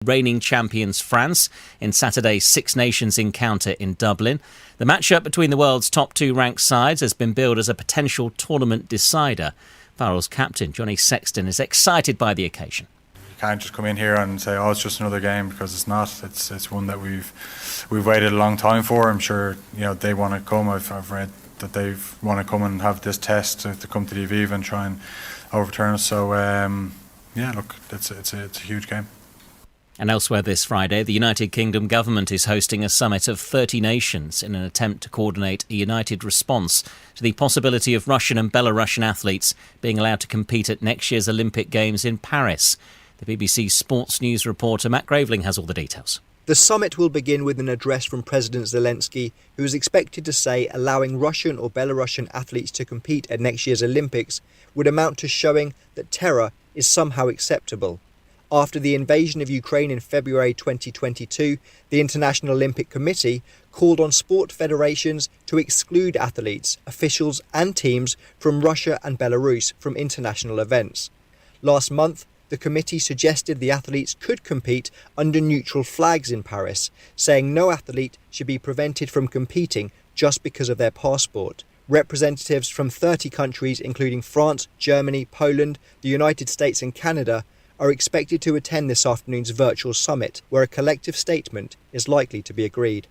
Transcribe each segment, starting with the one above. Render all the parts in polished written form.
Reigning champions France in Saturday's Six Nations encounter in Dublin. The matchup between the world's top two ranked sides has been billed as a potential tournament decider. Farrell's captain, Johnny Sexton, is excited by the occasion. You can't just come in here and say, oh, it's just another game, because it's not. It's one that we've waited a long time for. I'm sure they want to come. I've read that they want to come and have this test to come to the Aviva and try and overturn us. So it's a huge game. And elsewhere this Friday, the United Kingdom government is hosting a summit of 30 nations in an attempt to coordinate a united response to the possibility of Russian and Belarusian athletes being allowed to compete at next year's Olympic Games in Paris. The BBC Sports News reporter Matt Graveling has all the details. The summit will begin with an address from President Zelensky, who is expected to say allowing Russian or Belarusian athletes to compete at next year's Olympics would amount to showing that terror is somehow acceptable. After the invasion of Ukraine in February 2022, the International Olympic Committee called on sport federations to exclude athletes, officials and teams from Russia and Belarus from international events. Last month, the committee suggested the athletes could compete under neutral flags in Paris, saying no athlete should be prevented from competing just because of their passport. Representatives from 30 countries, including France, Germany, Poland, the United States and Canada, are expected to attend this afternoon's virtual summit, where a collective statement is likely to be agreed.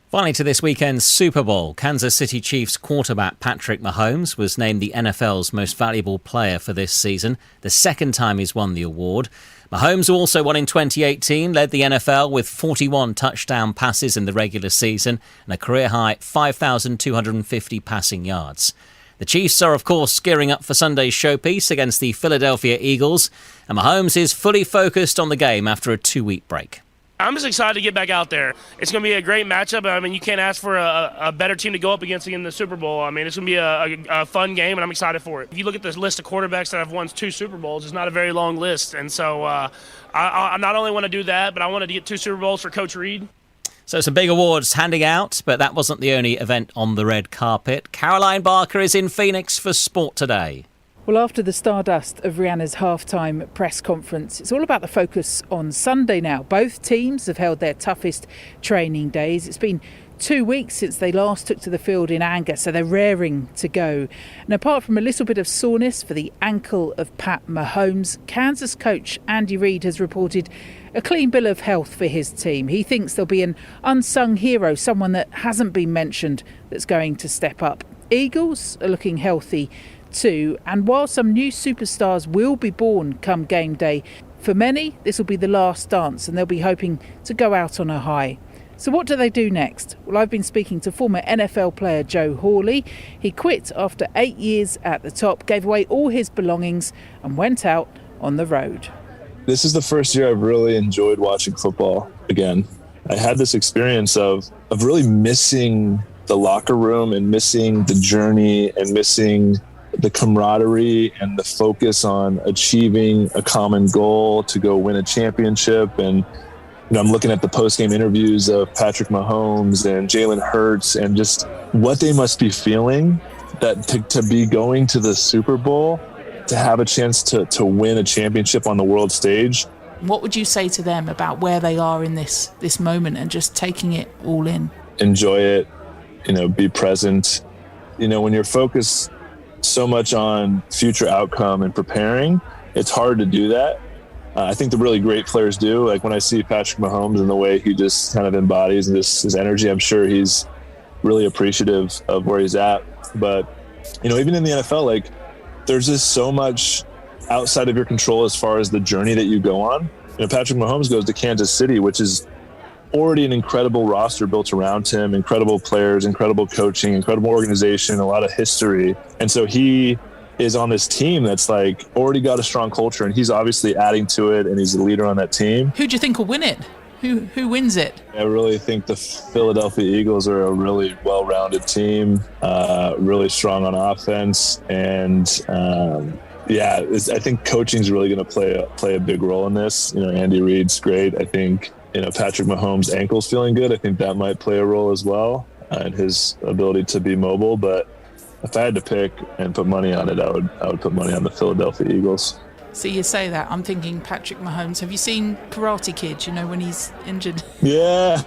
Finally, to this weekend's Super Bowl, Kansas City Chiefs quarterback Patrick Mahomes was named the NFL's most valuable player for this season, the second time he's won the award. Mahomes, who also won in 2018, led the NFL with 41 touchdown passes in the regular season and a career-high 5,250 passing yards. The Chiefs are, of course, gearing up for Sunday's showpiece against the Philadelphia Eagles, and Mahomes is fully focused on the game after a 2-week break. I'm just excited to get back out there. It's going to be a great matchup. I mean, you can't ask for a better team to go up against in the Super Bowl. I mean, it's going to be a fun game, and I'm excited for it. If you look at the list of quarterbacks that have won 2 Super Bowls, it's not a very long list. And so I not only want to do that, but I wanted to get 2 Super Bowls for Coach Reid. So some big awards handing out, but that wasn't the only event on the red carpet. Caroline Barker is in Phoenix for Sport Today. Well, after the stardust of Rihanna's halftime press conference, it's all about the focus on Sunday now. Both teams have held their toughest training days. It's been 2 weeks since they last took to the field in anger, so they're raring to go. And apart from a little bit of soreness for the ankle of Pat Mahomes, Kansas coach Andy Reid has reported a clean bill of health for his team. He thinks there'll be an unsung hero, someone that hasn't been mentioned, that's going to step up. Eagles are looking healthy too, and while some new superstars will be born come game day, for many this will be the last dance and they'll be hoping to go out on a high. So what do they do next? Well, I've been speaking to former NFL player Joe Hawley. He quit after 8 years at the top, gave away all his belongings and went out on the road. This is the first year I've really enjoyed watching football again. I had this experience of really missing the locker room and missing the journey and missing the camaraderie and the focus on achieving a common goal to go win a championship. And I'm looking at the post-game interviews of Patrick Mahomes and Jalen Hurts and just what they must be feeling, that to be going to the Super Bowl, to have a chance to win a championship on the world stage. What would you say to them about where they are in this moment and just taking it all in? Enjoy it, be present. When you're focused so much on future outcome and preparing, it's hard to do that. I think the really great players do. Like when I see Patrick Mahomes and the way he just kind of embodies his energy, I'm sure he's really appreciative of where he's at. But, even in the NFL, there's just so much outside of your control as far as the journey that you go on. Patrick Mahomes goes to Kansas City, which is already an incredible roster built around him, incredible players, incredible coaching, incredible organization, a lot of history. And so he is on this team that's already got a strong culture, and he's obviously adding to it, and he's the leader on that team. Who do you think will win it? Who wins it? I really think the Philadelphia Eagles are a really well-rounded team, really strong on offense, and I think coaching's really going to play a big role in this. Andy Reid's great. I think Patrick Mahomes' ankle's feeling good. I think that might play a role as well, and his ability to be mobile. But if I had to pick and put money on it, I would put money on the Philadelphia Eagles. See, you say that, I'm thinking Patrick Mahomes. Have you seen Karate Kid, you know, when he's injured Yeah.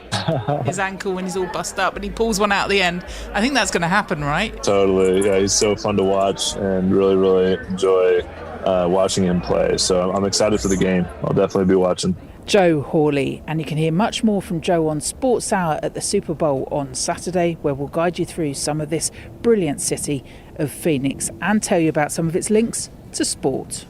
his ankle when he's all bust up and he pulls one out at the end? I think that's going to happen, right? Totally. Yeah, he's so fun to watch and really, really enjoy watching him play. So I'm excited for the game. I'll definitely be watching. Joe Hawley, and you can hear much more from Joe on Sports Hour at the Super Bowl on Saturday, where we'll guide you through some of this brilliant city of Phoenix and tell you about some of its links to sport.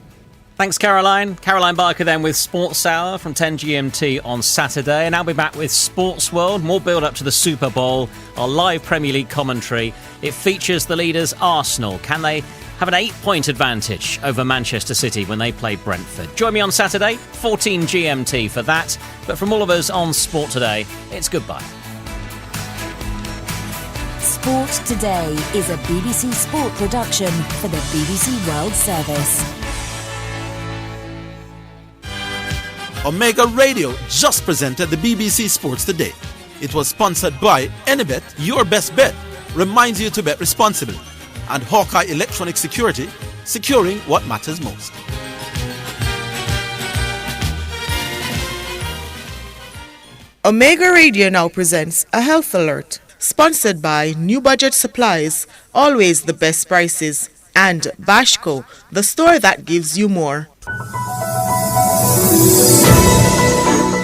Thanks, Caroline. Caroline Barker then with Sports Hour from 10 GMT on Saturday. And I'll be back with Sports World, more build-up to the Super Bowl, our live Premier League commentary. It features the leaders Arsenal. Can they have an 8-point advantage over Manchester City when they play Brentford? Join me on Saturday, 14 GMT for that. But from all of us on Sport Today, it's goodbye. Sport Today is a BBC Sport production for the BBC World Service. Omega Radio just presented the BBC Sports Today. It was sponsored by Anybet, your best bet, reminds you to bet responsibly, and Hawkeye Electronic Security, securing what matters most. Omega Radio now presents a health alert, sponsored by New Budget Supplies, always the best prices, and Bashco, the store that gives you more.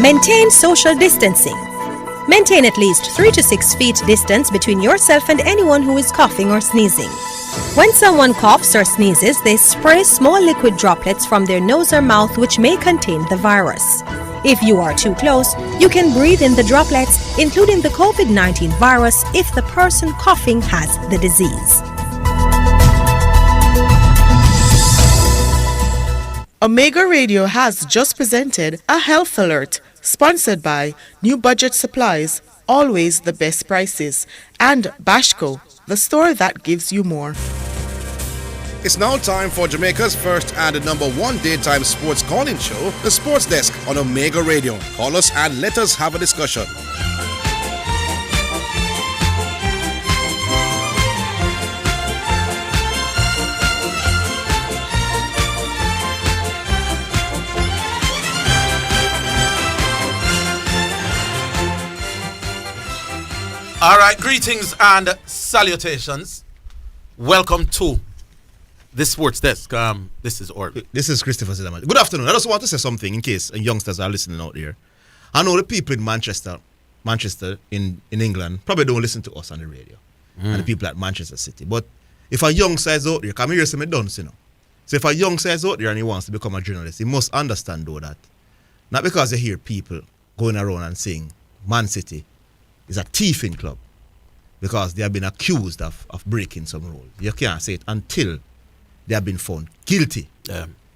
Maintain social distancing. Maintain at least 3 to 6 feet distance between yourself and anyone who is coughing or sneezing. When someone coughs or sneezes, they spray small liquid droplets from their nose or mouth which may contain the virus. If you are too close, you can breathe in the droplets, including the COVID-19 virus, if the person coughing has the disease. Omega Radio has just presented a health alert, sponsored by New Budget Supplies, always the best prices, and Bashco, the store that gives you more. It's now time for Jamaica's first and #1 daytime sports calling show, The Sports Desk on Omega Radio. Call us and let us have a discussion. All right, greetings and salutations. Welcome to the Sports Desk. This is Orville. This is Christopher Zidane. Good afternoon. I just want to say something in case youngsters are listening out there. I know the people in Manchester in England probably don't listen to us on the radio. And the people at Manchester City. But if a youngster is out there, come here, say me done, you know. So if a youngster is out there and he wants to become a journalist, he must understand though that not because you hear people going around and saying Man City is a thieving club because they have been accused of breaking some rules. You can't say it until they have been found guilty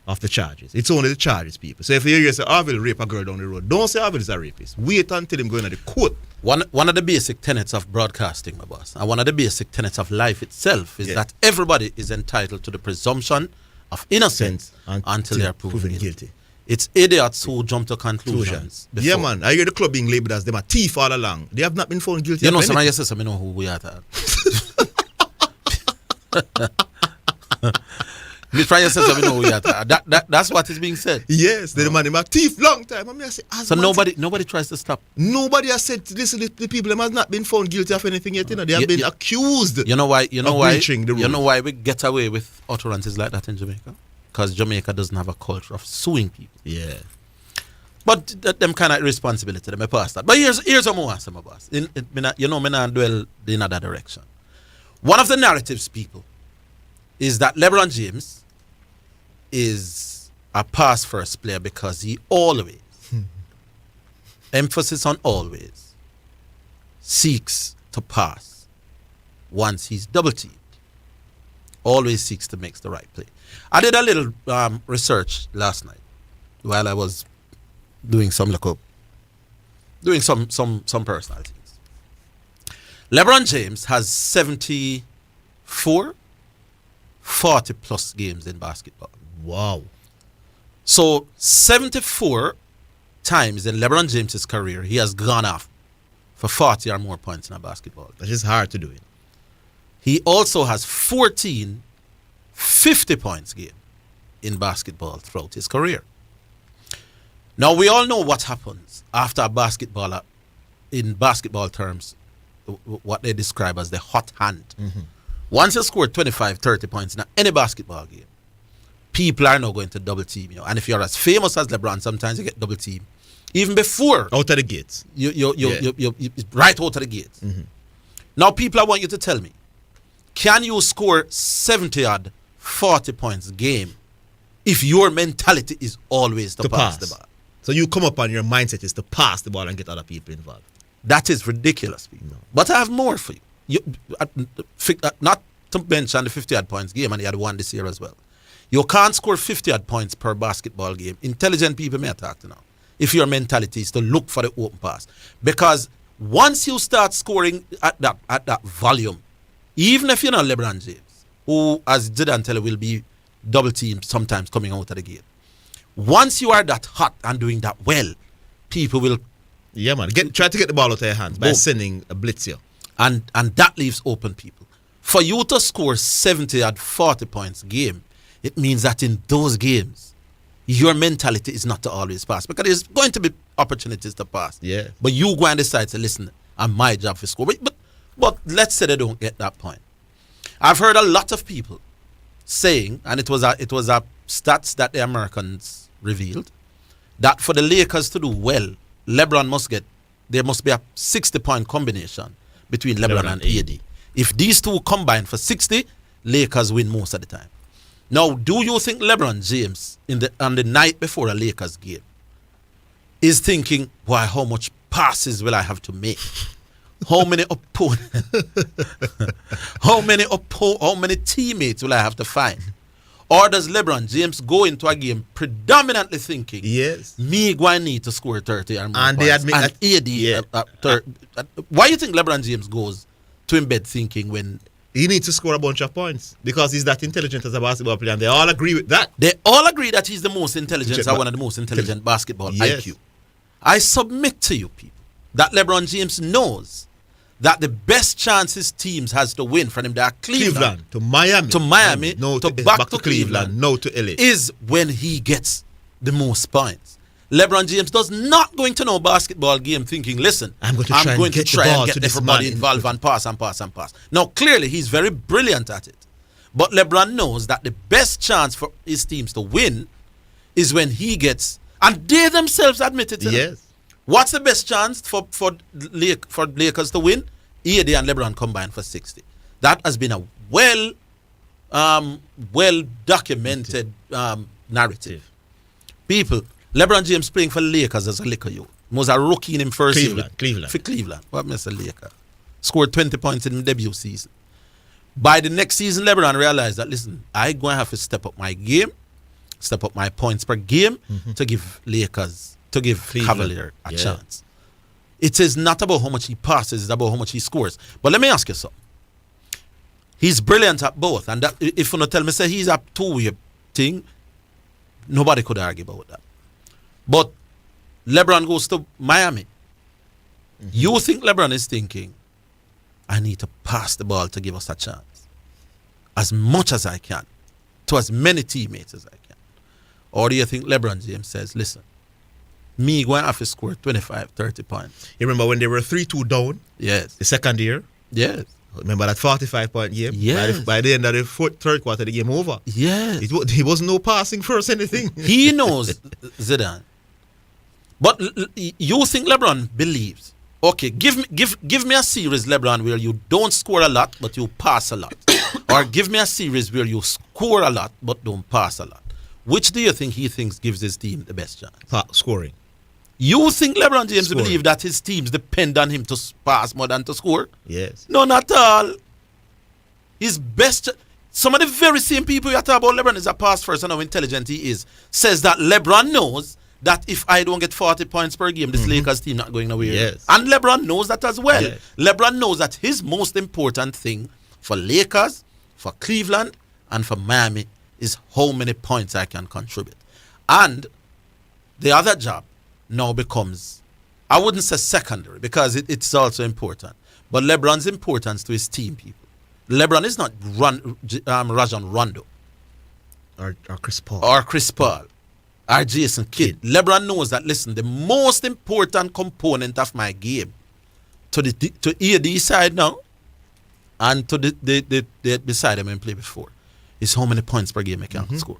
of the charges. It's only the charges, people. So if you hear say Orville rape a girl down the road, don't say Orville is a rapist. Wait until him going to the court. One of the basic tenets of broadcasting, my boss, and one of the basic tenets of life itself is that everybody is entitled to the presumption of innocence until they are proven guilty. It's idiots who jump to conclusions. Yeah, man. I hear the club being labeled as them a thief all along. They have not been found guilty. You know, somebody says, I know who we are. That's what is being said. Yes, the man is a thief long time. I mean, I say, so nobody tries to stop. Nobody has said listen, the people them has not been found guilty of anything yet. You know, they have been accused. You know why? breaching the rules. You know why we get away with utterances like that in Jamaica? Because Jamaica doesn't have a culture of suing people. Yeah. But them kind of responsibility, them pass that. But here's what I want to say, my boss. Me not dwell in that direction. One of the narratives, people, is that LeBron James is a pass first player because he always, emphasis on always, seeks to pass once he's double teamed. Always seeks to make the right play. I did a little research last night while I was doing some personal things. LeBron James has 74 40 plus games in basketball. Wow. So 74 times in LeBron James's career he has gone off for 40 or more points in a basketball. That is hard to do it. He also has 14 50 points game in basketball throughout his career. Now, we all know what happens after a basketballer, in basketball terms, what they describe as the hot hand. Once you score 25, 30 points in any basketball game, people are now going to double team you. And if you're as famous as LeBron, sometimes you get double team. Even before. Out of the gates. You right out of the gates. Now, people, I want you to tell me, can you score 70-odd, 40 points a game if your mentality is always to pass the ball? So you come up and your mindset is to pass the ball and get other people involved. That is ridiculous, people. No. But I have more for you. Not to mention the 50-odd points game, and he had one this year as well. You can't score 50-odd points per basketball game. Intelligent people may talk to now. If your mentality is to look for the open pass. Because once you start scoring at that volume, even if you're not LeBron James, who, as Zidane tell you, will be double teamed sometimes coming out of the game. Once you are that hot and doing that well, people will... Yeah, man. Try to get the ball out of your hands by sending a blitz here. And that leaves open people. For you to score 70 at 40 points a game, it means that in those games, your mentality is not to always pass. Because there's going to be opportunities to pass. Yeah. But you go and decide to listen, and my job to score. But let's say they don't get that point. I've heard a lot of people saying, and it was a stats that the Americans revealed, that for the Lakers to do well, there must be a 60-point combination between LeBron and AD. If these two combine for 60, Lakers win most of the time. Now, do you think LeBron James on the night before a Lakers game is thinking, why, how much passes will I have to make? How many teammates will I have to find? Or does LeBron James go into a game predominantly thinking, yes, me going need to score 30 or more and points, they admit and that, AD, why do you think LeBron James goes to embed thinking when he needs to score a bunch of points? Because he's that intelligent as a basketball player, and they all agree with that. They all agree that he's the most intelligent, or one of the most intelligent basketball IQ. I submit to you people that LeBron James knows that the best chances teams has to win from him, they are Cleveland to Miami, no, to back to Cleveland, no to LA, is when he gets the most points. LeBron James does not going to know basketball game thinking, listen, I'm going to try and get everybody involved and pass. Now, clearly, he's very brilliant at it. But LeBron knows that the best chance for his teams to win is when he gets, and they themselves admit it. Yes. What's the best chance for Lakers to win? AD and LeBron combined for 60. That has been a well documented narrative. People, LeBron James playing for Lakers as a Laker youth. Was a rookie in him first year. For Cleveland. What makes a Laker? Scored 20 points in the debut season. By the next season, LeBron realized that, listen, I'm going to have to step up my game, step up my points per game to give Cavalier a chance. It is not about how much he passes, it's about how much he scores. But let me ask you something. He's brilliant at both. And that, if you not tell me, say he's a two-way thing, nobody could argue about that. But LeBron goes to Miami. You think LeBron is thinking, I need to pass the ball to give us a chance as much as I can to as many teammates as I can? Or do you think LeBron James says, listen, me going to have to score 25, 30 points? You remember when they were 3-2 down? Yes. The second year? Yes. Remember that 45-point game? Yes. By the end of the third quarter, the game over. Yes. He wasn't no passing first anything. He knows Zidane. But you think LeBron believes, okay, give me a series, LeBron, where you don't score a lot, but you pass a lot. Or give me a series where you score a lot, but don't pass a lot. Which do you think he thinks gives his team the best chance? Scoring. You think LeBron James believes that his teams depend on him to pass more than to score? Yes. No, not all. His best... Some of the very same people you talk about LeBron is a pass first and how intelligent he is, says that LeBron knows that if I don't get 40 points per game, this Lakers team not going nowhere. Yes. And LeBron knows that as well. Yes. LeBron knows that his most important thing for Lakers, for Cleveland, and for Miami is how many points I can contribute. And the other job now becomes, I wouldn't say secondary, because it's also important, but LeBron's importance to his team people. LeBron is not Rajon Rondo. or Chris Paul. Or Chris Paul. Or Jason Kidd. LeBron knows that, listen, the most important component of my game to AD side now and to the side I'm play before is how many points per game I can score.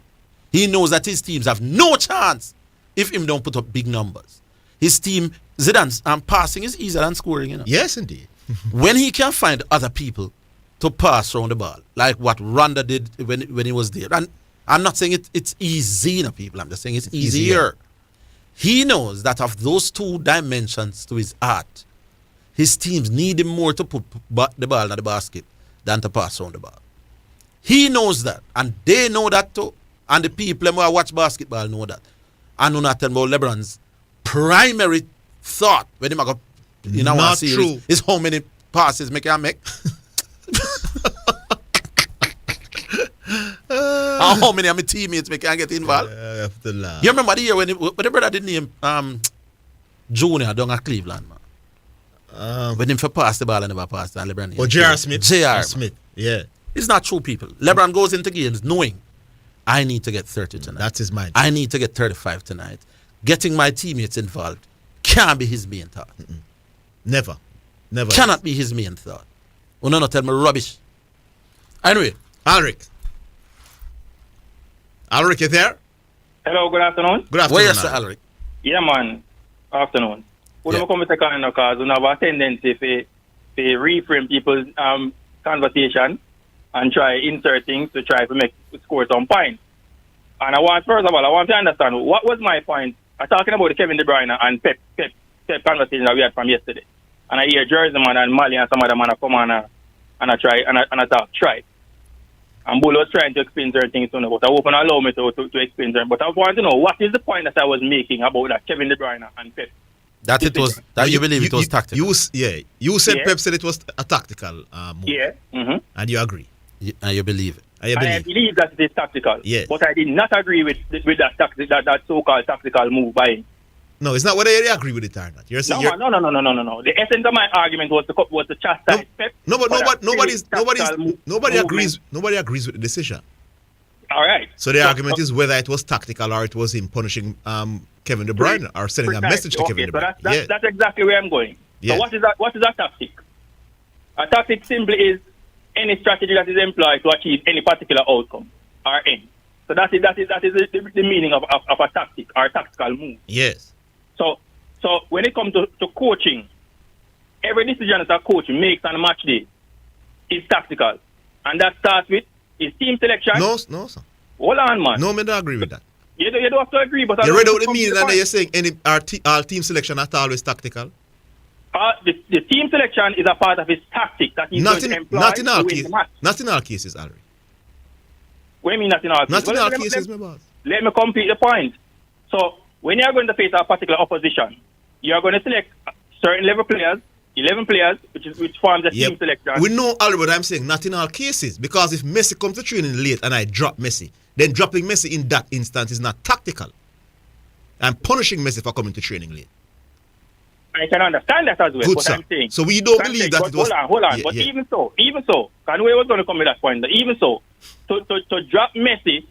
He knows that his teams have no chance if him don't put up big numbers. His team, Zidane's passing is easier than scoring, you know. Yes, indeed. When he can find other people to pass around the ball, like what Ronda did when he was there. And I'm not saying it's easy, you know, people. I'm just saying it's easier. He knows that of those two dimensions to his art, his teams need him more to put the ball in the basket than to pass around the ball. He knows that, and they know that too. And the people who watch basketball know that. I know nothing about LeBron's primary thought when he go in our series is how many passes make I make. And how many of my teammates make I get involved. You remember the year when the brother did name Junior down at Cleveland, man. When him for pass the ball and never pass and LeBron. Or J.R. Smith. J.R. Smith, yeah. It's not true, people. LeBron goes into games knowing I need to get 30 tonight. That's his mind. I need to get 35 tonight. Getting my teammates involved can't be his main thought. Never. Cannot be his main thought. Oh, no, tell me rubbish. Anyway. Alric, you there? Hello, good afternoon. Good afternoon. Where is Alric? Yeah, man. Afternoon. When I come to second because we have a tendency to reframe people's conversation and try insert things to try to make score some points. And first of all, I want to understand what was my point. I'm talking about the Kevin De Bruyne and Pep conversation that we had from yesterday. And I hear Jersey man and Mali and some other man come on and I try and I talk try. And Bull was trying to explain certain things to me, but I hope and allow me to explain certain. But I want to know what is the point that I was making about that Kevin De Bruyne and Pep. That it was that you believe it was tactical. You said Pep said it was a tactical move. Yeah. Mm-hmm. And you agree. And you believe it. I believe that it is tactical. Yes. But I did not agree with that so-called tactical move by him. No, it's not whether you agree with it or not. You're saying no. The essence of my argument was to chastise Pep. Nobody agrees with the decision. All right. So the argument is whether it was tactical or it was him punishing Kevin De Bruyne or sending a message to Kevin De Bruyne. That's exactly where I'm going. Yes. So what is a tactic? A tactic simply is any strategy that is employed to achieve any particular outcome or aim. So that is the meaning of a tactic or a tactical move. Yes. So when it comes to coaching, every decision that a coach makes on a match day is tactical. And that starts with his team selection. No, sir. Hold on, man. No, I don't agree with that. You don't have to agree, but you read out the meaning and then you're saying our team selection not always tactical. The team selection is a part of his tactic that he's going to employ not in all to win cases. the match. Not in all cases, Alri. What do you mean not in all cases? Not in all cases, my boss. Let me complete the point. So when you're going to face a particular opposition, you're going to select certain level players, 11 players, which forms a team selection. We know, Alri, what I'm saying, not in all cases. Because if Messi comes to training late and I drop Messi, then dropping Messi in that instance is not tactical. I'm punishing Messi for coming to training late. I can understand that as well. Good, what sir. I'm saying. So we don't believe that it was... Hold on. But even so, Kanwe was going to come with that point. Even so, to drop Messi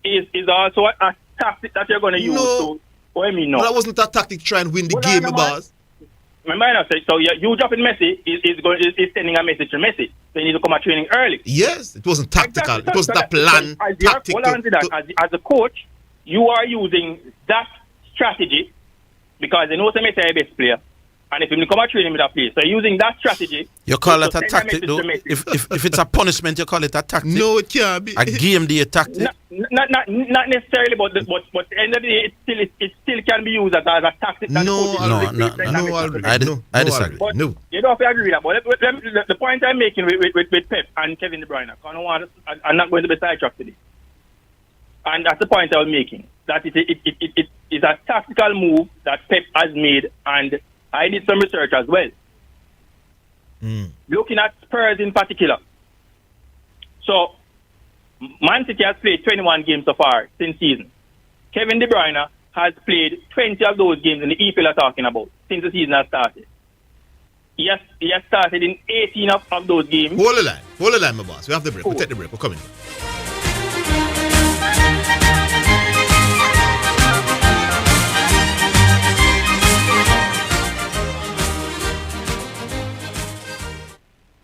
is also a tactic that you're going to use to... What I mean, no. Well, that wasn't a tactic to try and win the game, boss. Remember, so you dropping Messi is sending a message to Messi. So you need to come at training early. Yes, it wasn't tactical. Exactly. It wasn't a plan. Tactic. Hold on to that. As a coach, you are using that strategy because they know Messi is the best player. And if you come at training with that player, so using that strategy... You call it a tactic, though? If it's a punishment, you call it a tactic? No, it can't be. A game day tactic? Not necessarily, but at the end of the day, it still can be used as a tactic. No, I disagree. No. You don't have to agree with that. But the point I'm making with Pep and Kevin De Bruyne, I'm not going to be sidetracked today. And that's the point I was making. That it is a tactical move that Pep has made, and I did some research as well. Looking at Spurs in particular. So, Man City has played 21 games so far since season. Kevin De Bruyne has played 20 of those games in the EPL are talking about since the season has started. He has started in 18 of those games. Hold the line, my boss. We have the break. We'll take the break. We're coming.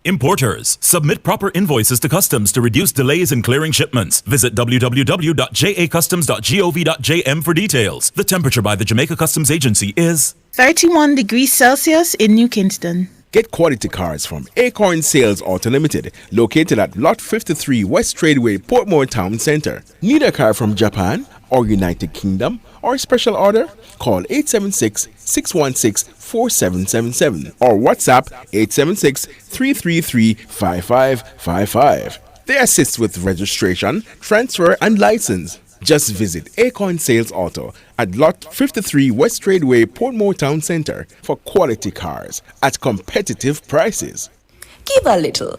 Importers, submit proper invoices to customs to reduce delays in clearing shipments. Visit www.jacustoms.gov.jm for details. The temperature by the Jamaica Customs Agency is 31 degrees Celsius in New Kingston. Get quality cars from Acorn Sales Auto Limited, located at Lot 53 West Tradeway, Portmore Town Centre. Need a car from Japan or United Kingdom or special order? Call 876-616-4777 or WhatsApp 876-333-5555. They assist with registration, transfer and license. Just visit Acorn Sales Auto at Lot 53 West Tradeway, Portmore Town Centre for quality cars at competitive prices. Give a little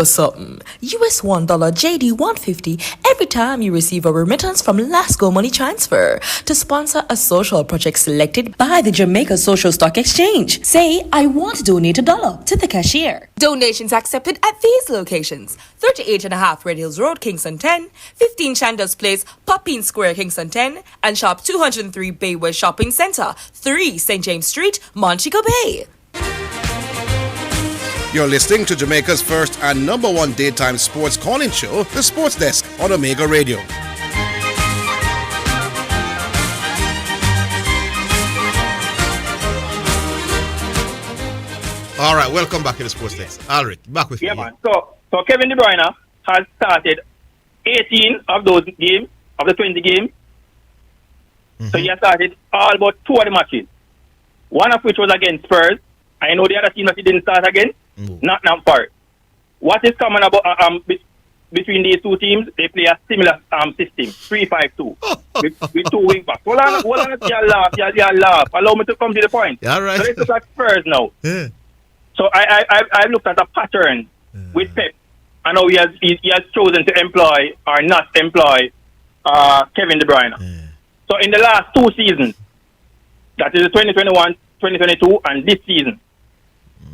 something. US $1 JD 150 every time you receive a remittance from Lasco Money Transfer to sponsor a social project selected by the Jamaica Social Stock Exchange. Say, I want to donate $1 to the cashier. Donations accepted at these locations: 38.5 Red Hills Road, Kingston 10, 15 Chandos Place, Poppin Square, Kingston 10, and Shop 203 Bay West Shopping Centre, 3 St. James Street, Montego Bay. You're listening to Jamaica's first and number one daytime sports calling show, The Sports Desk, on Omega Radio. All right, welcome back to The Sports Desk. Alric, back with you. Yeah, man. So Kevin De Bruyne has started 18 of those games, of the 20 games. Mm-hmm. So he has started all but 2 of the matches. One of which was against Spurs. I know the other team that he didn't start against. Nottingham Forest. What is common about between these two teams? They play a similar system, 3-5-2, with 2 wing backs. Hold on, y'all laugh. Allow me to come to the point. Yeah, right. So let's look at Spurs now. Yeah. So I've looked at a pattern with Pep, and how he has chosen to employ or not employ Kevin De Bruyne. So in the last 2 seasons, that is the 2021, 2022, and this season,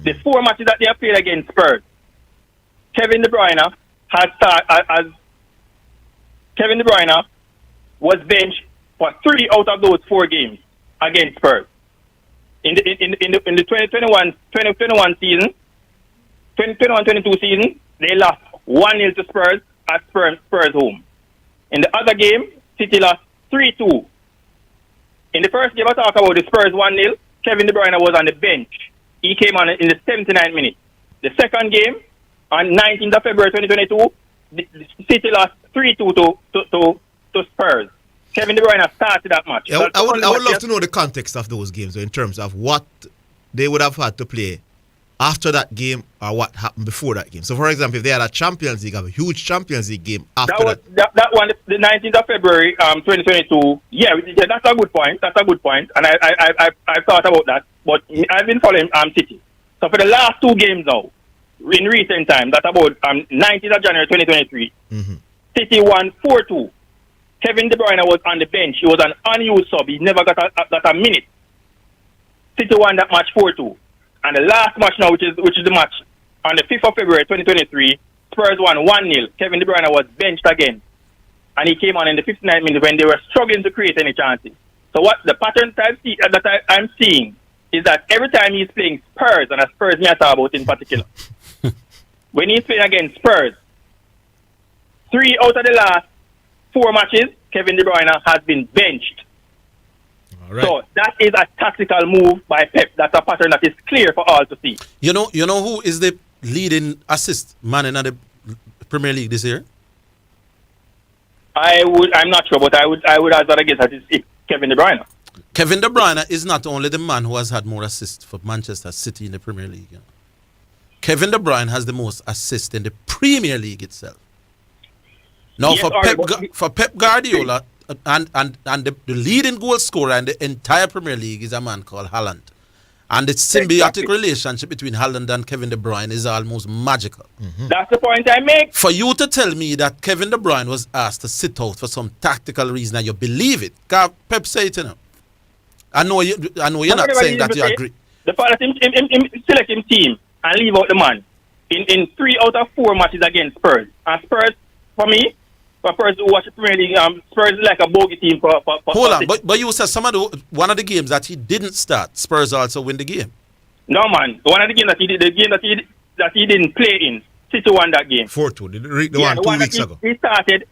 the 4 matches that they have played against Spurs, Kevin De Bruyne was benched for 3 out of those 4 games against Spurs. In the 2021 season, 2021-22 season, they lost 1-0 to Spurs at Spurs home. In the other game, City lost 3-2. In the first game I talk about the Spurs 1-0, Kevin De Bruyne was on the bench. He came on in the 79th minute. The second game, on 19th of February 2022, the City lost 3-2 to Spurs. Kevin De Bruyne started that match. I would love to know the context of those games in terms of what they would have had to play after that game or what happened before that game. So, for example, if they had a Champions League, a huge Champions League game after that one, the 19th of February 2022, yeah, that's a good point. And I've thought about that. But I've been following City. So for the last 2 games now, in recent time, that's about 19th of January 2023, City won 4-2. Kevin De Bruyne was on the bench. He was an unused sub. He never got a minute. City won that match 4-2. And the last match now, which is the match on the 5th of February 2023, Spurs won 1-0. Kevin De Bruyne was benched again. And he came on in the 59th minute when they were struggling to create any chances. So what the pattern that I'm seeing is that every time he's playing Spurs, and Spurs me I talk about in particular, when he's playing against Spurs, 3 out of the last 4 matches, Kevin De Bruyne has been benched. All right. So that is a tactical move by Pep. That's a pattern that is clear for all to see. You know who is the leading assist man in the Premier League this year? I'm not sure, but I would hazard a guess that it's Kevin De Bruyne. Kevin De Bruyne is not only the man who has had more assists for Manchester City in the Premier League. You know. Kevin De Bruyne has the most assists in the Premier League itself. Now, yes, for Pep Guardiola, and the leading goal scorer in the entire Premier League is a man called Haaland. And the symbiotic relationship between Haaland and Kevin De Bruyne is almost magical. Mm-hmm. That's the point I make. For you to tell me that Kevin De Bruyne was asked to sit out for some tactical reason and you believe it, Pep say it, you know. I know you're not saying that you agree. The fact that him select him team and leave out the man in 3 out of 4 matches against Spurs. And Spurs, for me, for a person who watches Premier League, Spurs is like a bogey team for hold on, but you said one of the games that he didn't start, Spurs also win the game. No man, one of the games that he did, the that he didn't play in. City won that game. 4-2. The one 2 weeks ago. He started,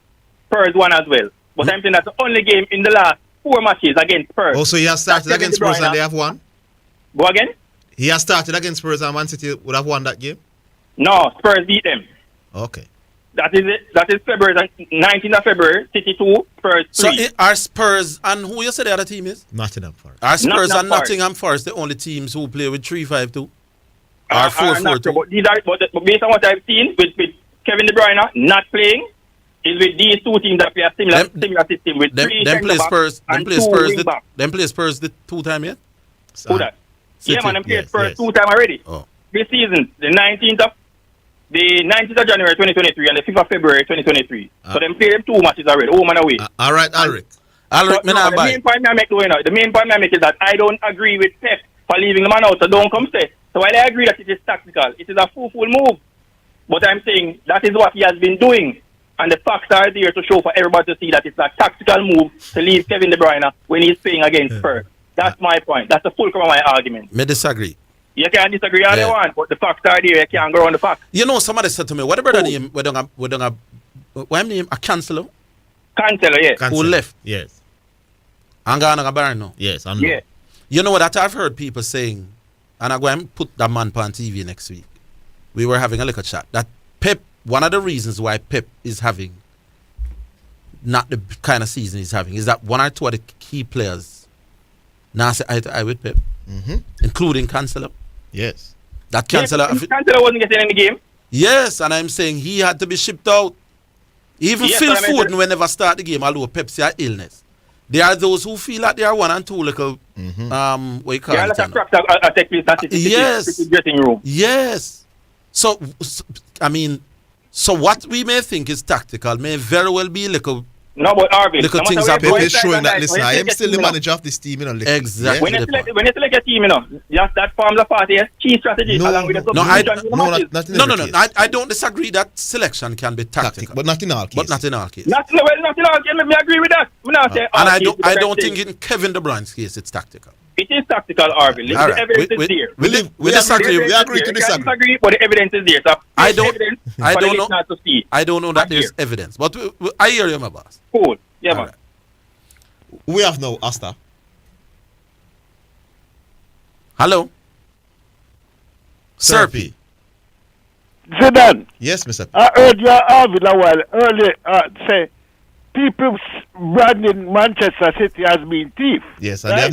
Spurs won as well. But I'm saying that's the only game in the last 4 matches against Spurs. Oh, so he has started against Spurs and they have won? Go again? He has started against Spurs and Man City would have won that game? No, Spurs beat them. Okay. That is it. That is February, 19th of February, City 2, Spurs 3. So are Spurs, and who you say the other team is? Nottingham Forest. Are Spurs and Nottingham Forest the only teams who play with 3-5-2? Or 4-4-2? But based on what I've seen with Kevin De Bruyne not playing, is with these two teams that play a similar system with them, three them play Spurs. Them and play two Spurs. wing backs. Them play Spurs the 2 times yet? Who that? City. Yeah, man, them play Spurs 2 times already. Oh. This season, the 19th of January 2023 and the 5th of February 2023. So them play them 2 matches already, home and away. All right, Alric. The main point I make is that I don't agree with Pep for leaving the man out, so don't come say. So while I agree that it is tactical, it is a full move. But I'm saying that is what he has been doing. And the facts are there to show for everybody to see that it's a tactical move to leave Kevin De Bruyne when he's playing against Spurs. That's my point. That's the fulcrum of my argument. Me disagree. You can disagree all you want, but the facts are there. You can't go on the facts. You know, somebody said to me, what about the name? What name? A Cancelo? Cancelo, yes. Who left? Yes. Angana Barno. Yes, I know. Yeah. You know that I've heard people saying, and I'm going to put that man on TV next week. We were having a little chat that Pep, one of the reasons why Pep is having not the kind of season he's having is that 1 or 2 of the key players now say eye to eye with Pep, including Cancelo. Yes. That Cancelo. Cancelo wasn't getting in the game. Yes, and I'm saying he had to be shipped out. Even Phil Foden will never start the game, although Pepsi are illness. There are those who feel like they are 1 and 2 little what you call it? Yes. Dressing room. Yes. So I mean, so what we may think is tactical may very well be little. No, but Orville, little things Pep is showing that listen, I am still the manager of this team, you know. Exactly. When you select a team, you know, just that forms a part of key strategy along with the No. I don't disagree that selection can be tactical, but not in all cases. Not in all cases. Let me agree with that. And I don't think in Kevin De Bruyne's case it's tactical. It is tactical, Orville. The evidence is there. We disagree. We agree to disagree, but the evidence is there. So I don't know that there's evidence, but I hear you, my boss. Cool. Yeah, man. We have now Asta. Hello. Serpi. Zidane. Yes, Mr. I heard your Orville a while earlier say people branding Manchester City as being thief. Yes, and right?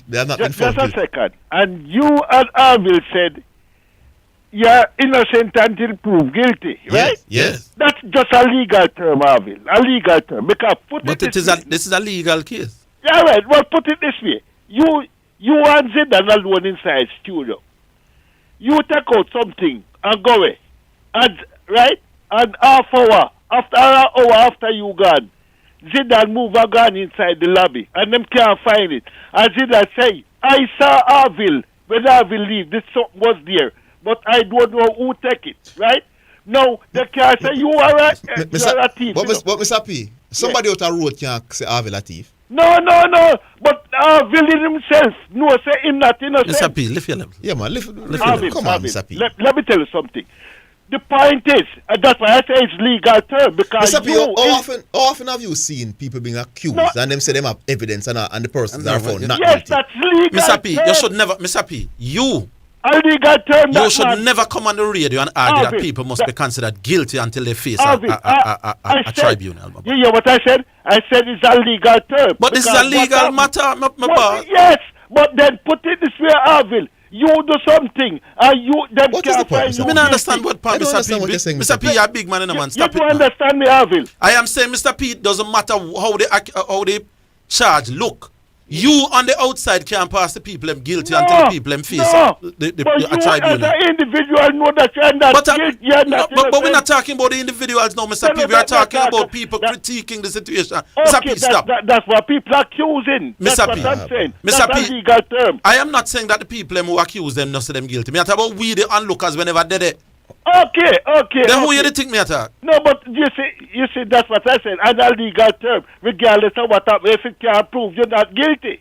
They have not been found. Just a second. And you and Orville said you're innocent until proved guilty, right? Yes. That's just a legal term, Orville. A legal term. Because this is a legal case. Yeah, right. Well, put it this way. You and Zidane alone inside studio. You take out something and go away. And half hour after you gone, Zidane move a gun inside the lobby and them can't find it. And Zidane say, I saw Orville when Orville leave. This something was there, but I don't know who take it, right? No, they can't say you are a thief. But Mr. P, somebody out the road can't say Orville a thief. No. But Orville himself, say him not innocent. Mr. P, lift your level. Yeah, man, lift your level. Come on, Mr. P. Let me tell you something. The point is, that's why I say it's legal term, because Mr. P, how often have you seen people being accused and them say them have evidence and the persons are found not guilty? Yes, that's legal. Mr. P, you should never, Mr. P, a legal term. You should never come on the radio and argue that people must be considered guilty until they face a tribunal. You hear what I said? I said it's a legal term. But this is a legal matter, my boss. Yes, but then put it this way, Orville. You do something, and them can't find you. I don't understand what Mr. P, you're a big man in a man. Stop it. You understand me, Orville? I am saying, Mr. P, it doesn't matter how they charge. Look, you on the outside can't pass the people them guilty until the people them face a tribunal. As an individual know that you're not guilty. But we're not talking about the individuals now, Mr. P. We are talking about people critiquing the situation. Mr. P, stop. That's what people are accusing. Mr. P. I'm saying. Mr. That's a legal term. I am not saying that the people who accuse them not say them guilty. Me talk about we the onlookers whenever they did it. Okay. Then who you think me attack? No, but you see, that's what I said. And a legal term, regardless of what happens, if it can prove you're not guilty.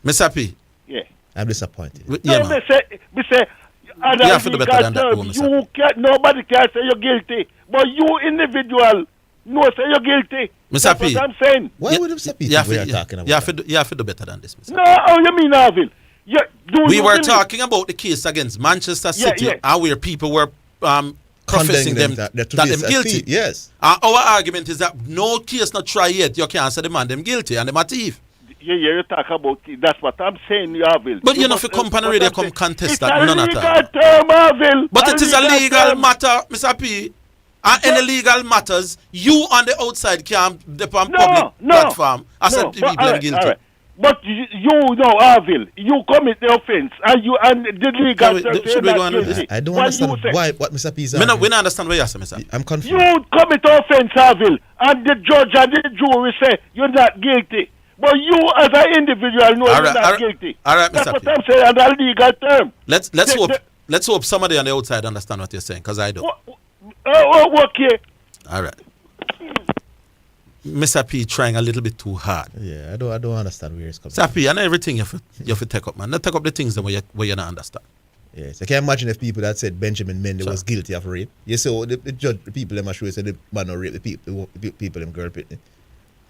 Mr. P. Yeah. I'm disappointed. Me say, and You have to do better than that, though, Mr. Nobody can say you're guilty, but you individual know say you're guilty. Mr. That's P. what I'm saying. Why would Mr. P think we are talking about you have to do better than this, Mr. No, how you mean, Orville? We were talking about the case against Manchester City, and where people were professing them that them guilty. Yes. Our argument is that no case not tried yet. You can't say the man them guilty and them a thief. Yeah, you talk about it. That's what I'm saying, Orville. But you know, if a company really come contest it's that, none a at legal all. term, Orville. But it is a legal term. matter, Mr. P. And any legal matters, you on the outside can't depend on public platform. I said people are guilty. Right. But you know, Orville, you commit the offense, and the legal term. Should we go on with this? I don't understand what Mr. P is we don't understand what you say, Mr. I'm confused. You commit offense, Orville, and the judge and the jury say you're not guilty. But you, as an individual, know you're not guilty. All right, That's Mr. what P. I'm saying, and a legal term. Let's hope somebody on the outside understand what you're saying, because I don't. Okay. All right. Mr. P trying a little bit too hard. Yeah, I don't understand where it's coming from. Mr. P, and everything you have to take up, man. Not take up the things where you don't understand. Yes, I can imagine if people that said Benjamin Mendy was guilty of rape. You say the judge, the people them are sure said the man no rape the people them girl Pitney.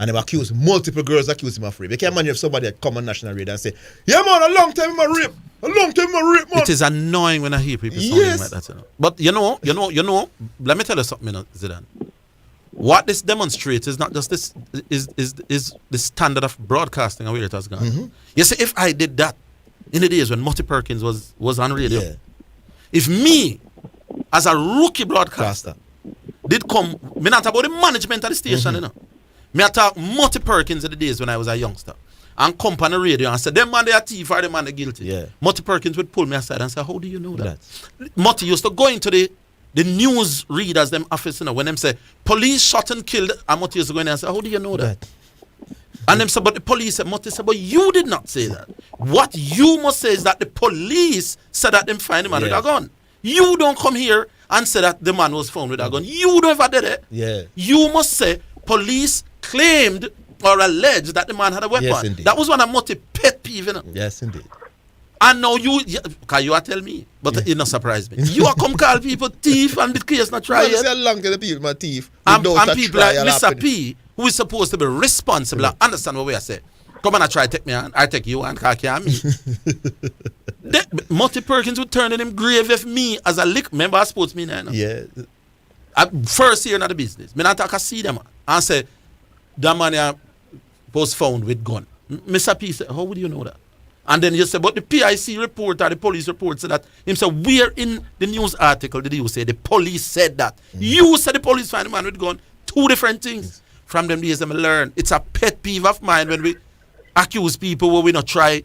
And them accuse multiple girls accuse him of rape. You can imagine if somebody come on national radio and say, yeah man, a long time in rape. A long time in rape, man. It is annoying when I hear people sounding like that. You know? But you know, let me tell you something, Zidane. What this demonstrates is not just this is the standard of broadcasting and where it has gone. Mm-hmm. You see, if I did that in the days when Murty Perkins was on radio, if me as a rookie broadcaster did come, me not about the management of the station, you know. Me I talk Murty Perkins in the days when I was a youngster and come on the radio and say, them man they are thief or them man they guilty. Yeah. Murty Perkins would pull me aside and say, how do you know that? Murty used to go into the news readers, them office, you know, when them say, police shot and killed, and Murty used to go in and say, how do you know that? And them say, but the police said, Murty said, but you did not say that. What you must say is that the police said that them find the man with a gun. You don't come here and say that the man was found with a gun. You don't ever did it. Yeah. You must say, police claimed or alleged that the man had a weapon. Yes, indeed. That was one of Murty pet peeve, you know? Yes, indeed. And now can you tell me? But it not surprise me. You are come call people thief and the case not try yet. Long the people my thief. And people like Mr. P, who is supposed to be responsible, and understand what we are saying. Come on, I try to take me and I take you and can't me. Murty Perkins would turn in him grave if me as a lick member of sports me now. Yeah. First year in the business. Me not talk to see them and say that man was found with gun. Mr. P said, how would you know that? And then you say, but the PIC report or the police report said that. Him said, where in the news article did you say the police said that? You said the police find the man with gun. Two different things. From them days, I learn. It's a pet peeve of mine when we accuse people where we not try.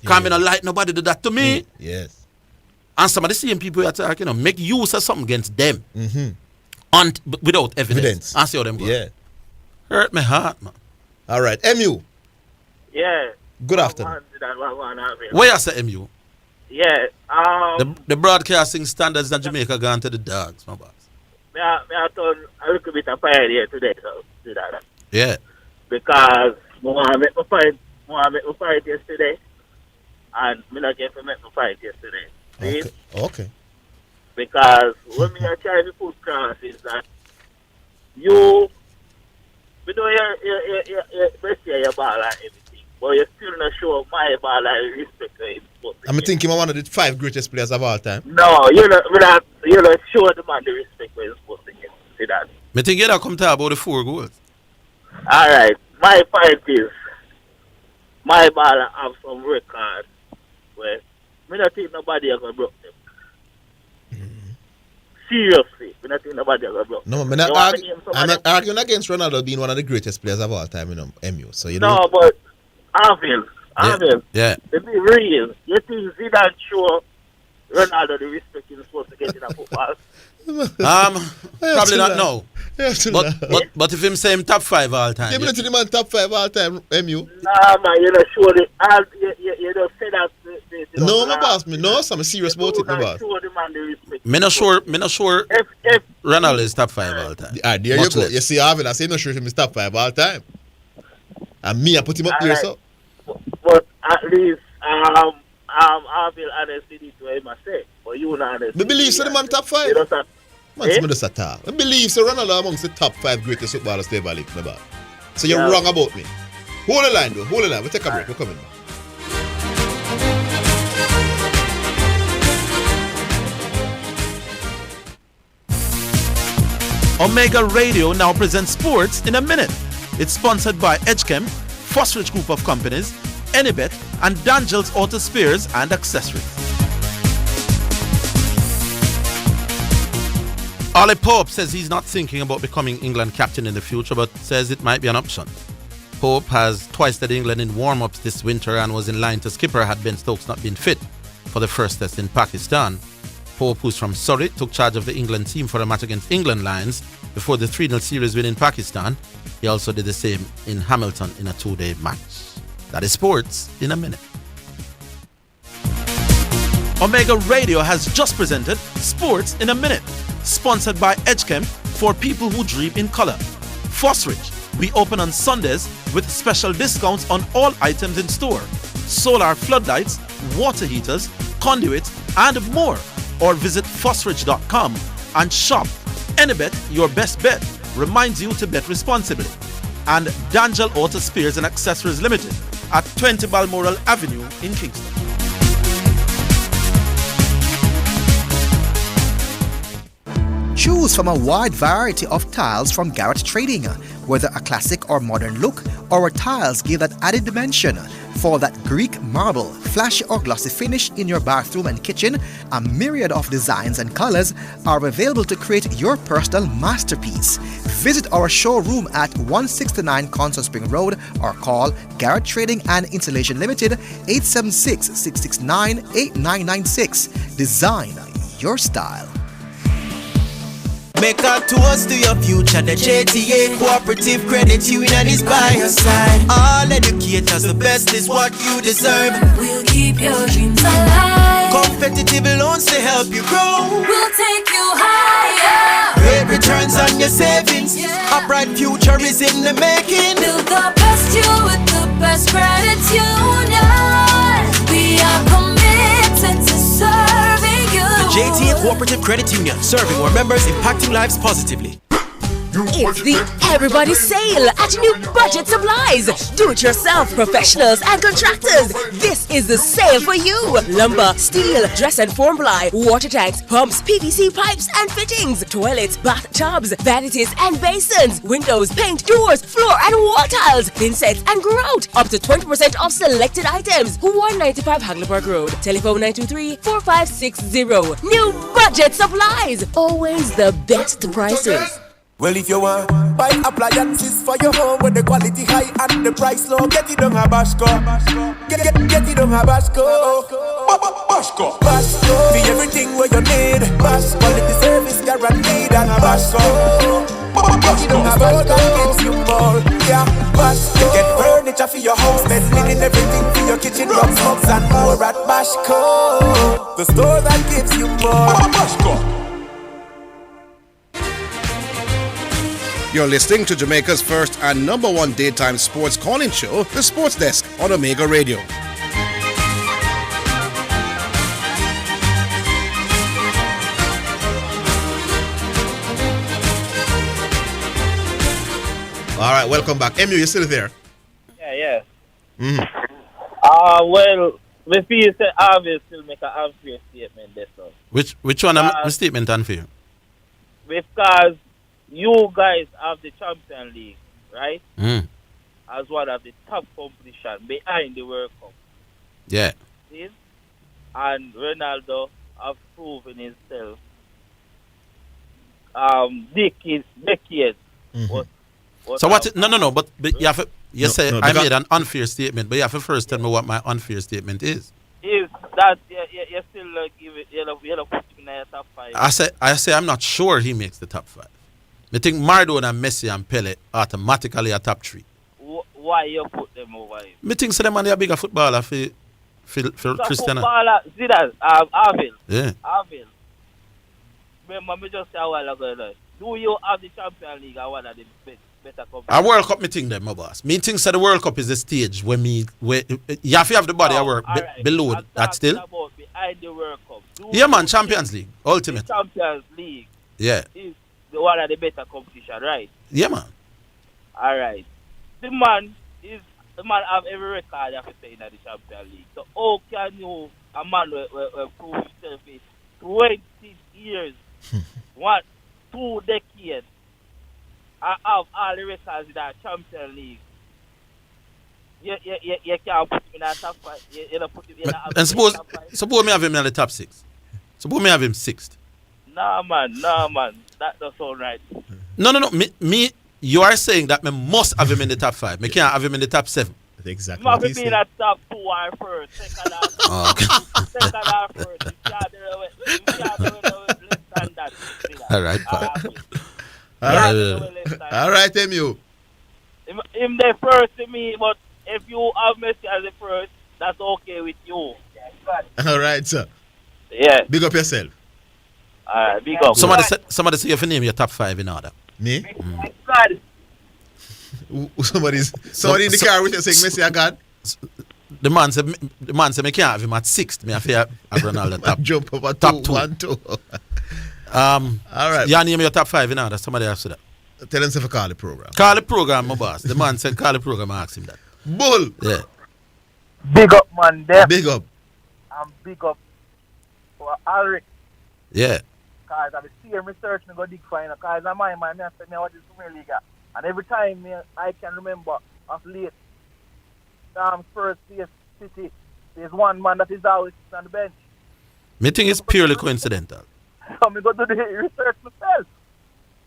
Can't not like nobody did that to me. Yes. And some of the same people are talking, make use of something against them. And without evidence. And see how them go. Yeah. Hurt my heart, man. All right. MU. Yeah. Good afternoon. Where you say MU? Yeah. The broadcasting standards in Jamaica gone to the dogs, my boss. I thought a little bit of fire here today, so do that. Yeah. Because I want to make my fight yesterday, and I not get to make my fight yesterday. See? Okay. Because when I try to put cross is that you know you best your ball and everything, but you still not show my ball and respect to him. I'm thinking I'm one of the 5 greatest players of all time. No, you not show the man the respect where you're supposed to get. See that? I think you come talk about the 4 goals. Alright, my point is my ball have some records where I don't think nobody is going to break them. Seriously, I don't think nobody is going to break them. No, I'm not arguing against Ronaldo being one of the greatest players of all time in MU. So you no, but Orville, yeah. To be real, you think Zidane show Ronaldo the respect he's supposed to get in a football? Probably not now. But if him say him top 5 all time. Give me to the man top 5 all time, MU. Nah, man, you don't show the you don't say that. No, my boss, me no, I'm serious about it, my boss. Me not sure Ronaldo is top 5 all time. There you go. You see, Arvin, I say no sure him is top 5 all time. And me, I put him up there, so. But at least, Orville honestly did what him say, but you not honestly. Me believe so the man top 5. You know, sir. Man, me just a talk. I believe so Ronaldo amongst the top 5 greatest footballers to ever live, my bad. So you're wrong about me. Hold the line though, hold the line. We'll take a break. We're coming back. Omega Radio now presents Sports in a Minute. It's sponsored by Edgechem, Fosrich Group of Companies, Enibet, and Dangel's Auto Spares and Accessories. Ollie Pope says he's not thinking about becoming England captain in the future, but says it might be an option. Pope has twice led England in warm-ups this winter and was in line to skipper had Ben Stokes not been fit for the first test in Pakistan. Pope, who's from Surrey, took charge of the England team for a match against England Lions before the 3-0 series win in Pakistan. He also did the same in Hamilton in a 2-day match. That is Sports in a Minute. Omega Radio has just presented Sports in a Minute, sponsored by Edgechem for people who dream in color. Fosrich, we open on Sundays with special discounts on all items in store. Solar floodlights, water heaters, conduits, and more. Or visit fosrich.com and shop. Enibet, your best bet, reminds you to bet responsibly. And Dangel Auto Spares and Accessories Limited at 20 Balmoral Avenue in Kingston. Choose from a wide variety of tiles from Garrett Trading. Whether a classic or modern look, our tiles give that added dimension. For that Greek marble, flashy or glossy finish in your bathroom and kitchen, a myriad of designs and colors are available to create your personal masterpiece. Visit our showroom at 169 Constant Spring Road or call Garrett Trading and Installation Limited 876-669-8996. Design your style. Make a toast to your future. The JTA Cooperative Credit Union is by your side. All educators, the best is what you deserve. We'll keep your dreams alive. Competitive loans to help you grow. We'll take you higher. Great returns on your savings. A bright future is in the making. Build the best you with the best credit union. We are committed to serving you. The JTA Cooperative Credit Union, serving our members, impacting lives positively. It's the Everybody Sale at New Budget Supplies. Do-it-yourself professionals and contractors. This is the sale for you. Lumber, steel, dress and form ply, water tanks, pumps, PVC pipes and fittings, toilets, bathtubs, vanities and basins, windows, paint, doors, floor and wall tiles, thin sets and grout. Up to 20% off selected items. 195 Hagleyburg Road. Telephone 923-4560. New Budget Supplies. Always the best prices. Well, if you want buy appliances for your home with the quality high and the price low, get it on a Bashco. Get it on a Bashco. Bashco. Bashco. For everything where you need. Bashco. Quality service guaranteed and Bashco. Get it on a Bashco gives you more. Yeah, Bashco. Get furniture for your house, bed linen, everything for your kitchen, rugs, mugs and more at Bashco. The store that gives you more. Bashco. You're listening to Jamaica's first and number one daytime sports calling show, The Sports Desk on Omega Radio. All right, welcome back. Emu, you still there? Yeah. Mm-hmm. Well, we feel that Orville still make an unfair statement this one. Which one a statement unfair? Because you guys have the Champions League, right? As one of the top competition behind the World Cup. Yeah. See? And Ronaldo have proven himself decades. So what? No. But you have you say I made an unfair statement, but you have to first tell me what my unfair statement is. Is that you still give it? You put him in the top 5. I say I'm not sure he makes the top 5. I think Maradona, Messi, and Pele automatically are top 3. Why you put them over him? I think so them are a bigger footballer for Cristiano. Footballer, Zidane, Orville. Yeah. Orville. Remember me just say a while ago, do you have the Champions League as one of the best better competition. A World Cup, me think them, my boss. Me think the World Cup is the stage where you have to have the body at work below that still. About behind the World Cup. Yeah, man, Champions League, ultimate. The Champions League. Yeah. Is the one of the better competition, right? Yeah, man. All right. The man have every record you have to say in the Champions League. So how can you a man will prove himself in 20 years, 2 decades, and have all the records in the Champions League? You can't put him in the top 5. You don't put him in the and suppose me have him in the top 6. Suppose me have him 6th. Nah, man. That doesn't sound right. No. Me, you are saying that me must have him in the top 5. Me can't have him in the top 7. That's exactly what he's saying. Be in the top 2 or 1st, second or first. Second or first. You can't do it less than that. All right, All right, MU. Him the first to me, but if you have Messi as the first, that's okay with you. All right, sir. Yeah. Big up yourself. Big up. Somebody say you have to name your top 5 in order. Me? Somebody in the car with you saying Messi, I got. The man said me can't have him at 6th. Me have Ronaldo top. Jump over top 2, 1, 2. All right. You name your top 5 in order. Somebody else said that. Tell him to call the program. Call the program, my boss. The man said call the program. I asked him that. Bull. Yeah. Big up, man. Them. Big up. And big up for Alric. Yeah. Because I see him research and go dig for him. Because I'm my man. I said, me what is Premier League. And every time I can remember of late, first City, there's one man that is always on the bench. Me think it's purely coincidental. So me go do the research myself.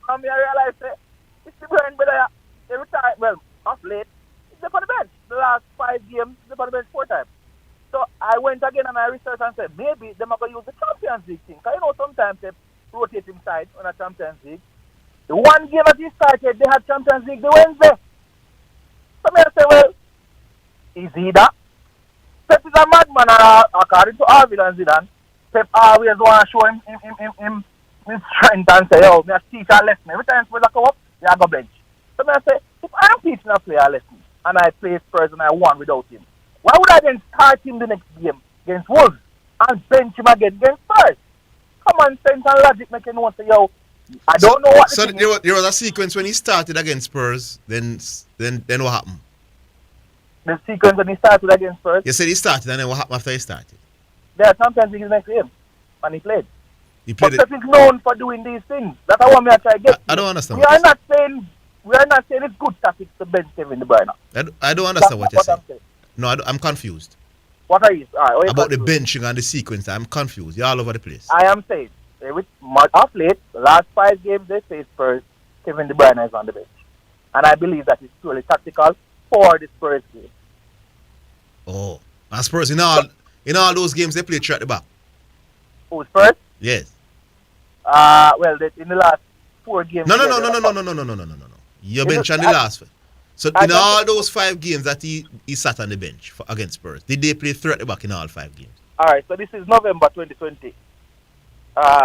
And me I realize that it's the brand better every time. Well, of late, he's on the bench. The last 5 games, he's on the bench 4 times. So I went again and I researched and said, maybe they are going to use the Champions League thing. Because you know sometimes they rotate inside on a Champions League. The one game that he started, they had Champions League the Wednesday. So I say, well, is he that? Pep is a madman, according to Orville and Zidane. Pep always want to show him strength and say, oh, I teach a lesson. Every time Spurs come up, you go bench. So I say, if I'm teaching a player a lesson and I play Spurs and I won without him, why would I then start him the next game against Wolves and bench him again against Spurs? Common sense and logic make you know, say, yo, I don't know what. So there was a sequence when he started against Spurs. Then what happened? The sequence when he started against Spurs. You said he started, and then what happened after he started? There are sometimes he is next to him, and he played. He played. But Pep is known for doing these things. That's what me I try to get. I don't understand. We are not saying it's good tactics to bench Kevin De Bruyne. I don't understand what you're saying. No, I'm confused. What are you? About the benching and the sequence, I'm confused. You're all over the place. I am saying. Off late, the last 5 games they faced Spurs, Kevin De Bruyne is on the bench. And I believe that is purely tactical for the Spurs game. Oh. And Spurs, in all those games, they play at the back. Who, Spurs? Yes. Well, in the last 4 games... No. You bench on the last 5. So in all those 5 games that he sat on the bench against Spurs, did they play 3 at the back in all 5 games? All right, so this is November 2020.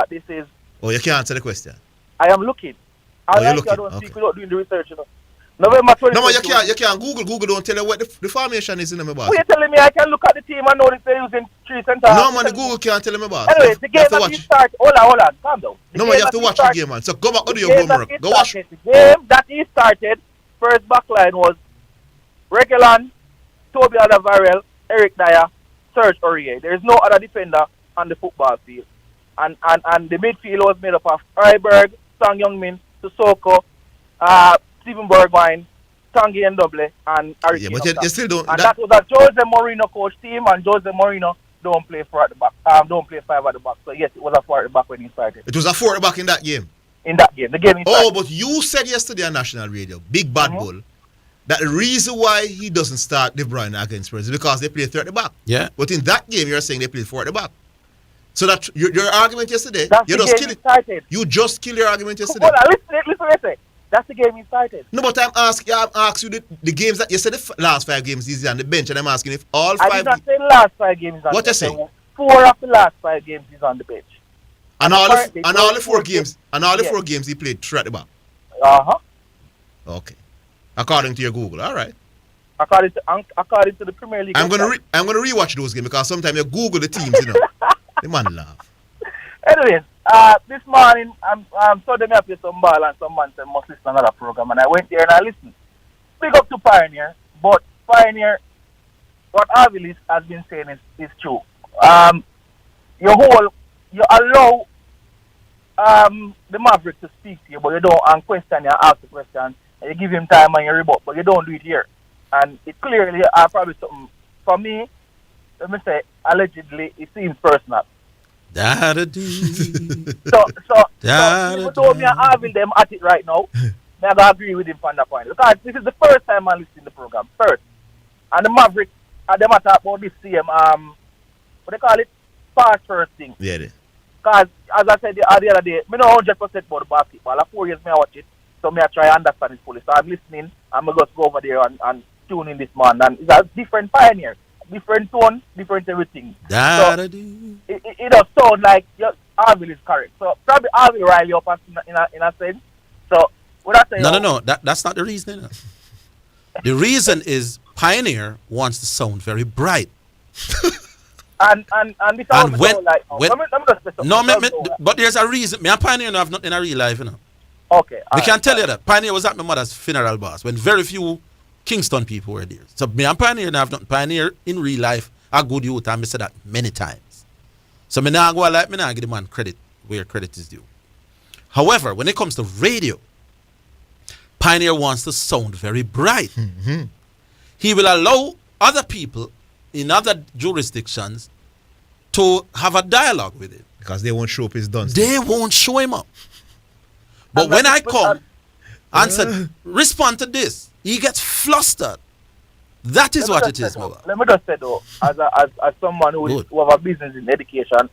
This is... Oh, you can't answer the question. I am looking. You're looking. I don't speak without doing the research, you know. November 2020. No, you can't Google. Google don't tell you what the formation is in the boss. Who you telling me I can look at the team and know if they're using 3 centre? No, man, the Google can't tell me boss. Anyway, the game that he started... Hold on. Calm down. No, man, you have to watch the game, man. So go back to your homework. Go watch. The game that he started, first backline was Reguilon, Toby Alderweireld, Eric Dyer, Serge Aurier. There is no other defender on the football field. And the midfield was made up of Højbjerg, Sang Youngmin, Sissoko, Steven Bergwijn, Tanguy Ndombele, and Harry Kane. But you still don't. And that was a Jose Mourinho coach team, and Jose Mourinho don't play 4 at the back. Don't play 5 at the back. So yes, it was a 4 at the back when he started. It was a 4 at the back in that game. In that game, the game he started. Oh, but you said yesterday on national radio, Big Bad Bull, that the reason why he doesn't start De Bruyne against Spurs is because they play 3 at the back. Yeah. But in that game, you're saying they played 4 at the back. So that your argument yesterday, you just killed your argument yesterday. Hold on, listen what I say. That's the game he started. No, but I'm asking you the games that you said the last 5 games he's on the bench, and I'm asking if all 5. I did not say the last 5 games he's on what the bench. What you say? 4 of the last 5 games he's on the bench. And all the 4 games he played 3 at the back. Uh-huh. Okay. According to your Google, all right. According to the Premier League. I'm gonna rewatch those games because sometimes you Google the teams, you know. The man laugh. Anyways, this morning I'm so them up with some ball and some man said must listen to another program, and I went there and I listened. Big up to Pioneer, but Pioneer, what Orville has been saying is true. You allow the Maverick to speak to you, but you don't question you ask the question, and you give him time and you rebut, but you don't do it here. And it clearly probably something for me. Let me say, allegedly, it seems personal. So even though me and Orville them at it right now, I gotta agree with him on that point. Because this is the first time I'm listening to the program. First. And the Maverick, them talk about this same what they call it? Pass first thing. Yeah. Because as I said the other day, I know 100% about the basketball. Like 4 years I watch it, so I try to understand it fully. So I'm listening, I'm going to go over there and tune in this man. And it's a different Pioneer, different tone, different everything. So it does sound like Orville is correct. So probably Orville rile you up in a sense. So what I say? No. That's not the reason. The reason is Pioneer wants to sound very bright. And this and when, like, but there's a reason. Me and Pioneer have nothing in a real life, you know. Okay. We can tell you that Pioneer was at my mother's funeral, boss, when very few Kingston people were there. So me and Pioneer have nothing. Pioneer in real life are good youth, and I said that many times. So me now go like me now give the man credit where credit is due. However, when it comes to radio, Pioneer wants to sound very bright. Mm-hmm. He will allow other people in other jurisdictions to have a dialogue with him. Because they won't show up his done. They won't show him up. But when I come and said, respond to this, he gets flustered. That is what it is, Mama. Let me just say though, as someone who have a business in education,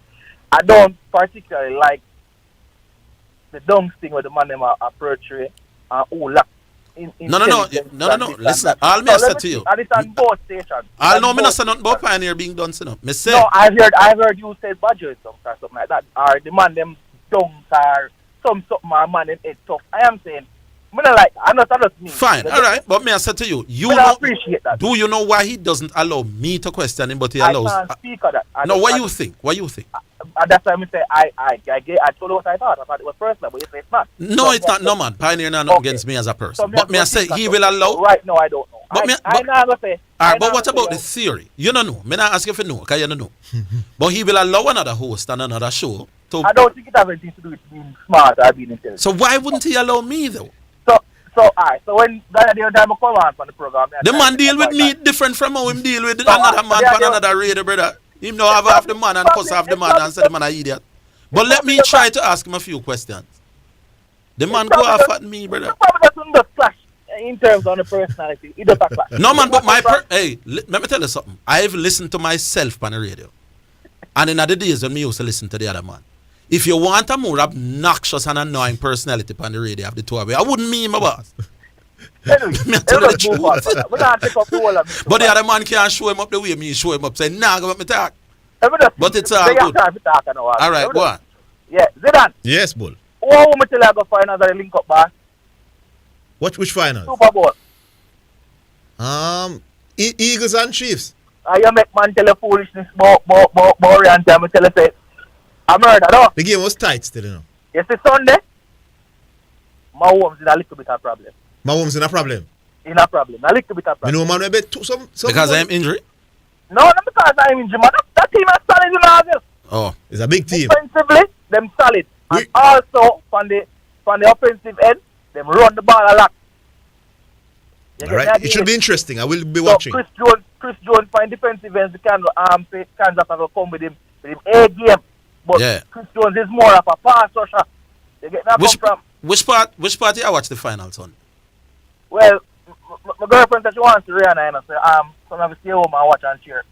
I don't particularly like the dumb thing where the man them approach you and No. Listen, all me say to you. And it's on both stations. I'll know me not say nothing about Pioneer being done, so no. Me say. No, I heard you say Badger or something like that. Or the man them dunks or something man them head tough. I am saying, I know that's me. Fine, all right, but me I say to you, appreciate that. Do you know why he doesn't allow me to question him, but he allows? I can't speak of that. No, what you think? What you think? That's why I say I told you what I thought. I thought it was personal, but you say it's not. No, so it's not. No man, Pioneer not against me as a person. So but me I say he will allow. Right now I don't know. I'm not gonna say. Alright, but what about the theory? You don't know. Me not ask you if you know, because you don't know. But he will allow another host and another show. I don't think it has anything to do with being smart or being intelligent. So why wouldn't he allow me though? So when the other time I come on for the program, the man deal with me different from how him deal with another man from another radio, brother. Him now have half the man and cuss half the man and say the man an idiot. But let me try to ask him a few questions. The man go off at me, brother. In terms of the personality, it does clash. No man, but hey, let me tell you something. I've listened to myself on the radio, and in the days when me used to listen to the other man. If you want a more obnoxious and annoying personality on the radio of the two of you, I wouldn't mean my boss. Me tell you the truth. But the other man can't show him up the way me show him up. Say, nah, go let me talk. But it's all good. All right, go on. Yeah, Zidane. Yes, Bull. Who will tell you go find another link up, boss? Which final? Super Bowl. Eagles and Chiefs. You make man tell you foolishness about Orion time. I tell you say, I murder, no? The game was tight still, you know. Yes, it's Sunday. Mahomes in a little bit of problem. Mahomes in a problem? In a problem. A little bit of problem. You know, man, maybe some because I'm injured? No, not because I'm injured, man. That team is solid in Orville. Oh. It's a big team. Offensively, them solid. And also, from the offensive end, them run the ball a lot. All right. It should be interesting. I will be watching. Chris Jones find defensive ends. Kansas will come with him A game. But Chris Jones is more of a pass rusher. You get that from? Which part you watch the finals on? Well, my girlfriend said she wants to Rihanna, and I said, so I'm going to stay home and watch and cheer.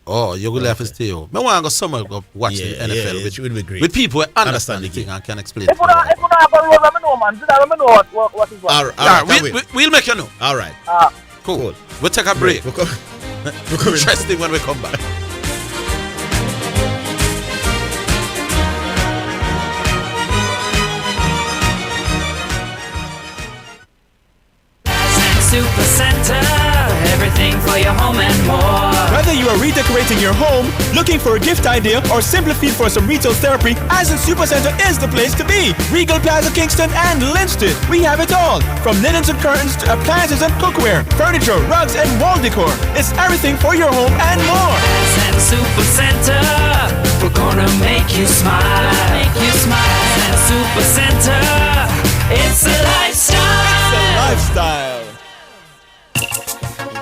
Oh, you're going to have to stay home. I want to go somewhere go watch the NFL with people who understand the thing and can explain it. If you don't go roll, let me know, man. Let me know what is what. All right, we'll make you know. All right. Cool. We'll take a break. We're coming. Interesting when we come back. Decorating your home, looking for a gift idea, or simply feel for some retail therapy, Asden Supercenter is the place to be. Regal Plaza Kingston and Linston. We have it all. From linens and curtains to appliances and cookware, furniture, rugs, and wall decor. It's everything for your home and more. Asden Supercenter, we're gonna make you smile. Make you smile. Asden Supercenter, it's a lifestyle. It's a lifestyle.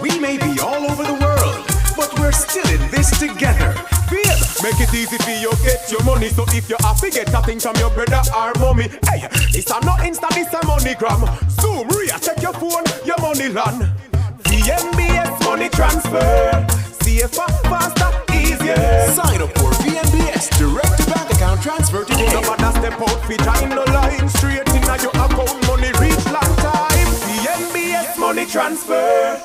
We may be all over the world, but we're still in this together. Feel, make it easy for you get your money. So if you have to get a thing from your brother or mommy, hey, it's a not Insta, it's a MoneyGram. Zoom, Ria, check your phone, your money land. VNBS money transfer, safer, faster, easier. Sign up for VNBS direct to bank account transfer today. No matter step out, fit in the line, straight in your account, money reach long time. VNBS money transfer.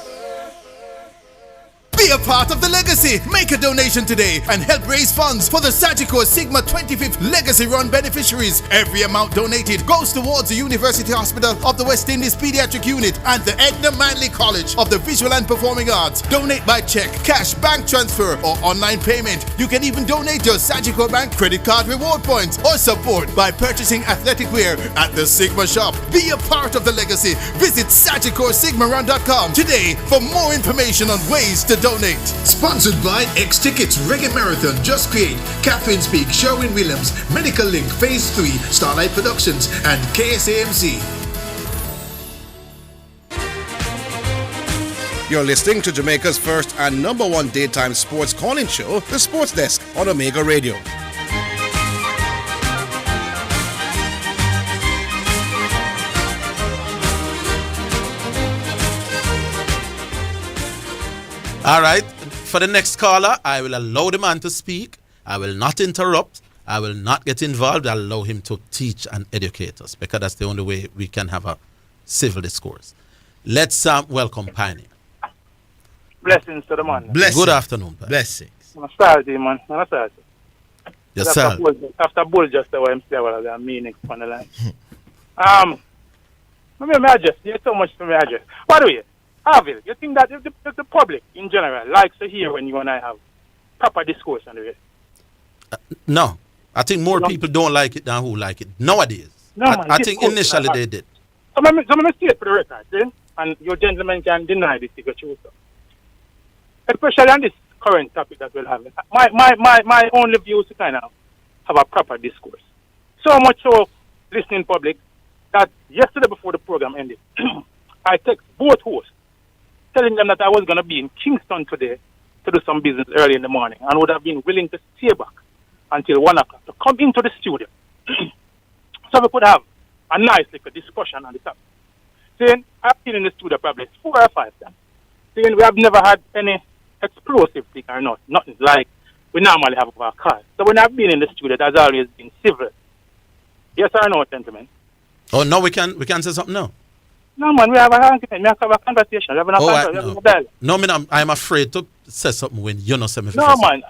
Be a part of the legacy. Make a donation today and help raise funds for the Sagicor Sigma 25th Legacy Run beneficiaries. Every amount donated goes towards the University Hospital of the West Indies Pediatric Unit and the Edna Manley College of the Visual and Performing Arts. Donate by check, cash, bank transfer, or online payment. You can even donate your Sagicor Bank credit card reward points or support by purchasing athletic wear at the Sigma shop. Be a part of the legacy. Visit SagicorSigmaRun.com today for more information on ways to donate. Sponsored by X Tickets, Reggae Marathon, Just Create, Catherine Speak, Sherwin Williams, Medical Link, Phase 3, Starlight Productions, and KSAMC. You're listening to Jamaica's first and number one daytime sports call-in show, The Sports Desk, on Omega Radio. All right, for the next caller, I will allow the man to speak. I will not interrupt. I will not get involved. I'll allow him to teach and educate us because that's the only way we can have a civil discourse. Let's welcome Pioneer. Blessings to the man. Good afternoon, Pioneer. Blessings. I'm starting, man. I'm starting. Yes, sir. After Bull just the way I'm still I'm meaning on the line. Let me address. There's so much to me address. By the way, Orville, you think that the public in general likes to hear when you and I have proper discourse on the radio? No. I think more people don't like it than who like it nowadays. No, man, I think initially they did. So I'm going to say it for the record, and your gentlemen can deny this to truth. Especially on this current topic that we're having. My only view is to kind of have a proper discourse. So much so, listening public, that yesterday before the program ended, I text both hosts, telling them that I was going to be in Kingston today to do some business early in the morning and would have been willing to stay back until 1 o'clock to come into the studio so we could have a nice little discussion on the topic. Saying, I've been in the studio probably 4 or 5 times. Saying, we have never had any explosive thing or nothing like we normally have with our cars. So when I've been in the studio, it has always been civil. Yes or no, gentlemen? Oh, no, we can say something now. No, man, we have a conversation. We have a dialogue. No, I'm afraid to say something when you're not saying. No, man.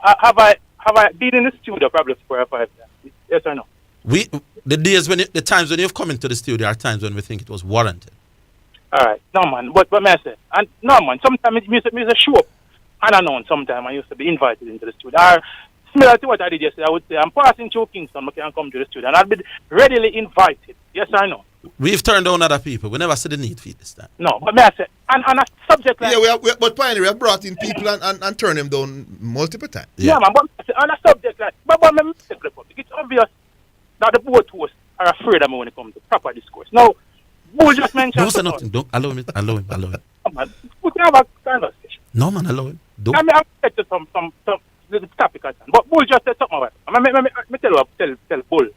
Have I been in the studio probably 4 or 5 times? Yes or no? The times when you've come into the studio are times when we think it was warranted. All right. No, man. But may I say? And no, man. Sometimes it used to show up unannounced. Sometimes I used to be invited into the studio. Or similar to what I did yesterday, I would say I'm passing through Kingston. I can come to the studio, and I'll be readily invited. Yes or no? We've turned down other people. We never said the need for it this time. No, but may I say, and a subject like... Yeah, but Pioneer, we have brought in people and turned them down multiple times. Yeah, man, but on a subject like... But it's obvious that the both hosts are afraid of me when it comes to proper discourse. Now, Bull just mentioned... Don't say nothing. Don't allow him. Come on, we can have a conversation. No, man, allow him. Don't. I mean, I'll get to some little topic at hand. But Bull just said something about it. Let me tell Bull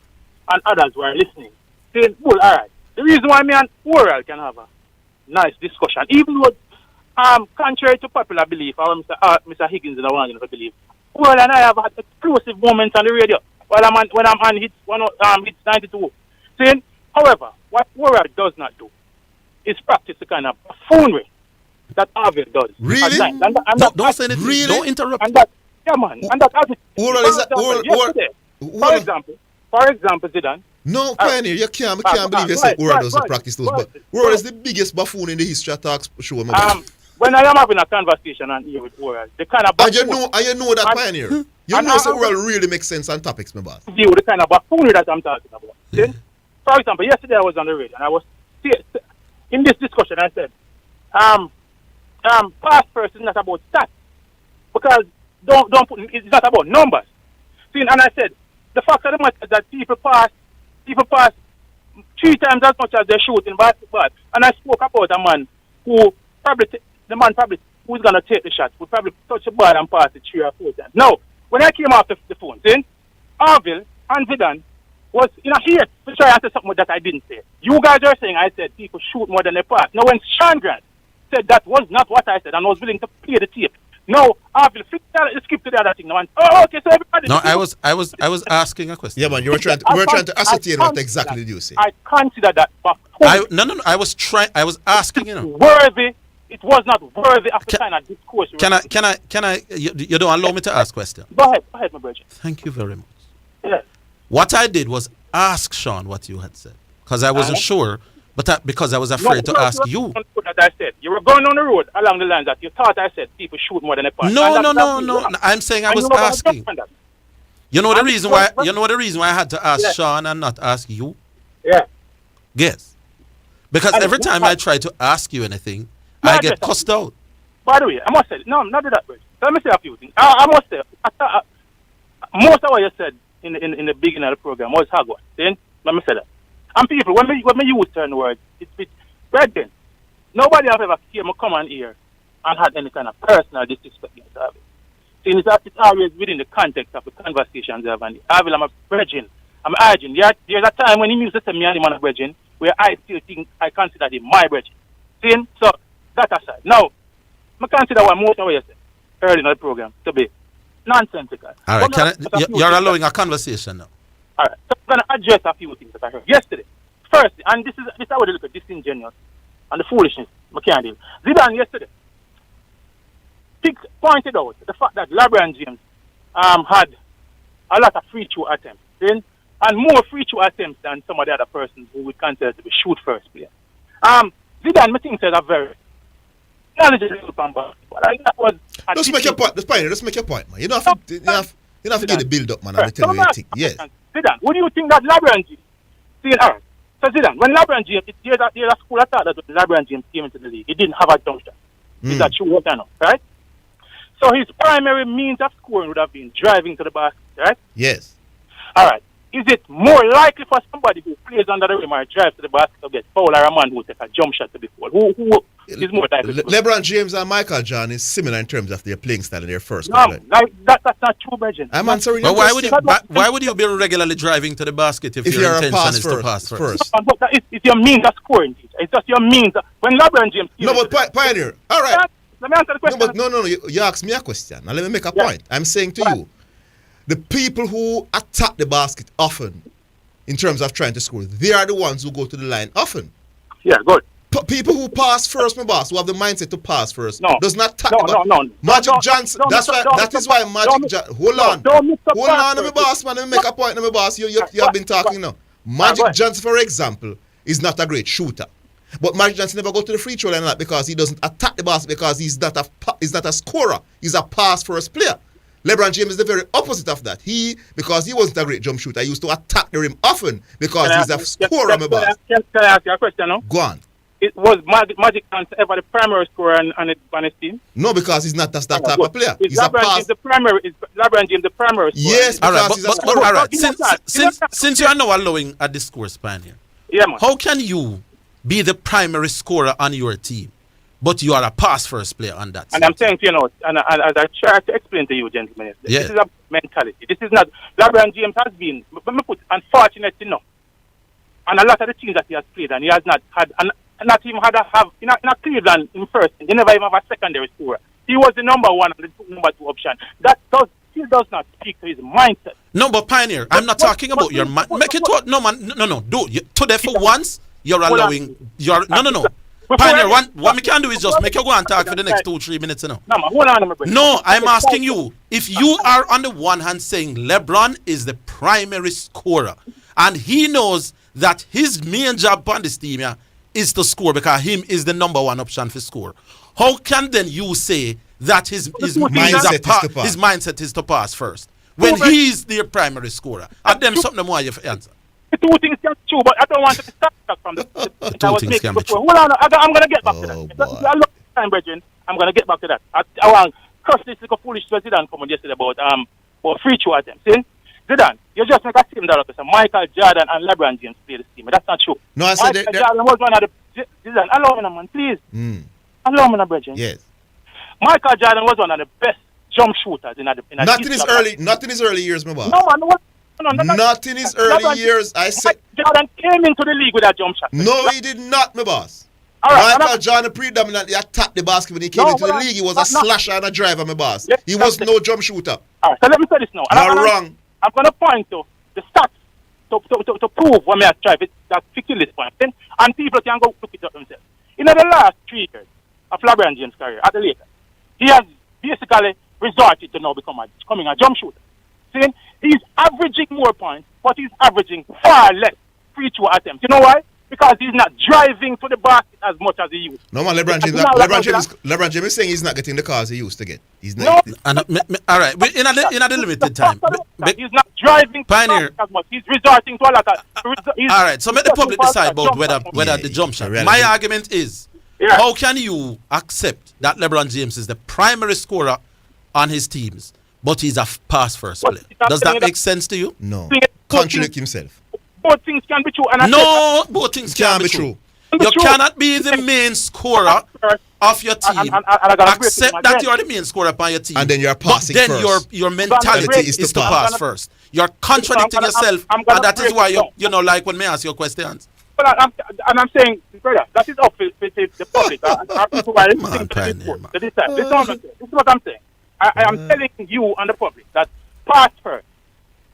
and others who are listening. Saying, Bull, all right. The reason why me and Orville can have a nice discussion, even though, contrary to popular belief, or Mr. Higgins and the one to believe, Orville and I have had explosive moments on the radio when I'm on hits 92. Saying, however, what Orville does not do is practice the kind of buffoonery that Orville does. Really? Don't say anything. Really? Don't interrupt. And that, yeah, man. And that for example, Zidane. No, Pioneer, you can't believe you said World doesn't practice those. But World is the biggest buffoon in the history of talk show. when I am having a conversation on here with Orville, the kind of and you know that Pioneer. You know so Orville really makes sense on topics, my boss. View the kind of buffoonery that I'm talking about. Then, for example, yesterday I was on the radio and I was in this discussion. I said, pass first is not about stats because don't put it's not about numbers. See, and I said the fact of the matter is that people pass 3 times as much as they shoot in basketball. And I spoke about a man who who's gonna take the shot would probably touch the ball and pass it 3 or 4 times. Now, when I came off the phone, then Orville and Zidane was in a hate to try and say something that I didn't say. You guys are saying I said people shoot more than they pass. Now, when Sean Grant said that was not what I said and was willing to play the tape. No, Orville, skip to the other thing now. Oh, okay, so everybody. No, I was asking a question. Yeah, man, we were trying to ascertain what exactly did you say. I consider that. No. I was asking, worthy. It was not worthy of the kind of discourse. Can I? You don't allow me to ask question. Go ahead, my brother. Thank you very much. Yes. What I did was ask Sean what you had said because I wasn't sure, but because I was afraid to ask you. That I said you were going on the road along the lines that you thought I said people shoot more than a pass. No. I'm saying I was asking. You know the reason why? You know the reason why I had to ask Sean and not ask you? Yeah. Guess. Because every time I try to ask you anything, I get cussed out. By the way, I must say, no, not that way. Let me say a few things. I must say, most of what you said in the beginning of the program was hagwa. Then let me say that. And people, when we use certain words, it's brethren. Nobody has ever came and come on here and had any kind of personal disrespect against Orville. See, it's always within the context of the conversations they have. And Orville, I'm a brethren. I'm urging. There's a time when he used to say me and him on a brethren, where I still think I consider him my brethren. See? So, that aside. Now, I consider what most of what you said early in the program to be nonsensical. All right, you're allowing a conversation now. All right, so I'm going to address a few things that I heard yesterday. First, and this is how we look at disingenuous and the foolishness I can't deal. Zidane yesterday pointed out the fact that LeBron James had a lot of free throw attempts, and more free throw attempts than some of the other persons who would consider to be shoot first player. Zidane, I think, said a very knowledgeable basketball. That was just make your point. Just make your point, man. You don't have to get the build up, man. I'm telling you what you think. Yes. Zidane, what do you think that LeBron James? See, all right. So Zidane, when LeBron James, there's a school of thought that when LeBron James came into the league, he didn't have a jump shot. He's a true worker, right? So his primary means of scoring would have been driving to the basket, right? Yes. All right. Is it more likely for somebody who plays under the rim or drives to the basket to get fouled or a man who take a jump shot to be fouled? Who is more likely? LeBron James and Michael Jordan is similar in terms of their playing style in their first. No, that's not true, Bridget. I'm answering your question. Why would you be regularly driving to the basket if your intention is to pass first? But it's your means of scoring. It's just your means. When LeBron James... No, but Pioneer, all right. Let me answer the question. No. You asked me a question. Now let me make a point. I'm saying to you, the people who attack the basket often, in terms of trying to score, they are the ones who go to the line often. Yeah, good. People who pass first, my boss, who have the mindset to pass first, does not attack No. Magic Johnson. That is why Magic Johnson. Hold on, my boss, man. Let me make a point, my boss. You have been talking now. Magic Johnson, for example, is not a great shooter. But Magic Johnson never go to the free throw line because he doesn't attack the basket because he's not a scorer. He's a pass first player. LeBron James is the very opposite of that. Because he wasn't a great jump shooter, he used to attack the rim often because he's a scorer. Can I ask you a question now? Go on. It was Magic Johnson ever the primary scorer on his team? No, because he's not that type of player. Is LeBron James the primary scorer? Yes, because he's a scorer. All right. Since you are now allowing a discourse, Pioneer, how can you be the primary scorer on your team, but you are a pass first player on that team? And I'm saying to you, and as I try to explain to you, gentlemen, this is a mentality. This is not LeBron James has been, let me put, unfortunate enough, and a lot of the teams that he has played, and he has not had, and not even had in a Cleveland in first, he never even have a secondary scorer. He was the number one and the number two option. That still does not speak to his mindset. No, but Pioneer, I'm not talking about your mind. Make it what? No, man, no. Today for once, you're allowing. No. Pioneer, what we can do is just make you go and talk for the next 2-3 minutes, No, I'm asking you, if you are on the one hand saying LeBron is the primary scorer, and he knows that his main job on this team is to score because him is the number one option for score, How can then you say that his mindset is to pass first when he's the primary scorer? And them something more you answer. The two things can be true, but I don't want to start that from the two things can be true. Hold on, I'm going to get back to that. I love time, Bridget. I'm going to get back to that. I want curse this little foolish Zidane coming yesterday about free throw attempts. See? Zidane, you just make a team that up. Michael Jordan and LeBron James play this team. That's not true. No, I said Michael Jordan was one of the Zidane. Allow me, man, please. Allow me, Bridget. Yes. Michael Jordan was one of the best jump shooters in the not in his early years, my boss. No, man. Not in his early years. I said Jordan came into the league with a jump shot. No, he did not, my boss. Right, Michael Jordan predominantly attacked the basket when he came into the league. He was a slasher and a driver, my boss. Yes, he was no jump shooter. All right, so let me say this now. You're wrong. I'm going to point to the stats to prove what I try. That's fixing this point. And people can go look it up themselves. In the last 3 years of LeBron James' career at the Lakers, he has basically resorted to now becoming a jump shooter. See, he's averaging more points, but he's averaging far less free throw attempts. You know why? Because he's not driving to the basket as much as he used. No man, LeBron James is saying he's not getting the calls he used to get. He's not. No. All right, in a limited time. He's not driving Pioneer as much. He's resorting to a lot of. All right, so let the public decide about whether the jump shot. My argument is, how can you accept that LeBron James is the primary scorer on his teams, but he's a pass first player? Does that make sense to you? No. Contradict himself. Both things can be true. Both things can be true. You cannot be the main scorer of your team. Accept that you are the main scorer upon your team. And then you're passing first. Then your mentality is to pass first. You're contradicting yourself, and that is why you know, like when me ask your questions. But I'm saying, brother, that is up to the public. People are listening to this sport. This is what I'm saying. I am telling you and the public that pass first.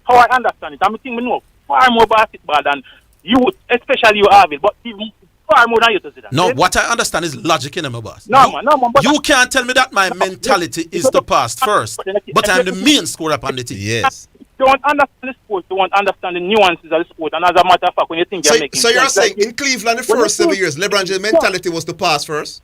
How I understand it, I'm thinking we know far more basketball than you, especially you, Orville, but even far more than you to see that. No, what I understand is logic in my boss. No, man. You can't tell me that my mentality is to pass first, but I'm the main scorer up on the team. Yes. Don't understand the sport, don't understand the nuances of the sport, and as a matter of fact, when you think you're making so you're saying in Cleveland the first 7 years, LeBron James' mentality was to pass first?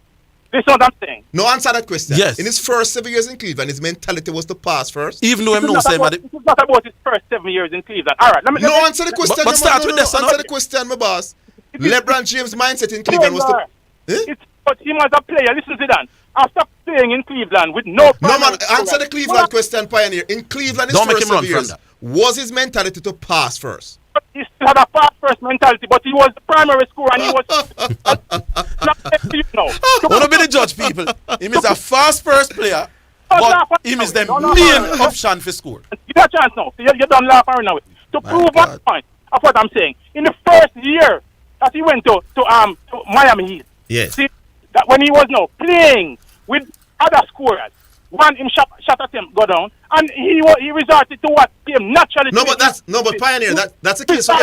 This is what I'm saying. No, answer that question. Yes. In his first 7 years in Cleveland, his mentality was to pass first. Even though I'm not saying this is not about his first 7 years in Cleveland. All right, answer the question. But start with this. Answer the question, my boss. LeBron James' mindset in Cleveland was to. It's about him as a player. Listen, Zidane. After playing in Cleveland with no. No man, answer the Cleveland question, Pioneer. In Cleveland, his first 7 years, was his mentality to pass first? He still had a pass first mentality, but he was the primary scorer and he was Don't be the judge, people. He is a fast first player, but he is the main option for score. You got a chance now. You don't laugh around now. To prove one point of what I'm saying, in the first year that he went to Miami Heat, yes. See that when he was now playing with other scorers, one him shot at him go down, and he resorted to what came naturally. But Pioneer, that's the case for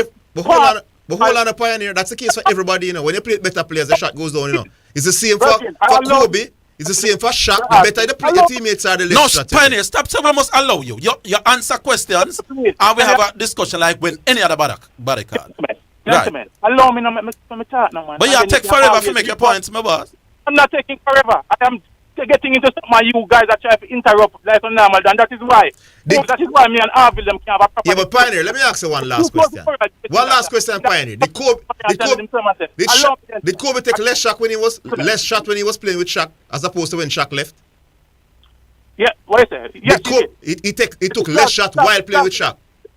hold on, Pioneer. That's the case for everybody. You know, when you play better players, the shot goes down. You know, it's the same for Kobe. It's the same for Shaq. The better the teammates are, the less shot. No, Pioneer, stop. So we must allow you. You answer questions, and we have a discussion like when any other body card. Gentlemen, allow me to talk now, man. But you take forever to make your points, my boss. I'm not taking forever. I am getting into something you guys are trying to interrupt like normal, and that is why. That is why me and Orville them can have a proper. Yeah, but Pioneer, let me ask you one last question. One last question, Pioneer. Did Kobe take less shot when he was playing with Shaq as opposed to when Shaq left? Yeah, what is it? Yes, he took less shot while playing with Shaq.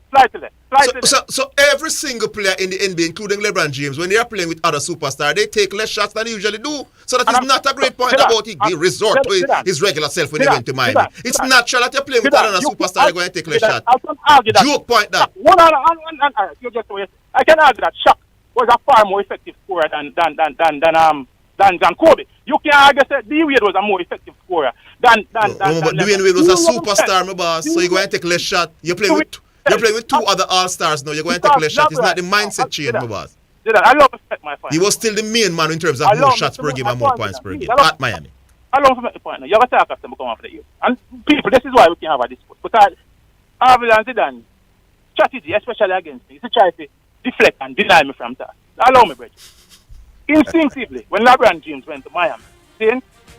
Slightly. So every single player in the NBA, including LeBron James, when they are playing with other superstars, they take less shots than they usually do. So that is not a great point about he resort to his regular self when he went to Miami. It's natural that you're playing with another superstar, they're going to take less shots. Joke point that. I can argue that Shaq was a far more effective scorer than Kobe. You can argue that D Wade was a more effective scorer than but Dwayne Wade was a superstar, my boss. So you're going to take less shots. You're playing with two other all-stars now. You're going to take less shots. It's not the mindset change, my boss. I love respect my point. He was still the main man in terms of more shots per game and more points per game at Miami. I love to make the point now. You have a talk after me come after you. And people, this is why we can have a dispute. Because Orville and Zidane strategy, especially against me, is to try to deflect and deny me from that. Allow me, brother. Instinctively, when LeBron James went to Miami,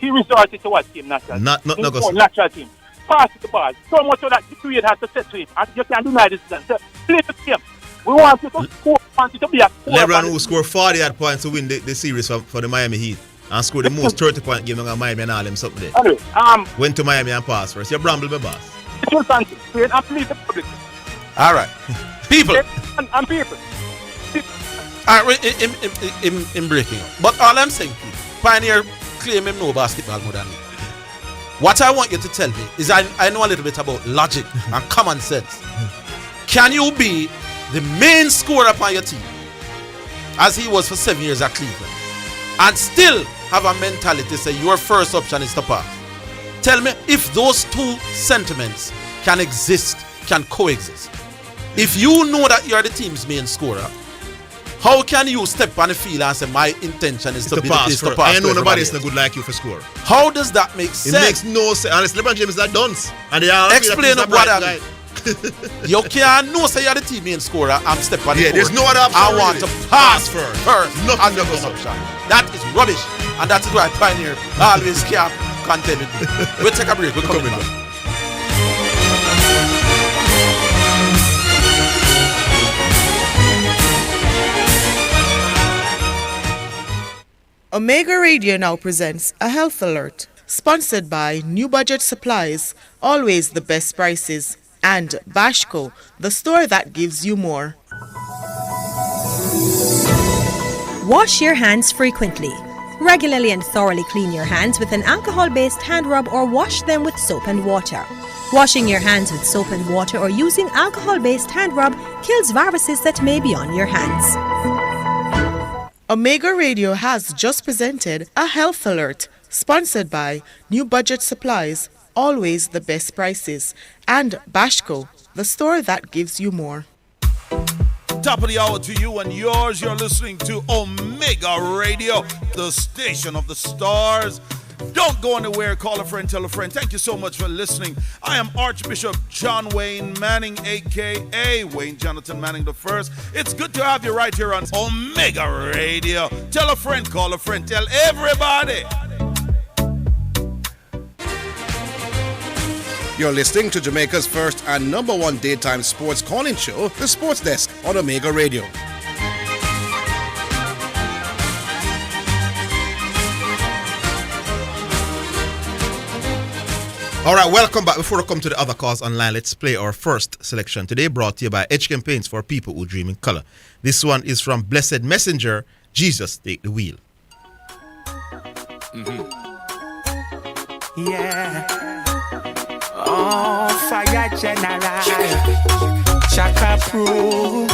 he he resorted to what team? Natural. Not no go. Natural team. Pass the ball. So much so that the period has to set to him. And you can't deny this. So play the game. We want you to score. Want you to be a scorer. LeBron who scored 48 points to win the series for the Miami Heat and scored the most 30-point game in Miami and all them something there. Anyway, went to Miami and passed first. You bramble my boss. It's your fancy. Play and please the public. All right. People. And people. All right, in breaking up. But all I'm saying, people, Pioneer claim him know basketball more than me. What I want you to tell me is I know a little bit about logic and common sense. Can you be the main scorer upon your team, as he was for 7 years at Cleveland, and still have a mentality to say your first option is to pass? Tell me if those two sentiments can exist, can coexist. If you know that you're the team's main scorer, how can you step on the field and say my intention is to pass? I know nobody is not good like you for score. How does that make sense? It makes no sense. Unless LeBron James is that dunce. And they are explain to brother. You can't know say you're the team main scorer. I'm stepping on the there's no other option. I want to pass first. Nothing as your option. That is rubbish. And that's why Pioneer always can't contend with me. We'll take a break. We're coming back. Omega Radio now presents a health alert, sponsored by New Budget Supplies, always the best prices, and Bashco, the store that gives you more. Wash your hands frequently. Regularly and thoroughly clean your hands with an alcohol-based hand rub or wash them with soap and water. Washing your hands with soap and water or using alcohol-based hand rub kills viruses that may be on your hands. Omega Radio has just presented a health alert, sponsored by New Budget Supplies, always the best prices, and Bashco, the store that gives you more. Top of the hour to you and yours. You're listening to Omega Radio, the station of the stars. Don't go anywhere. Call a friend, tell a friend. Thank you so much for listening. I am Archbishop John Wayne Manning, a.k.a. Wayne Jonathan Manning I. It's good to have you right here on Omega Radio. Tell a friend, call a friend, tell everybody. You're listening to Jamaica's first and number one daytime sports calling show, The Sports Desk on Omega Radio. All right, welcome back. Before we come to the other calls online, let's play our first selection. Today brought to you by Edge Campaigns for people who dream in color. This one is from Blessed Messenger, Jesus Take the Wheel. Yeah. Oh, fire general. Chaka Pro.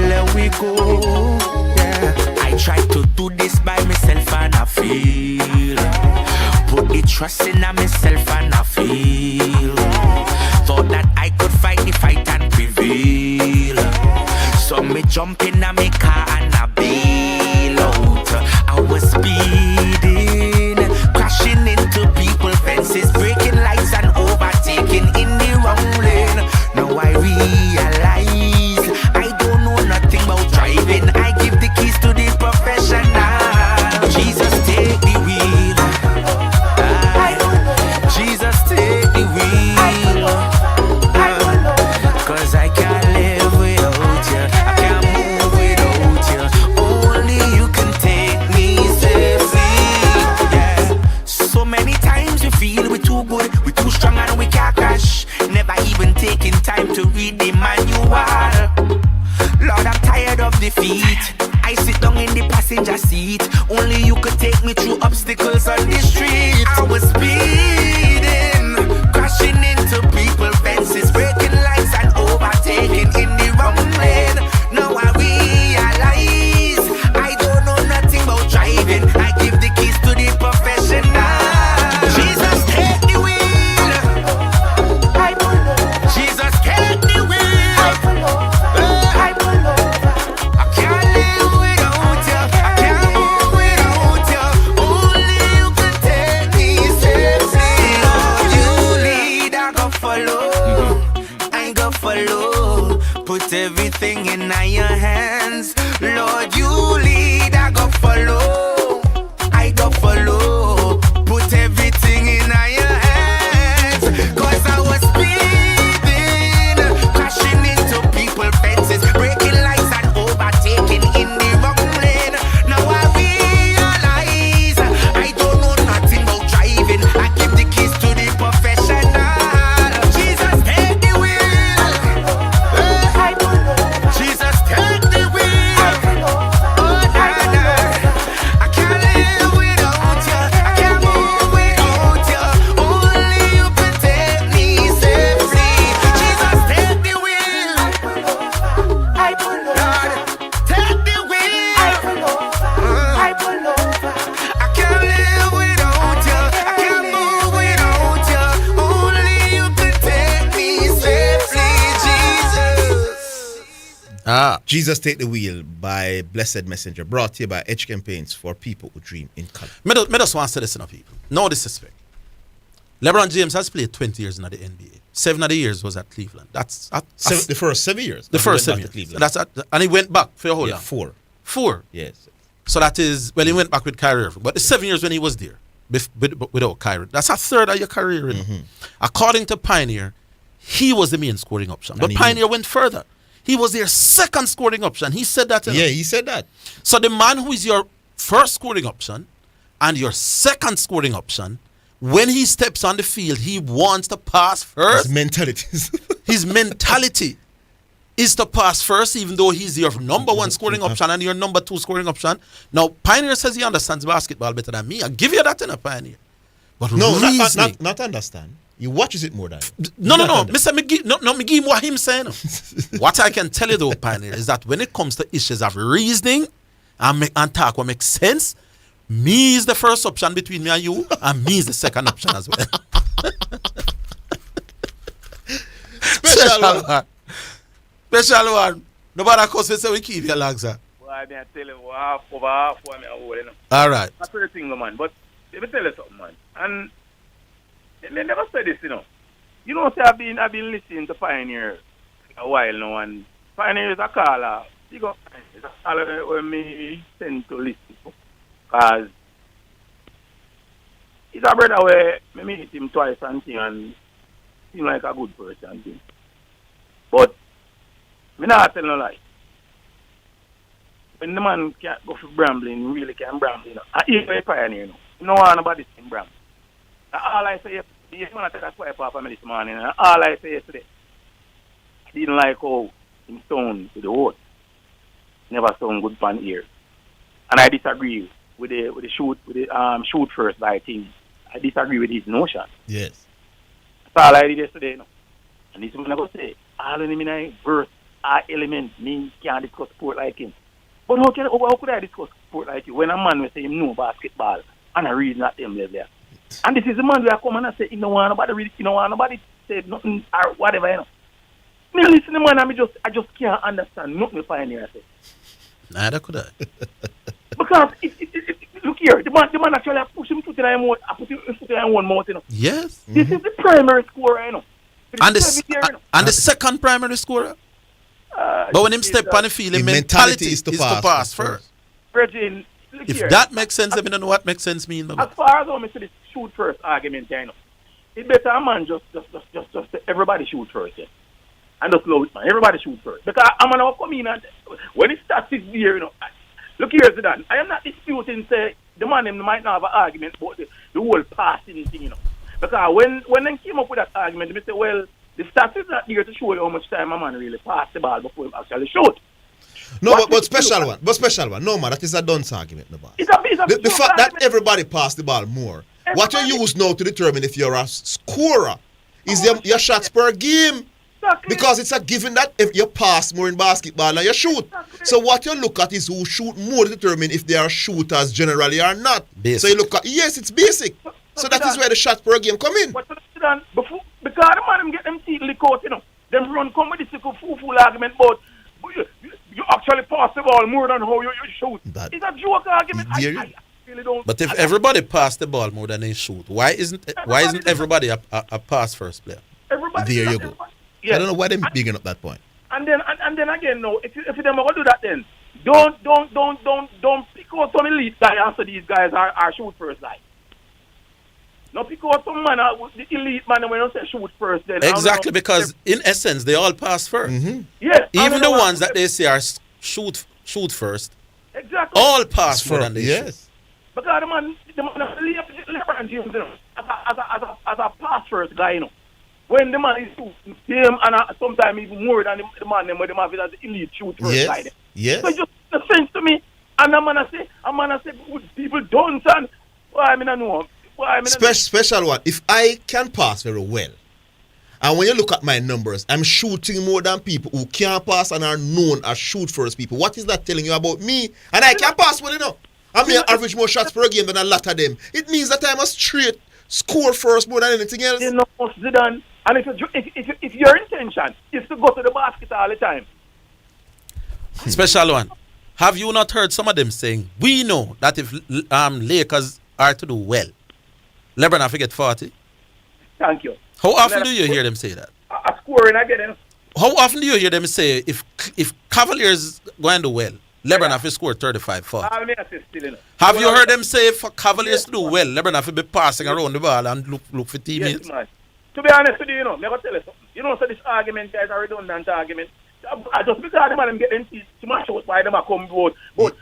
Let we go. Yeah. I try to do this by myself and I feel. Put the trust in myself and I feel. Thought that I could fight the fight and prevail. So me jump in a me car and I bail out. I was speeding, crashing into people fences, breaking lights and overtaking in the wrong lane. Now I realize I don't know nothing about driving. I give the keys to the professional. Jesus take the wheel. Jesus take the wheel. Cause I can't live without you. I can't move without you. Only you can take me safely. Yeah. So many times we feel we're too good, we're too strong and we can't crash. Never even taking time to read the manual. Lord, I'm tired of defeat. I sit down in the passenger seat. Only you could take me through obstacles on the street. I was speeding, crashing into people fences, breaking lights and overtaking in the wrong lane. Now I realize I don't know nothing about driving. I give the keys to the professional. Jesus take the wheel. Jesus take the wheel. Put everything in your hands, Lord, you lead, I go follow. I follow. Put everything in your hands. Cause I was speeding, crashing into people fences, breaking lights and overtaking in the wrong lane. Now I realize I don't know nothing about driving. I give the keys to the professional. Jesus, take the wheel. Jesus, take the wheel. Oh, Nana, I can't live without you. I can't move without you. Only you can take me safely. Jesus, take the wheel. Lord, take the wheel. I can't live without you. I can't move without you. Only you can take me safely, Jesus. Jesus Take the Wheel by Blessed Messenger, brought to you by Edge Campaigns for people who dream in color. Me just want to say this to people. No disrespect. LeBron James has played 20 years in the NBA. 7 of the years was at Cleveland. That's the first 7 years. The first 7 years. And he went back for a whole Yeah, lot. 4. 4. Yes. So that is, well, he went back with Kyrie Irving. But the 7 years when he was there, without Kyrie, that's a third of your career. You know? According to Pioneer, he was the main scoring option. But Pioneer went further. He was their second scoring option. He said that. Yeah, he said that. So the man who is your first scoring option and your second scoring option, when he steps on the field, he wants to pass first. His mentality. His mentality is to pass first, even though he's your number one scoring option and your number 2 scoring option. Now, Pioneer says he understands basketball better than me. I give you that in a Pioneer. But No, not understand. He watches it more than No. Mr. McGee, me give him what him saying. What I can tell you though, Pioneer, is that when it comes to issues of reasoning and talk what makes sense, me is the first option between me and you, and me is the second option as well. Special one. Nobody cause we say we keep your legs, sir. Well, I tell you, half over half for me, you know. All right. That's the thing, man. But let me tell you something, man. And they never said this, you know. You know, say I've been listening to Pioneer a while now, and Pioneer is a caller. You go, it's a caller where me tend to listen to, because he's a brother where me meet him twice and thing, and seem like a good person thing. But me not tell no lie. When the man can't go for brambling, really can bramble, you know. And even a Pioneer, you know. You know nobody saying bramble. All I say yesterday, when I take a swipe off of me this morning, and all I say yesterday, I didn't like how him sound with the word. Never sound good pan ear. And I disagree with the shoot first by thing. I disagree with his notion. Yes. That's all I did yesterday, you know. And this is what I go say. All of them in a verse are elements me can't discuss sport like him. But how could I discuss sport like you when a man will say him know basketball and I read at them level there? And this is the man who come and say, you don't want nobody read, you don't want nobody say nothing or whatever, you know. Me listen to man, I just can't understand nothing Pioneer say. Neither could I. Because look here, the man actually push him foot in his mouth, put him foot in one mouth, you know. Yes. This is the primary scorer, you know. And the second primary scorer. But when him step on the field, his mentality is to pass first. Virgin, if that makes sense, I don't know what makes sense mean. As far as I see this shoot first argument, you know, it's better a man just everybody shoot first, yeah. And just love it, man. Everybody shoot first. Because I'm gonna come in and when it starts this year, you know, look here, Zidane. I am not disputing say the man might not have an argument about the whole passing thing, you know. Because when they came up with that argument, they say, well, the stats is not here to show you how much time a man really passed the ball before he actually shoot. No, but special one. No, man, that is a dunce argument, no, boss. The fact that everybody passed the ball more. What you use now to determine if you're a scorer is your shots per game. Exactly. Because it's a given that if you pass more in basketball than you shoot. Exactly. So what you look at is who shoot more to determine if they are shooters generally or not. Basic. So you look at, yes, it's basic. So that is where the shots per game come in. Because the man them get them teeth lick out, you know. Them run come with this full argument, but you actually pass the ball more than how you shoot. It's a joke argument. I really don't. But if everybody pass the ball more than they shoot, why isn't everybody a pass first player? Everybody. There you go. Yeah. I don't know why they're bigging up that point. And then again, no. If them are gonna do that, then don't pick out some elite guy and so these guys are shoot first guys. No pick out some man, the elite man when you say shoot first then. Exactly, because in essence they all pass 1st. Yeah. Even the ones that they say are shoot first. Exactly. All pass first than they shoot. Because the man LeBron James, you know, as a pass first guy, you know. When the man is shooting him and sometimes even more than the man them when they have it as the elite shoot first guy. Yes. So it just makes sense to me. And I'm gonna say people don't and why I mean I know. Special one. If I can pass very well, and when you look at my numbers, I'm shooting more than people who can't pass and are known as shoot first people. What is that telling you about me? And I can pass well enough. I mean, I average more shots per game than a lot of them. It means that I'm a straight score first more than anything else. You know, Zidane. And if your intention is to go to the basket all the time. Special one. Have you not heard some of them saying, we know that if Lakers are to do well, LeBron have to get 40? Thank you. How often do you hear them say that? A scoring again. How often do you hear them say, if Cavaliers going to do well, LeBron have to score 35, 40? Have you heard them say for Cavaliers to do well, LeBron have to be passing around the ball and look for teammates? Yes, man. To be honest with you, I'm going to tell you something. You know, so this argument, guys, are redundant argument. I just because them and them getting too much out by them I come both. But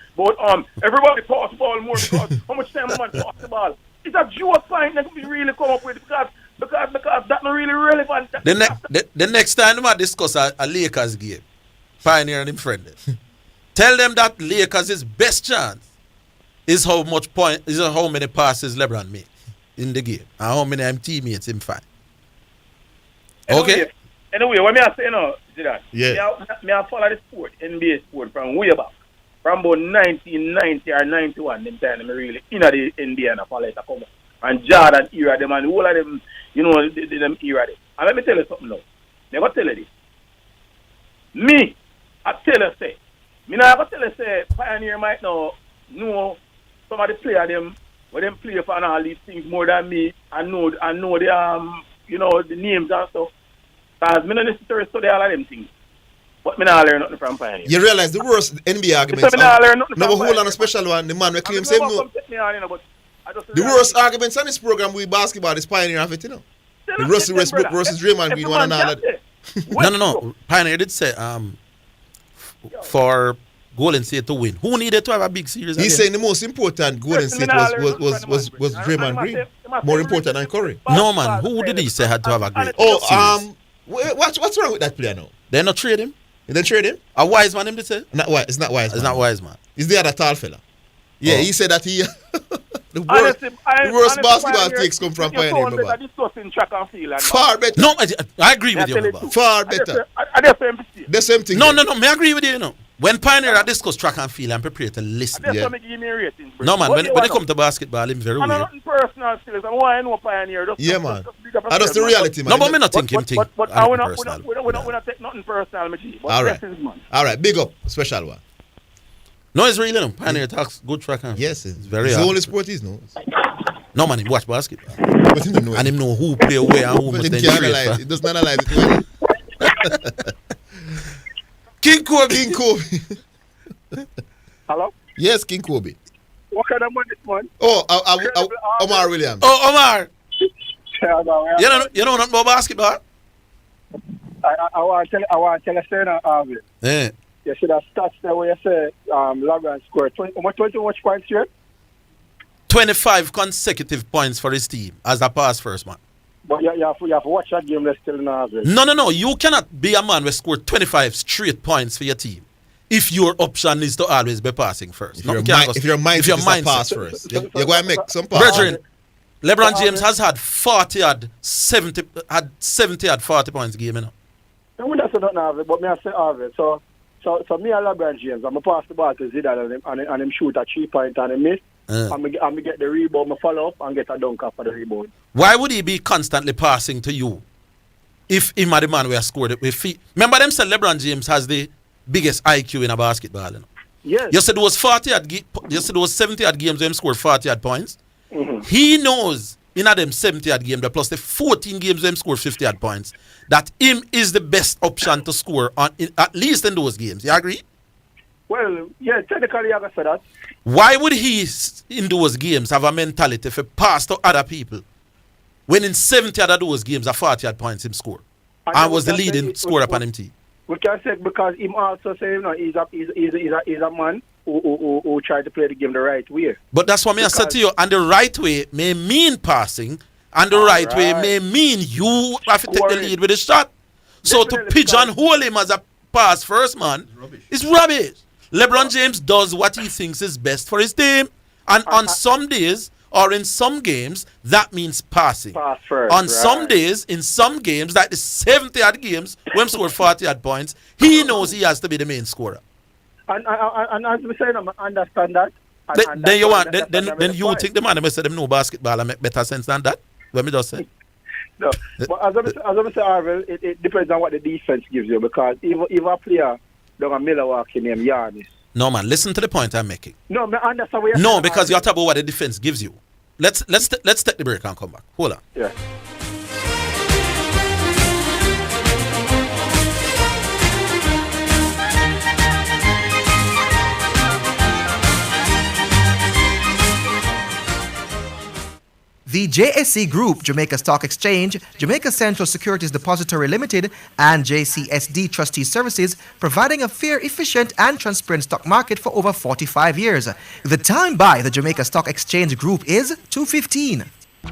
everybody pass the ball more because how much time a man pass the ball. It's a joke point that we really come up with because that's not really relevant. The next time we discuss a Lakers game, Pioneer and him friend, tell them that Lakers' best chance is how many passes LeBron made in the game and how many teammates him find. Okay. Anyway, what me I say now, Zidane? Yeah. Me I follow the sport, NBA sport from way back. From about 1990 or 91, them time me really in the NBA and I follow it come up. And Jordan era them and all of them, you know, them era them. And let me tell you something now. Never tell you this. Me, I tell you say, me now I tell you say Pioneer might know some of the player them when them play for all these things more than me. I know the you know, the names and stuff. Because I don't necessarily study all of them things. But I don't learn nothing from Pioneer. You realize the worst NBA arguments. No, hold on a special one. The man will claim same no. The worst arguments on this program with basketball is Pioneer of it, you know. The Russell Westbrook versus Draymond Green one and all that. No. Pioneer did say for Golden State to win, who needed to have a big series? He's saying the most important Golden State was Draymond Green. More important than Curry. No, man. Who did he say had to have a great series? What's wrong with that player now? They're not trade him. You didn't trade him? A wise man, him to say? Not wise. It's not wise. It's not wise man. It's the other tall fella. Yeah, he said that he the worst basketball takes come from Pioneer. Far better. No, I agree with you. Far better. The same thing. No. Me agree with you. You know. When Pioneer I discuss track and field, I'm prepared to listen. Yeah. No man, when it comes to basketball, I'm very weird. I'm personal skills. I'm why I know Pioneer. Yeah, man. That's the reality, man. No, but me not think him think. But I will not take nothing personal. All right, big up, special one. No, it's really no. Pioneer talks good track and yes, it's very. It's the only sport he knows. No man, he watch basketball. But he don't know. And him know who play where and who must then trade. He doesn't analyze it. King Kobe. Hello? Yes, King Kobe. What kind of money this one? Oh, Omar Williams. Oh, Omar. You know nothing about basketball? I want to tell you something, Orville. Yeah. You should have stats there where you say LeBron scored 20 points here? 25 consecutive points for his team as a pass first man. But you have to watch that game that's still in Orville. No. You cannot be a man who scored 25 straight points for your team if your option is to always be passing first. If your mindset is to pass first, you're going to make some pass. Brethren, LeBron James has had 70 had 40 points a game, you know. I wouldn't say nothing, Orville, but me I say Orville. So me and LeBron James, I'm going to pass the ball to Zidane and him shoot a 3-point and him miss. I'm going to get the rebound, I follow up and get a dunk after the rebound. Why would he be constantly passing to you if him are the man who has scored it with feet? Remember them said LeBron James has the biggest IQ in a basketball. You know? Yes. You said there was 70 odd games where him scored 40 odd points. Mm-hmm. He knows in them 70 odd games plus the 14 games where him scored 50 odd points that him is the best option to score at least in those games. You agree? Well, yeah, technically I can say that. Why would he in those games have a mentality for pass to other people when in 70 of those games a 40 odd points him score and was the leading scorer upon him team? We can say because him also say he's a man who tried to play the game the right way. But that's what I said to you. And the right way may mean passing, and the right way may mean you have to take the lead with a shot. So to pigeonhole him as a pass first man is rubbish. LeBron James does what he thinks is best for his team. And on some days or in some games, that means passing. Pass first, on some days, in some games, like the 70 odd games, when he scored 40 odd points, he knows he has to be the main scorer. And as we say, I understand that. Then you think the man must say them know basketball and make better sense than that? Let me just say. No, but as I say, Orville, it depends on what the defense gives you, because if a player down a Milwaukee named Giannis. No, man, listen to the point I'm making. No, I understand what you're saying. No, because you're talking about what the defense gives you. Let's take the break and come back. Hold on. Yeah. The JSC Group, Jamaica Stock Exchange, Jamaica Central Securities Depository Limited, and JCSD Trustee Services, providing a fair, efficient, and transparent stock market for over 45 years. The time by the Jamaica Stock Exchange Group is 2:15.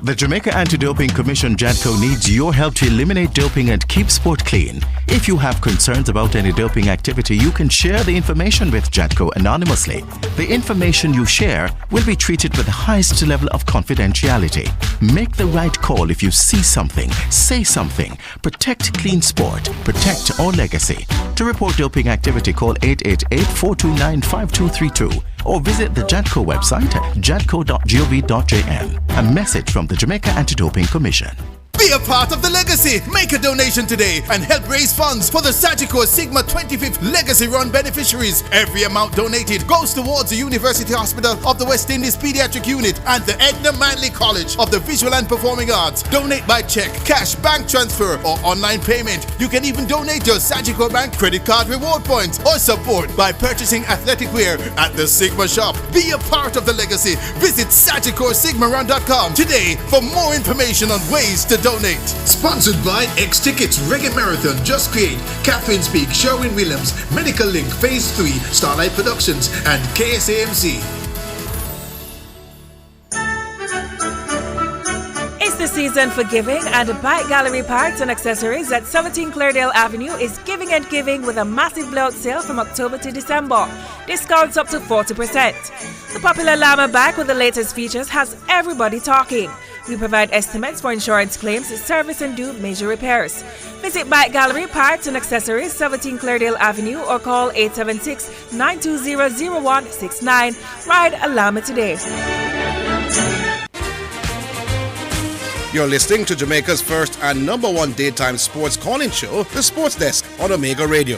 The Jamaica Anti-Doping Commission JADCO needs your help to eliminate doping and keep sport clean. If you have concerns about any doping activity, you can share the information with JADCO anonymously. The information you share will be treated with the highest level of confidentiality. Make the right call if you see something, say something. Protect clean sport. Protect our legacy. To report doping activity, call 888-429-5232 or visit the JADCO website at jadco.gov.jn. A message from the Jamaica Anti-Doping Commission. Be a part of the legacy. Make a donation today and help raise funds for the Sagicor Sigma 25th Legacy Run beneficiaries. Every amount donated goes towards the University Hospital of the West Indies Pediatric Unit and the Edna Manley College of the Visual and Performing Arts. Donate by check, cash, bank transfer, or online payment. You can even donate your Sagicor Bank credit card reward points or support by purchasing athletic wear at the Sigma shop. Be a part of the legacy. Visit SagicorSigmaRun.com today for more information on ways to donate. Sponsored by X Tickets Reggae Marathon, Just Create, Catherine Speak, Sherwin Williams, Medical Link Phase 3, Starlight Productions, and KSAMC. It's the season for giving, and Bike Gallery Parts and Accessories at 17 Claredale Avenue is giving and giving with a massive blowout sale from October to December. Discounts up to 40%. The popular Llama bag with the latest features has everybody talking. We provide estimates for insurance claims, service and do major repairs. Visit Bike Gallery Parts and Accessories, 17 Claredale Avenue, or call 876-920-0169. Ride a Llama today. You're listening to Jamaica's first and number one daytime sports calling show, The Sports Desk on Omega Radio.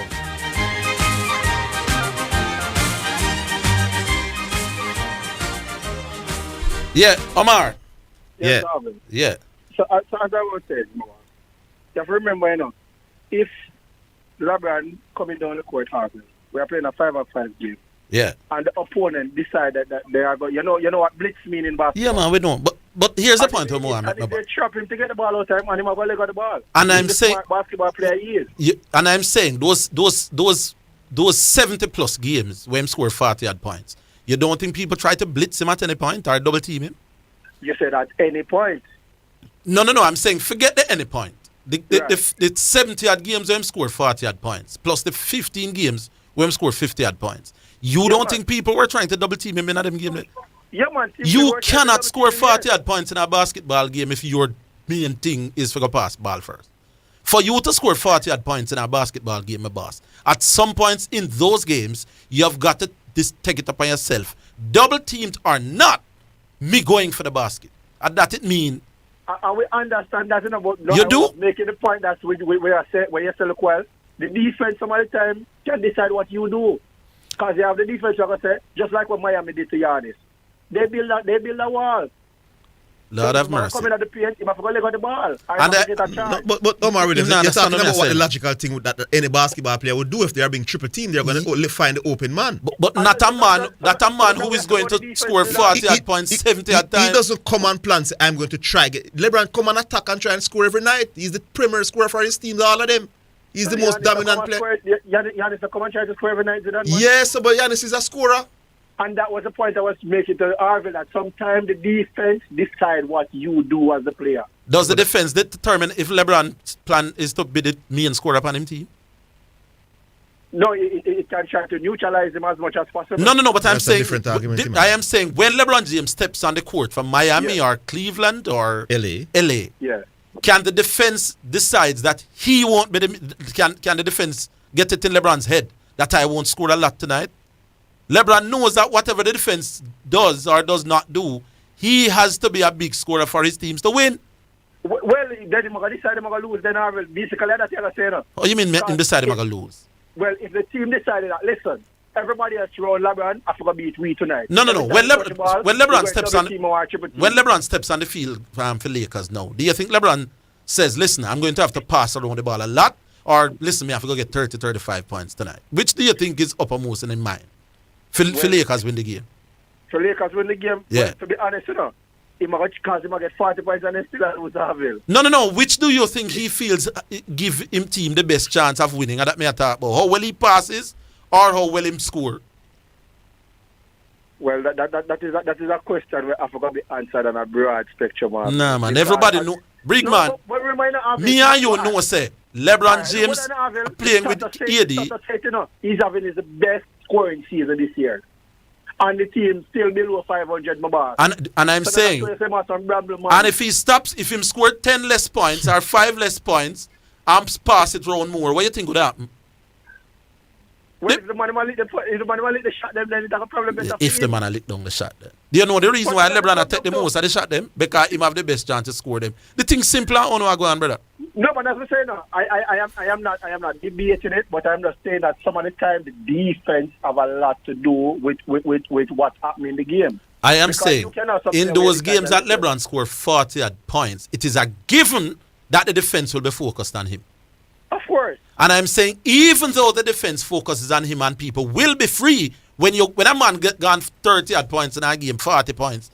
Yeah, Omar. Yes, Yeah. So as I was saying, you have to remember, if LeBron coming down the court hard, we are playing a 5-on-5 game. Yeah. And the opponent decided that they are going. You know what blitz mean in basketball. Yeah, man, we know. But here's the point, Omar. And if they trap him to get the ball out of time, and him have a leg on the ball. And He's I'm the saying, smart basketball player he is. and I'm saying those 70 plus games where him score 40 odd points. You don't think people try to blitz him at any point or double team him? You said at any point. No. I'm saying forget the any point. The 70 odd games where him score 40 odd points, plus the 15 games where him score 50 odd points. You don't think people were trying to double team him in them game? Yeah, man. You cannot score 40 odd points in a basketball game if your main thing is for go pass ball first. For you to score 40 odd points in a basketball game, my boss, at some points in those games, you have got to take it upon yourself. Double teamed or not, me going for the basket. And that it mean. And we understand that, but you do? Making the point that where you say look well, the defense some of the time can decide what you do. Because you have the defense, you're going to say, just like what Miami did to Giannis. They build a wall. Lord have mercy. Coming at the paint, he must go leg on the ball. But Omar Williams, you're talking about what the logical thing that any basketball player would do if they are being triple team. They're going to find the open man. But not a man who is going to score 40 at points, 70 at times. He doesn't come and plan, say, I'm going to try. LeBron come and attack and try and score every night. He's the premier scorer for his team, all of them. He's the most dominant player. Giannis will come and try to score every night. Yes, but Giannis is a scorer. And that was the point I was making to Orville, that sometimes the defense decide what you do as a player. Does the defense determine if LeBron's plan is to be the main scorer upon him team? No, it can try to neutralize him as much as possible. No, but I'm saying, I am saying when LeBron James steps on the court from Miami or Cleveland or LA, yeah, can the defense decide that he won't be can the defense get it in LeBron's head that I won't score a lot tonight? LeBron knows that whatever the defense does or does not do, he has to be a big scorer for his teams to win. Well, then he's going to decide he's going to lose, then Orville. Basically, that's what I'm saying. Oh, you mean him decide he's going to lose? Well, if the team decided that, listen, everybody else around LeBron, I forgot to beat we tonight. No. When LeBron steps on the field for Lakers now, do you think LeBron says, listen, I'm going to have to pass around the ball a lot, or listen, I have to go get 30, 35 points tonight? Which do you think is uppermost in his mind? For Lakers win the game. For Lakers win the game? Yeah. Well, to be honest, he might get 40 points and then still lose Orville. No. Which do you think he feels give him team the best chance of winning? And that may I talk about how well he passes or how well him score? Well, that is a question where I forgot the answer on a broad spectrum. Nah, man. Everybody know. Big man. Me and you know, say LeBron James playing with AD. He's having his best scoring season this year. And the team still below 500, my boss. And I'm saying, and if he stops, if him score 10 less points or 5 less points, and pass it round more, what do you think would happen? Well, if the man lick the shot them, then it's a problem. If the man lick down the shot them. Do you know the reason why LeBron take the most of the shot them? Because he have the best chance to score them. The thing's simpler on how I go on, brother. No, but as I say, no, I am not debating it, but I'm just saying that some of the time the defense have a lot to do with what's happening in the game. I am saying in those games that LeBron scored 40 points, it is a given that the defense will be focused on him. Of course. And I'm saying even though the defense focuses on him and people will be free when a man get gone 30 points in a game, 40 points,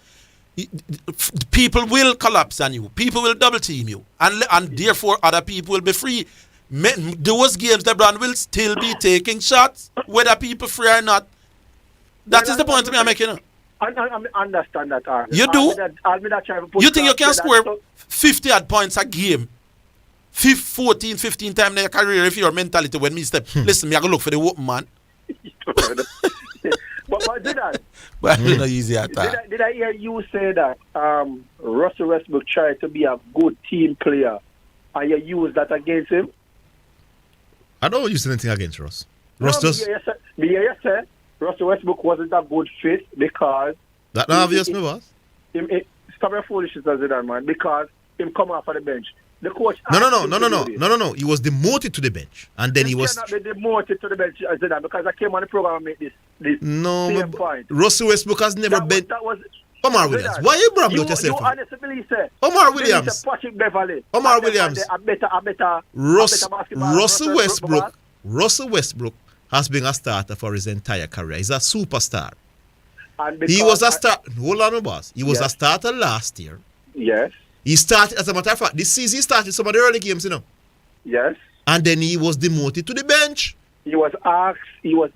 people will collapse on you. People will double team you. And therefore other people will be free. Those games LeBron will still be taking shots, whether people free or not. That is the point I'm making. I understand that. You do? You think you can score 50 points a game? 14, 15 times in your career if your mentality when me step. Listen, me I go look for the open man. But Zidane, but it's not easy at all. Did I hear you say that Russell Westbrook tried to be a good team player and you use that against him? I don't use anything against Russ. Russ does. Yes, sir. Russell Westbrook wasn't a good fit because... That's not obvious, me boss. Stop your foolishness, Zidane, man, because him come off of the bench. The coach... No. He was demoted to the bench. And then he was... cannot be demoted to the bench, Zidane, because I came on the program and made this same point. Russell Westbrook has never been... Omar Williams, Zidane, why you brought out yourself? You honestly believe, sir. Omar Williams. Patrick Beverly. Omar Williams. A better Russell Westbrook has been a starter for his entire career. He's a superstar. He was a starter. Hold on, boss. He was a starter last year. Yes. He started, as a matter of fact, this season he started some of the early games, Yes. And then he was demoted to the bench. He was asked. He was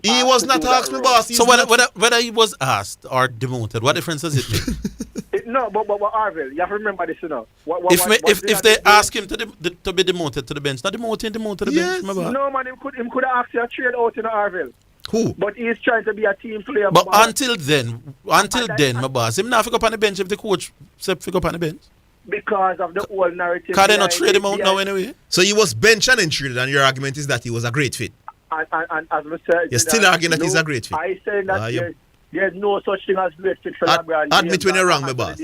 not asked, my boss. So whether he was asked or demoted, what difference does it make? No, but Orville, you have to remember this, If they ask him to be demoted to the bench, not demoted to the bench, my boss. No, man, him could have asked you to trade out in Orville. Who? But he's trying to be a team player. But until then, my boss, him not pick up on the bench if the coach said pick up on the bench. Because of the whole narrative. Can they not trade him out now anyway? So he was benched and traded, and your argument is that he was a great fit. And as we said, you're still arguing that he's a great fit. I say that there's no such thing as great fit for LeBron. Admit when you're wrong, my boss.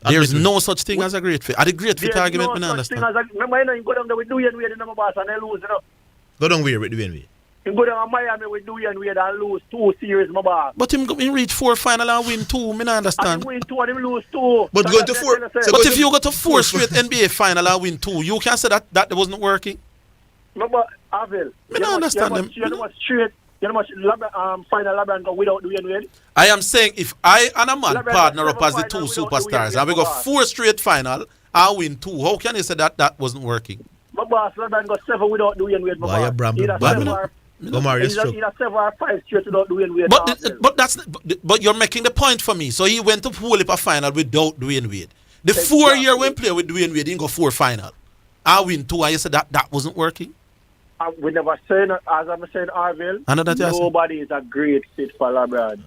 There's no such thing as a great fit. The great fit argument, I understand. Remember, you go down there with Dwayne Wade in my boss and they lose, Go down where with Dwayne Wade? He go down to Miami with Dwayne Wade and lose 2 series, my boss. But him reach 4 final and win 2. Me not understand. And him win 2 and him lose 2. But going to 4. But if you go to 4 straight NBA final and win 2, you can say that wasn't working. No, but Orville. Me not understand them. You know what straight. You know much final LeBron go without Dwayne Wade? I am saying if I and a man LeBron partner up as the final 2 without superstars Dwayne and we Wade, go 4 straight final and win 2, how can you say that wasn't working? My boss, LeBron got 7 without Dwayne Wade. Why you bramble? He's a 7 or 5 straight without Dwayne Wade. But you're making the point for me. So he went to whole heap of final without Dwayne Wade. The 4 year when play with Dwayne Wade, he go 4 final. I win 2 and you said that wasn't working? We never saying, as I'm saying, Orville, nobody is a great fit for LeBron.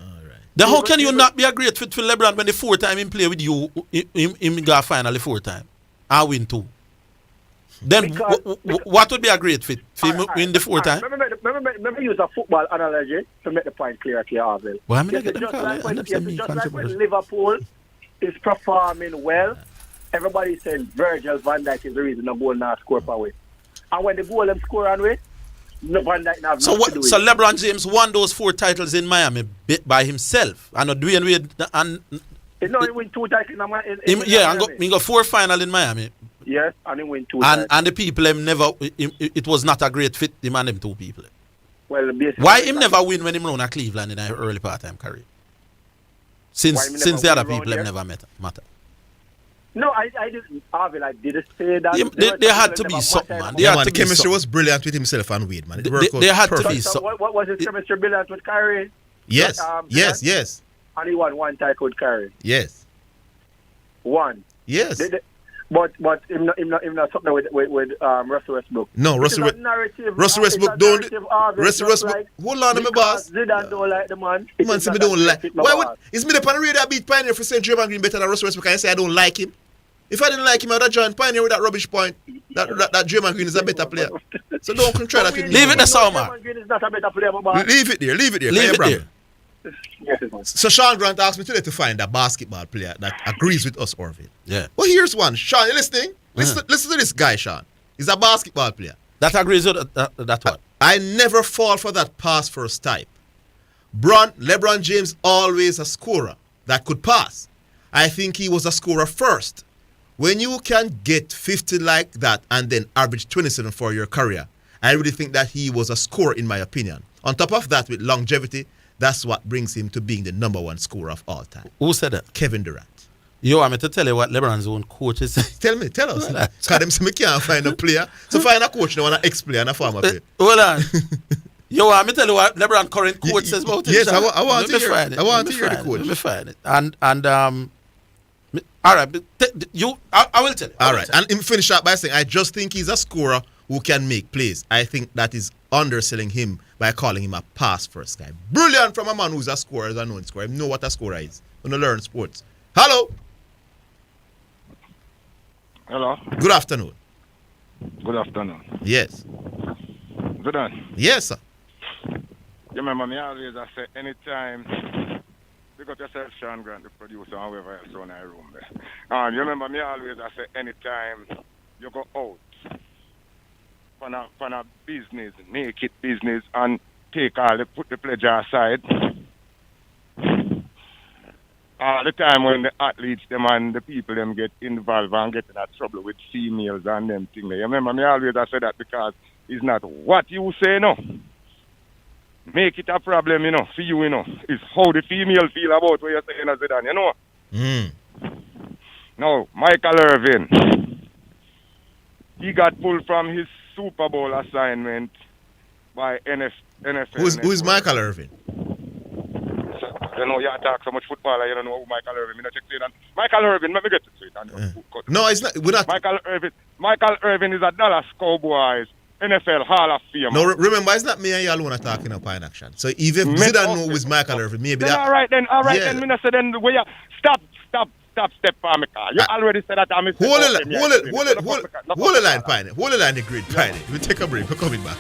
Then how can you not be a great fit for LeBron when the 4 time he play with you, him got final the 4 time? I win 2. Then what would be a great fit for him win the 4 time? Let me use a football analogy to make the point clear to you, Orville. Well, I mean, just like when Liverpool is performing well, everybody saying Virgil van Dijk is the reason the goal not score for way. And when the goal them score on way, no Van Dijk have nothing to do with So it. LeBron James won those 4 titles in Miami by himself. And Dwayne Wade and he win 2 titles in Miami. He got 4 final in Miami. Yes, and he win 2 titles. And the people it was not a great fit, him and them 2 people. Well, why him never win when him run a Cleveland in an early part-time career? Since the other people him never matter. No, I didn't. Orville, I didn't say that. They had to be something, man. The chemistry was brilliant with himself and Wade, man. They had to be something. What was his chemistry brilliant with Kyrie? Yes, yes. And he won 1 title with Kyrie. Yes. 1. Yes. But him not something with Russell Westbrook. No, Russell Westbrook don't. Russell Westbrook. Hold on, my boss. Zidane don't like the man. Man, say me don't like. Why would? Is me the pan radio beat Pioneer for saying Draymond Green better than Russell Westbrook? And I say I don't like him. If I didn't like him, I would have joined Pioneer with that rubbish point. That Draymond Green is a better player. So don't try that with me. Leave it there, Salma. Draymond Green is not a better player, my boss. Leave it there. Leave it there. So Sean Grant asked me today to find a basketball player that agrees with us, Orville. Yeah. Well, here's one. Sean, you listening? Listen to this guy, Sean. He's a basketball player. That agrees with that one. I never fall for that pass first type. LeBron James always a scorer that could pass. I think he was a scorer first. When you can get 50 like that and then average 27 for your career, I really think that he was a scorer in my opinion. On top of that, with longevity, that's what brings him to being the #1 scorer of all time. Who said that? Kevin Durant. You want me to tell you what LeBron's own coach is saying? Tell us. Because them say me can't find a player. So find a coach now and an ex-player and a former player. Hold on. You want me to tell you what LeBron current coach says about him? Yes, I want to hear it. I want to hear the coach. Let me find it. And all right, I will tell you. All right, and him finish up by saying, I just think he's a scorer who can make plays. I think that is underselling him by calling him a pass-first guy. Brilliant from a man who's a scorer, as a known scorer. You know what a scorer is. When you learn sports. Hello. Hello. Good afternoon. Good afternoon. Yes. Zidane. Yes, sir. You remember me always I say anytime you got yourself Sean Grant, the producer, however else on our room there. And you remember me always I say anytime you go out from a business, make it business and put the pleasure aside. The time when the athletes them and the people them get involved and get in that trouble with females and them things. You remember me always I say that because it's not what you say, no. Make it a problem, for you, It's how the female feel about what you're saying as it, you know. Now, Michael Irvin, he got pulled from his Super Bowl assignment by NFL. Who is Michael Irvin? You know, you talk so much football, you don't know who Michael Irvin. Michaal Irvin, let me get to it. No, it's not. We're not. Michael Irvin is a Dallas Cowboys NFL Hall of Fame. No, remember, it's not me and you alone are talking up in action. So even if you don't know who is Michael Irvin, maybe that. All right then, Minister, then where you step for me car. You already said that I'm a hold the line, Pioneer. Hold the line, the grid, Pioneer. We'll take a break. We're coming back.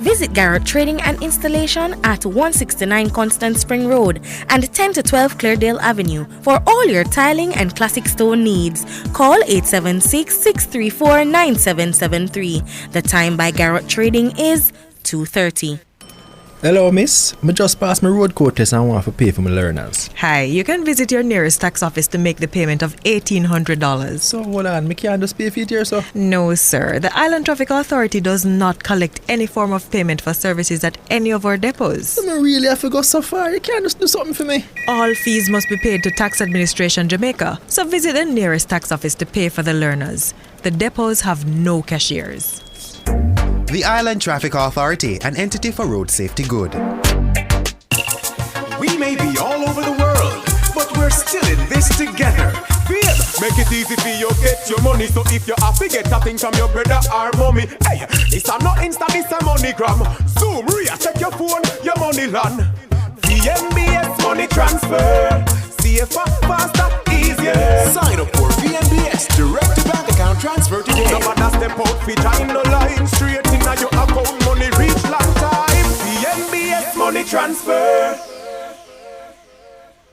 Visit Garrett Trading and Installation at 169 Constant Spring Road and 10 to 12 Cleardale Avenue for all your tiling and classic stone needs. Call 876-634-9773. The time by Garrett Trading is 2:30. Hello, miss. I just passed my road court test and want to pay for my learners. Hi, you can visit your nearest tax office to make the payment of $1,800. So, hold on, me can't just pay for it here, so? No, sir. The Island Traffic Authority does not collect any form of payment for services at any of our depots. I really have to go so far. You can't just do something for me. All fees must be paid to Tax Administration Jamaica, so visit the nearest tax office to pay for the learners. The depots have no cashiers. The Island Traffic Authority, an entity for road safety good. We may be all over the world, but we're still in this together. Babe, make it easy for you get your money. So if you have to get a thing from your brother or mommy, hey, this a not Insta, this a MoneyGram. Zoom, Ria, check your phone, your money land. VNBS money transfer, safer, faster, easier. Sign up for VNBS direct to bank account transfer today. No matter step out, fit in the line, straight in your account, money reach long time. VNBS money transfer.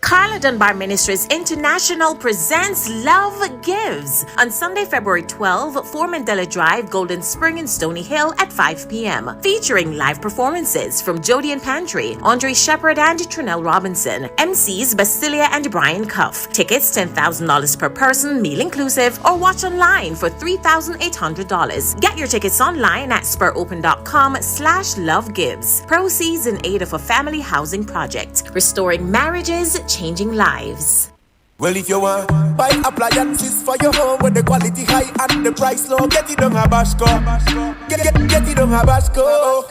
Carla Dunbar Ministries International presents Love Gives on Sunday, February 12, 4 Mandela Drive, Golden Spring in Stony Hill at 5 p.m. Featuring live performances from Jodie and Pantry, Andre Shepard and Trinell Robinson, MCs Bastilia and Brian Cuff. Tickets $10,000 per person, meal inclusive, or watch online for $3,800. Get your tickets online at spuropen.com/lovegives. Proceeds in aid of a family housing project, restoring marriages, changing lives. Well, if you want buy appliances for your home with the quality high and the price low, get it on a Bashco. Get it on a Bashco.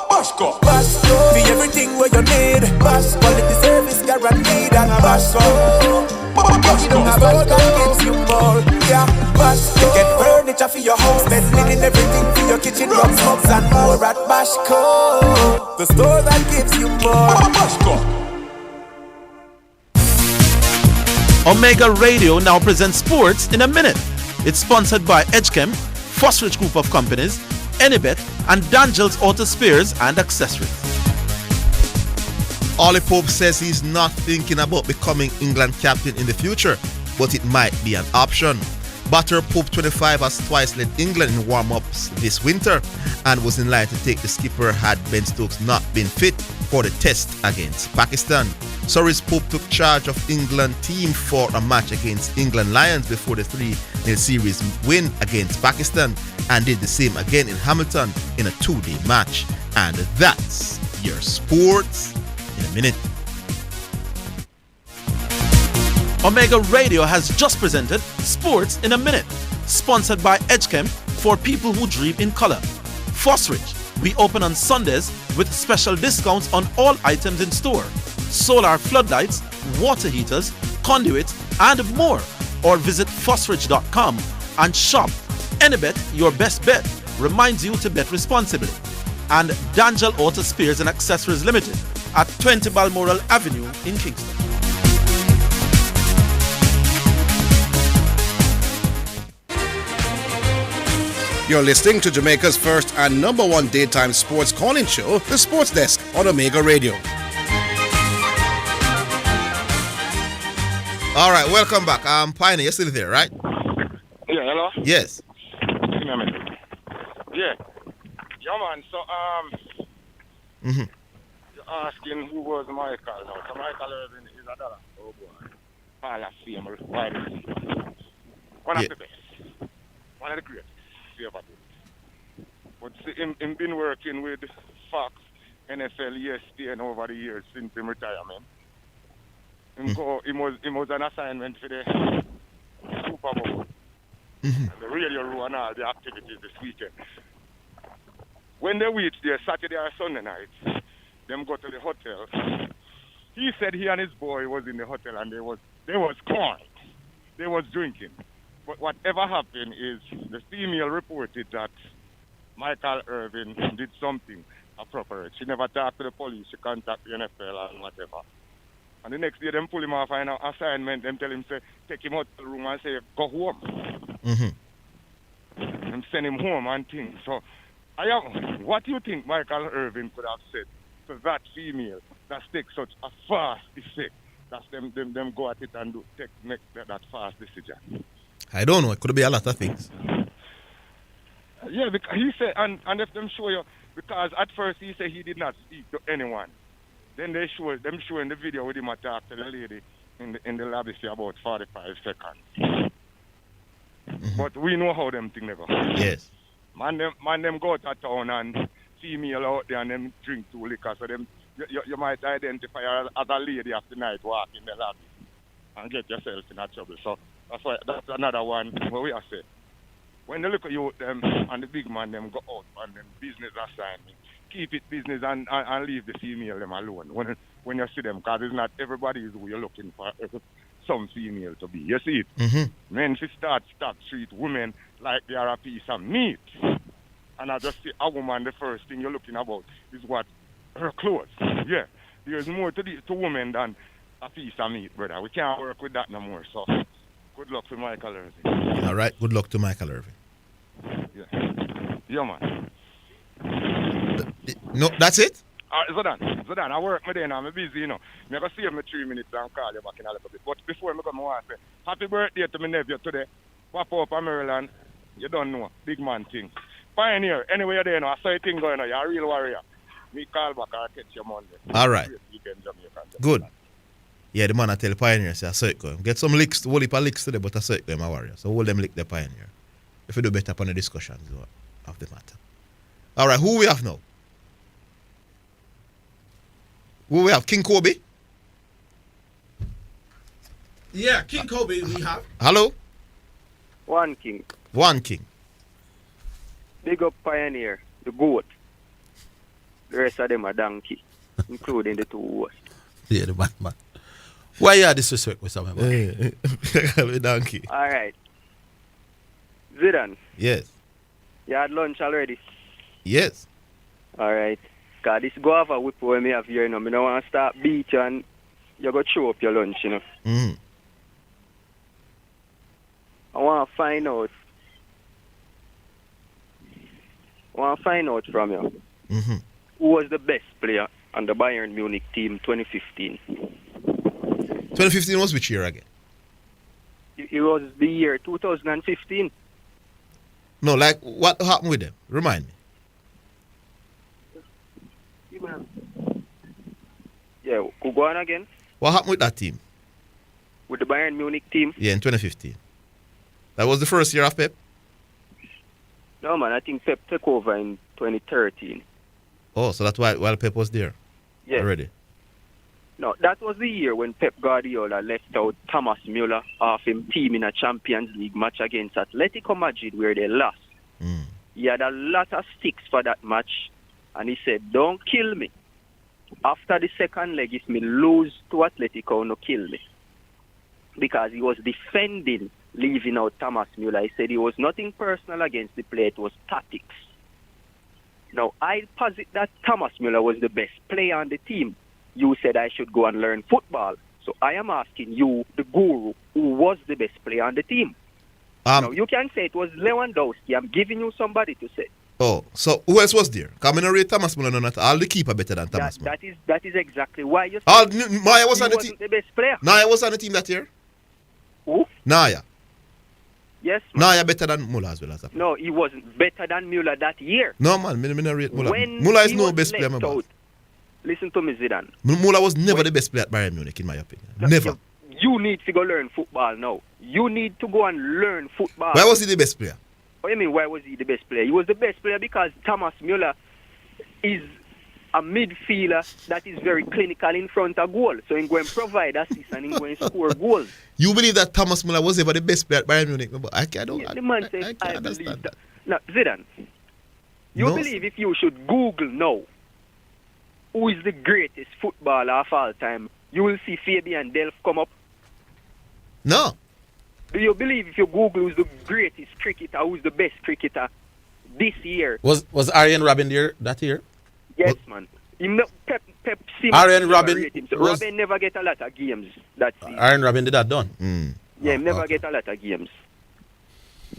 Bashco. Bashco. For everything where you need. Bashco. Quality service guaranteed and Bashco. Get it on a Bashco that gives you more. Yeah, Bashco. Get furniture for your house, bed linen, everything for your kitchen, rugs, mugs and more at Bashco. The store that gives you more. Bashco. Omega Radio now presents Sports in a Minute. It's sponsored by Edgechem, Fosrich Group of Companies, Enibet, and Dangel's Auto Spares and Accessories. Ollie Pope says he's not thinking about becoming England captain in the future, but it might be an option. Batter Pope 25 has twice led England in warm-ups this winter and was in line to take the skipper had Ben Stokes not been fit for the test against Pakistan. Cyrus Pope took charge of England team for a match against England Lions before the 3-0 series win against Pakistan and did the same again in Hamilton in a 2-day match. And that's your sports in a minute. Omega Radio has just presented Sports in a Minute, sponsored by Edgechem for people who dream in color. Fosrich, we open on Sundays with special discounts on all items in store. Solar floodlights, water heaters, conduits, and more. Or visit fosrich.com and shop. Enibet, your best bet, reminds you to bet responsibly. And Dangel Auto Spares and Accessories Limited at 20 Balmoral Avenue in Kingston. You're listening to Jamaica's first and number one daytime sports calling show, The Sports Desk on Omega Radio. All right, welcome back. Pioneer, you're still there, right? Yeah, hello? Yes. Give me a minute. Yeah. Yeah, man, so, you're asking who was Michael now. So Michael Irvin is a dollar. Oh, boy. Hall of Fame, wide receiver. One of the best. One of the greatest. But see, him been working with Fox, NFL, ESPN over the years since his retirement. Him was an assignment for the Super Bowl, the radio room and all the activities this weekend. When they reach there Saturday or Sunday night, them go to the hotel. He said he and his boy was in the hotel and they was crying. They was drinking. But whatever happened is the female reported that Michael Irvin did something appropriate. She never talked to the police. She contacted the NFL and whatever. And the next day, them pull him off an assignment. Them tell him, say, take him out to the room and say, go home. And send him home and things. So What do you think Michael Irvin could have said to that female that takes such a fast effect? That's them go at it and make that fast decision. I don't know. It could be a lot of things. Yeah, because he said, and if them show you, because at first he said he did not speak to anyone. Then them showing the video with him talk to the lady in the lobby for about 45 seconds. But we know how them thing go. Yes. Man them go to town and female out there and them drink 2 liquor, so them you might identify her as a lady after night walk in the lobby and get yourself in a trouble. So that's another one where we are saying. When they look at you them and the big man them go out on them business assignment, keep it business and leave the female them alone when you see them, because it's not everybody is who you're looking for some female to be. You see it? Mm-hmm. Men should stop treat women like they are a piece of meat. And I just see a woman, the first thing you're looking about is what her clothes. Yeah. There's more to women than a piece of meat, brother. We can't work with that no more. So good luck to Michael Irvin. All right. Good luck to Michael Irvin. Yeah, man. No, that's it? Zidane, I work my day now. I'm busy, you know. I'm going to save me 3 minutes and call you back in a little bit. But before I come, I want to say, happy birthday to my nephew today. Papa up in Maryland. You don't know. Big man thing. Pioneer, anyway you're there now. I saw a thing going on. You're a real warrior. Me call back and catch you Monday. All right. Good. Yeah, the man I tell Pioneer, say I saw it go. Get some licks, whole heap of licks today, but I saw it go, my warrior. So hold them lick the Pioneer. If you do better upon the discussions of the matter. All right, who we have now? Who we have? King Kobe? Yeah, King Kobe we have. Hello? One King. Big up Pioneer, the goat. The rest of them are donkey, including the 2 hosts. Yeah, the man. Why you disrespect with someone? Donkey. All right. Zidane. Yes. You had lunch already? Yes. All right. Because this guava whip where me have here, you know, I don't want to start beat you and you go chew up your lunch, you know. Mm-hmm. I want to find out from you. Mm-hmm. Who was the best player on the Bayern Munich team 2015? 2015 was which year again? It was the year 2015. No, like what happened with them? Remind me. Yeah, could go on again? What happened with that team? With the Bayern Munich team? Yeah, in 2015. That was the first year of Pep? No, man, I think Pep took over in 2013. Oh, so that's why while Pep was there? Yeah. Already? No, that was the year when Pep Guardiola left out Thomas Müller off him team in a Champions League match against Atletico Madrid where they lost. Mm. He had a lot of sticks for that match and he said, don't kill me. After the second leg, if me lose to Atletico, no kill me. Because he was defending leaving out Thomas Müller. He said it was nothing personal against the player, it was tactics. Now, I posit that Thomas Müller was the best player on the team. You said I should go and learn football. So I am asking you, the guru, who was the best player on the team? Now, you can say it was Lewandowski. I'm giving you somebody to say. Oh, so who else was there? Coming to rate Thomas Müller, not all the keeper better than Thomas Müller. That is exactly why you said Maya was on the team. The best player. Naya was on the team that year? Who? Naya. Yes. Naya better than Müller as well as that. No, he wasn't better than Müller that year. No, man, me not rate Müller. When Müller is he no was best player, my boss. Listen to me, Zidane. Müller was never the best player at Bayern Munich, in my opinion. Never. You need to go learn football now. You need to go and learn football. Why was he the best player? What do you mean, why was he the best player? He was the best player because Thomas Müller is a midfielder that is very clinical in front of goal. So he's going to provide assists and he's going to score goals. You believe that Thomas Müller was ever the best player at Bayern Munich? I can't understand that. Now, Zidane, you believe if you should Google now who is the greatest footballer of all time, you will see Fabian Delph come up? No. Do you believe if you Google who's the greatest cricketer, who's the best cricketer this year? Was Arjen Robben there that year? Yes, man. Pep Arjen Robben Robben never get a lot of games that season. Arjen Robben did that done. Yeah, he never get a lot of games.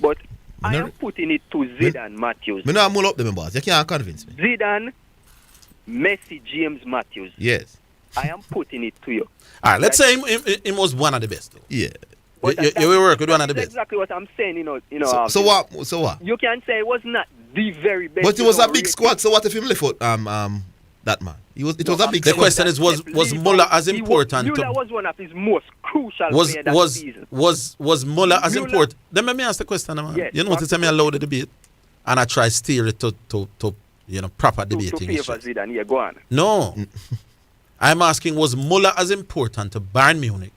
But I am putting it to Zidane Matthews. Me not mull up them, boss. You can't convince me. Zidane, Messi, James Matthews. Yes. I am putting it to you. All right, let's say he was one of the best. Though. Yeah. You will work with one of the best. Exactly what I'm saying, you know. So what? So what? You can say it was not the very best. But it was a big squad. So what if him left out that man? It was a big squad. The question is, was Muller as important? Muller was one of his most crucial players that season. Was Muller as important? Then let me ask the question, man. Yes, you notice me allow the debate, and I try steer it to proper debating. To favor Zidane, yeah, go on. No, I'm asking, was Muller as important to Bayern Munich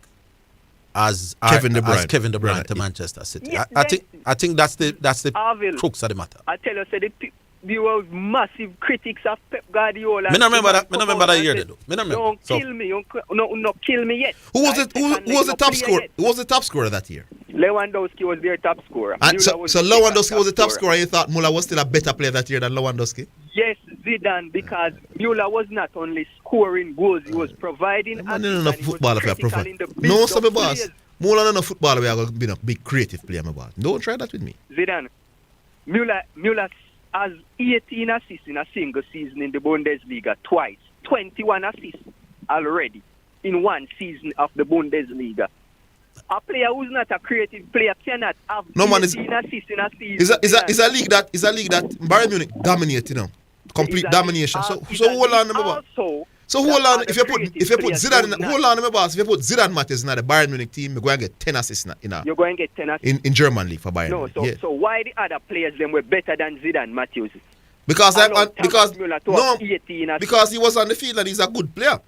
as Kevin De Bruyne to Manchester City? Yeah, I think that's the Orville, crux of the matter. I tell you, there were massive critics of Pep Guardiola. Me not remember that year though. Don't kill me. Don't kill me yet. Who was the top scorer? Who was the top scorer that year? Lewandowski was their top scorer. So Lewandowski was the top scorer, and you thought Muller was still a better player that year than Lewandowski? Yes, Zidane, because Muller was not only scoring goals, he was providing. Man, no footballer for a profile. No, so my boss. Muller no footballer we are going to be a big creative player, my boss. Don't try that with me. Zidane, Muller has 18 assists in a single season in the Bundesliga twice. 21 assists already in one season of the Bundesliga. A player who's not a creative player cannot have 18 assists in a season. Is a league that Bayern Munich dominate, complete domination. So hold on, my boss. So hold on. If you put Zidane, hold on, my boss. If you put Zidane Matthews in the Bayern Munich team, you're going to get 10 assists You're going to get 10 assists in German league for Bayern. No, so why the other players them were better than Zidane Matthews? Because he was on the field and he's a good player.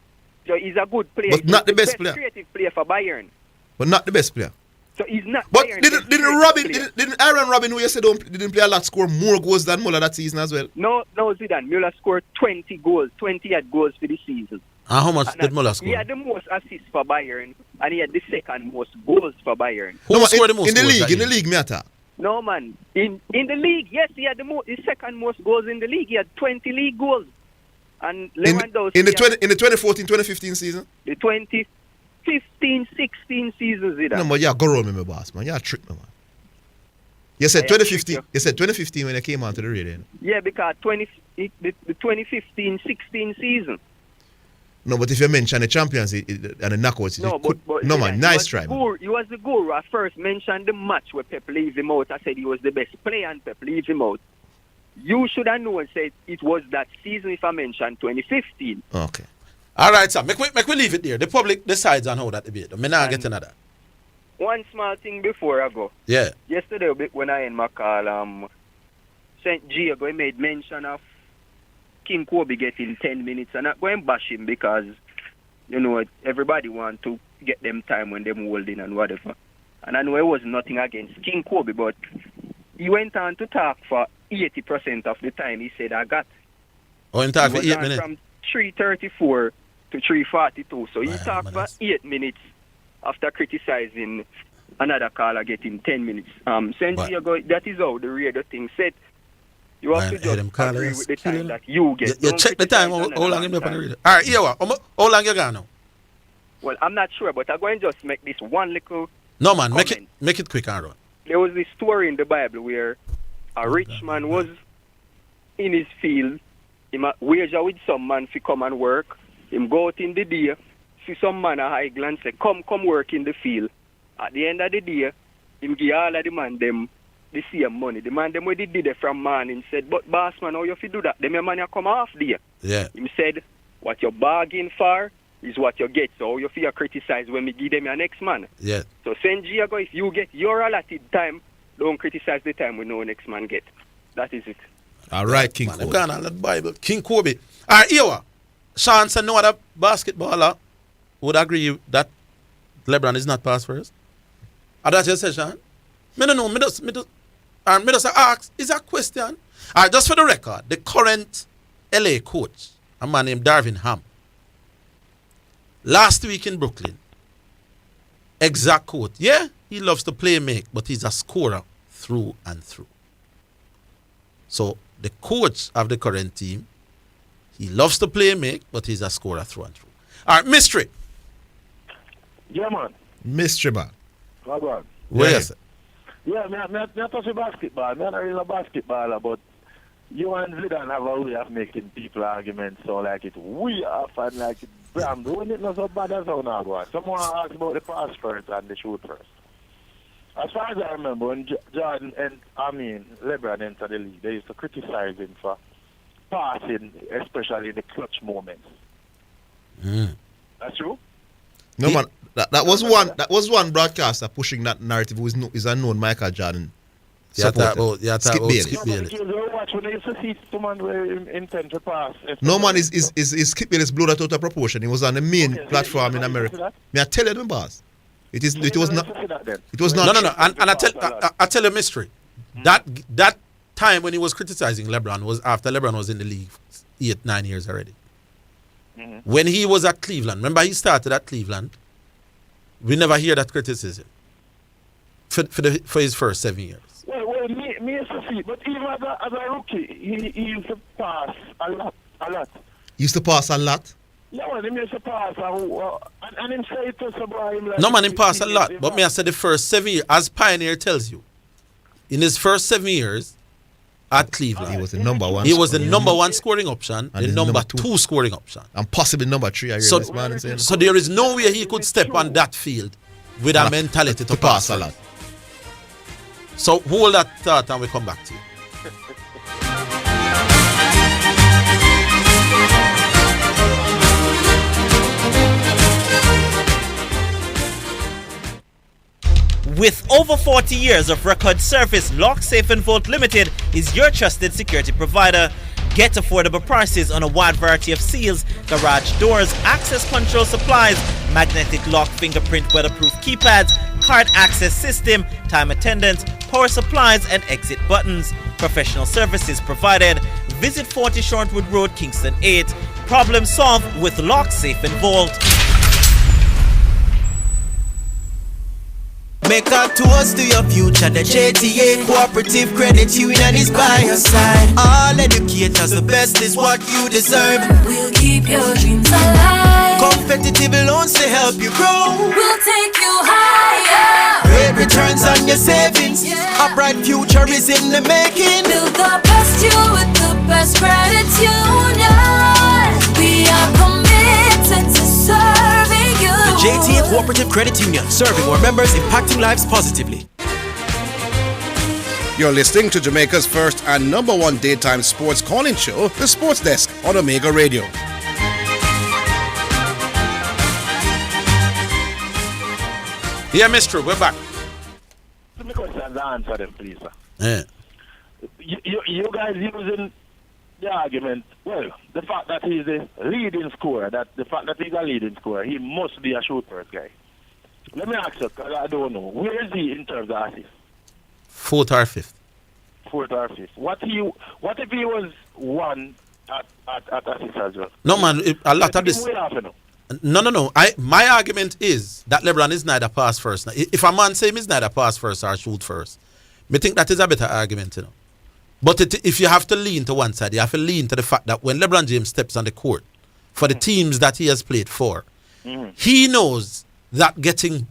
So he's a good player, but not the best player. Creative player for Bayern. But not the best player. So he's not. But didn't Aaron Robin, who you said didn't play a lot, score more goals than Muller that season as well? No, Zidane. Muller scored 20 goals, 28 goals for the season. And how much did Muller score? He had the most assists for Bayern, and he had the second most goals for Bayern. Who scored the most in the league? In the league, me attack. No man, in the league, yes, he had the second most goals in the league. He had 20 league goals. And Lewandowski in the 2014-2015 season. The 2015-16 season, Zidane. No, but you go wrong, my boss, man. You trick me, man. You said 2015. You said 2015 when you came onto the radio. Yeah, because the 2015-16 season. No, but if you mention the champions and the knockouts, no man, nice try. He was the guru. I first mentioned the match where Pep leaves him out. I said he was the best player and Pep leaves him out. You should have known and said it was that season if I mentioned 2015. Okay. All right, sir. Make we leave it there. The public decides on how that debate. I'm not getting that. One small thing before I go. Yeah. Yesterday when I in my call, St. Diego made mention of King Kobe getting 10 minutes, and I'm going to bash him because, everybody want to get them time when they're holding and whatever. And I know it was nothing against King Kobe, but he went on to talk for 80% of the time. He said, I got. Oh, he talked for 8 minutes? From 3:34 to 3:42. So he talked for 8 minutes after criticizing another caller getting 10 minutes. St. Diego, that is how the radio thing said. You have to just agree with the time that you get. You check the time, how long you been on the radio. All right, here what? How long you got now? Well, I'm not sure, but I'm going to just make this one little No, man, comment. make it quick and run. There was this story in the Bible where a rich man was in his field. He wager with some man to come and work. Him go out in the day, see some man a high glance say, come work in the field. At the end of the day, him give all of the man them the same money. The man them where they did it from morning said, but boss man, how you have to do that? Them your money come off there. Yeah. Him said, what you bargain for is what you get. So how you feel criticize when we give them your next man. Yeah. So St. Diego, if you get your allotted time, don't criticize the time we know next man get. That is it. All right, King Kobe. Gone on that Bible. King Kobe. All right, here. Sean said no other basketballer would agree that LeBron is not pass first. That's your session. Me don't know. Me just ask. Is that a question? All right, just for the record, the current LA coach, a man named Darvin Ham, last week in Brooklyn, exact quote. Yeah, he loves to play make, but he's a scorer through and through. So the coach of the current team, he loves to play make, but he's a scorer through and through. All right, Mystery. Yeah, man. Mystery, man. How about? Where is it? Yeah, me touch basketball. Me not really a basketballer, but you and Zidane have a way of making people arguments so like it way off and like Bram doing it not so bad as how now go. Someone asked about the pass first and the shoot first. As far as I remember, when Jordan and LeBron entered the league, they used to criticize him for passing, especially in the clutch moments. That's true. No man, that was one broadcaster pushing that narrative who is a known Michael Jordan supporter. Skip Bayless. No man is Skip Bayless blew that out of proportion. He was on the main platform in America. May I tell you the boss? It was not. No. And I tell you a mystery. That time when he was criticizing LeBron was after LeBron was in the league 8-9 years already. When he was at Cleveland, remember he started at Cleveland. We never hear that criticism for his first 7 years. Well, me used to see, but even as a rookie, he used to pass a lot. Used to pass a lot? Yeah, well, he used to pass, and him say it to him like... No man, he passed a lot, but me I said the first 7 years, as Pioneer tells you, in his first 7 years at Cleveland, he was the number one. He was the number one scoring option, and the number two scoring option, and possibly number 3. I hear this man saying. So there is no way he could step on that field with a mentality to pass a lot. So hold that thought and we come back to you. With over 40 years of record service, Lock Safe and Vault Limited is your trusted security provider. Get affordable prices on a wide variety of seals, garage doors, access control supplies, magnetic lock, fingerprint, weatherproof keypads, card access system, time attendance, power supplies, and exit buttons. Professional services provided. Visit 40 Shortwood Road, Kingston 8. Problem solved with Lock Safe and Vault. Make a toast to your future. The JTA Cooperative Credit Union is by your side. All educators, the best is what you deserve. We'll keep your dreams alive. Competitive loans to help you grow. We'll take you higher. Great returns on your savings. A bright future is in the making. Build the best you with the best credit union. We are committed to serving you. The JTA Cooperative Credit Union, serving our members, impacting lives positively. You're listening to Jamaica's first and number one daytime sports calling show, The Sports Desk on Omega Radio. Yeah, Mr. We're back. Let me question the answer them, please, sir. Yeah. You guys using the argument, well, the fact that he's a leading scorer, he must be a shoot first guy. Let me ask you, because I don't know, where is he in terms of assists? 4th or 5th. 4th or 5th. What if he was one at assists as well? No, man, a lot of this. No. My argument is that LeBron is neither pass first. If a man say he's neither pass first or shoot first, I think that is a better argument, you know. But if you have to lean to one side, you have to lean to the fact that when LeBron James steps on the court for the teams that he has played for, he knows that getting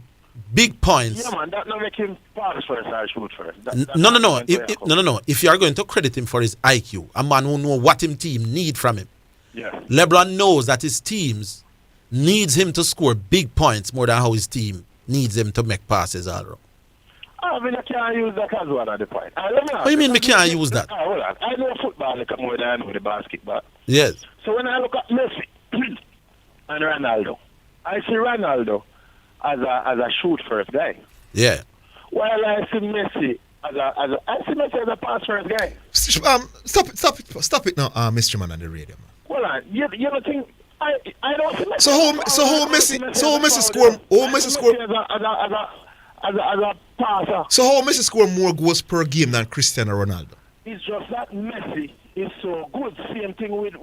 big points. Yeah, man, that not make him pass first or shoot first. No. If you are going to credit him for his IQ, a man who know what his team need from him, LeBron knows that his teams needs him to score big points more than how his team needs him to make passes all around. I mean, I can't use that as one of the point. What do you mean we can't use that? Hold on. I know football like more than I know the basketball. Yes. So when I look at Messi and Ronaldo, I see Ronaldo as a shoot first guy. Yeah. While I see Messi as a pass first guy. Stop it now, Mr. Man on the radio, man. Hold on. You don't think I don't see Messi. So how Messi score as a passer. So how Messi score more goals per game than Cristiano Ronaldo? It's just that Messi is so good. Same thing with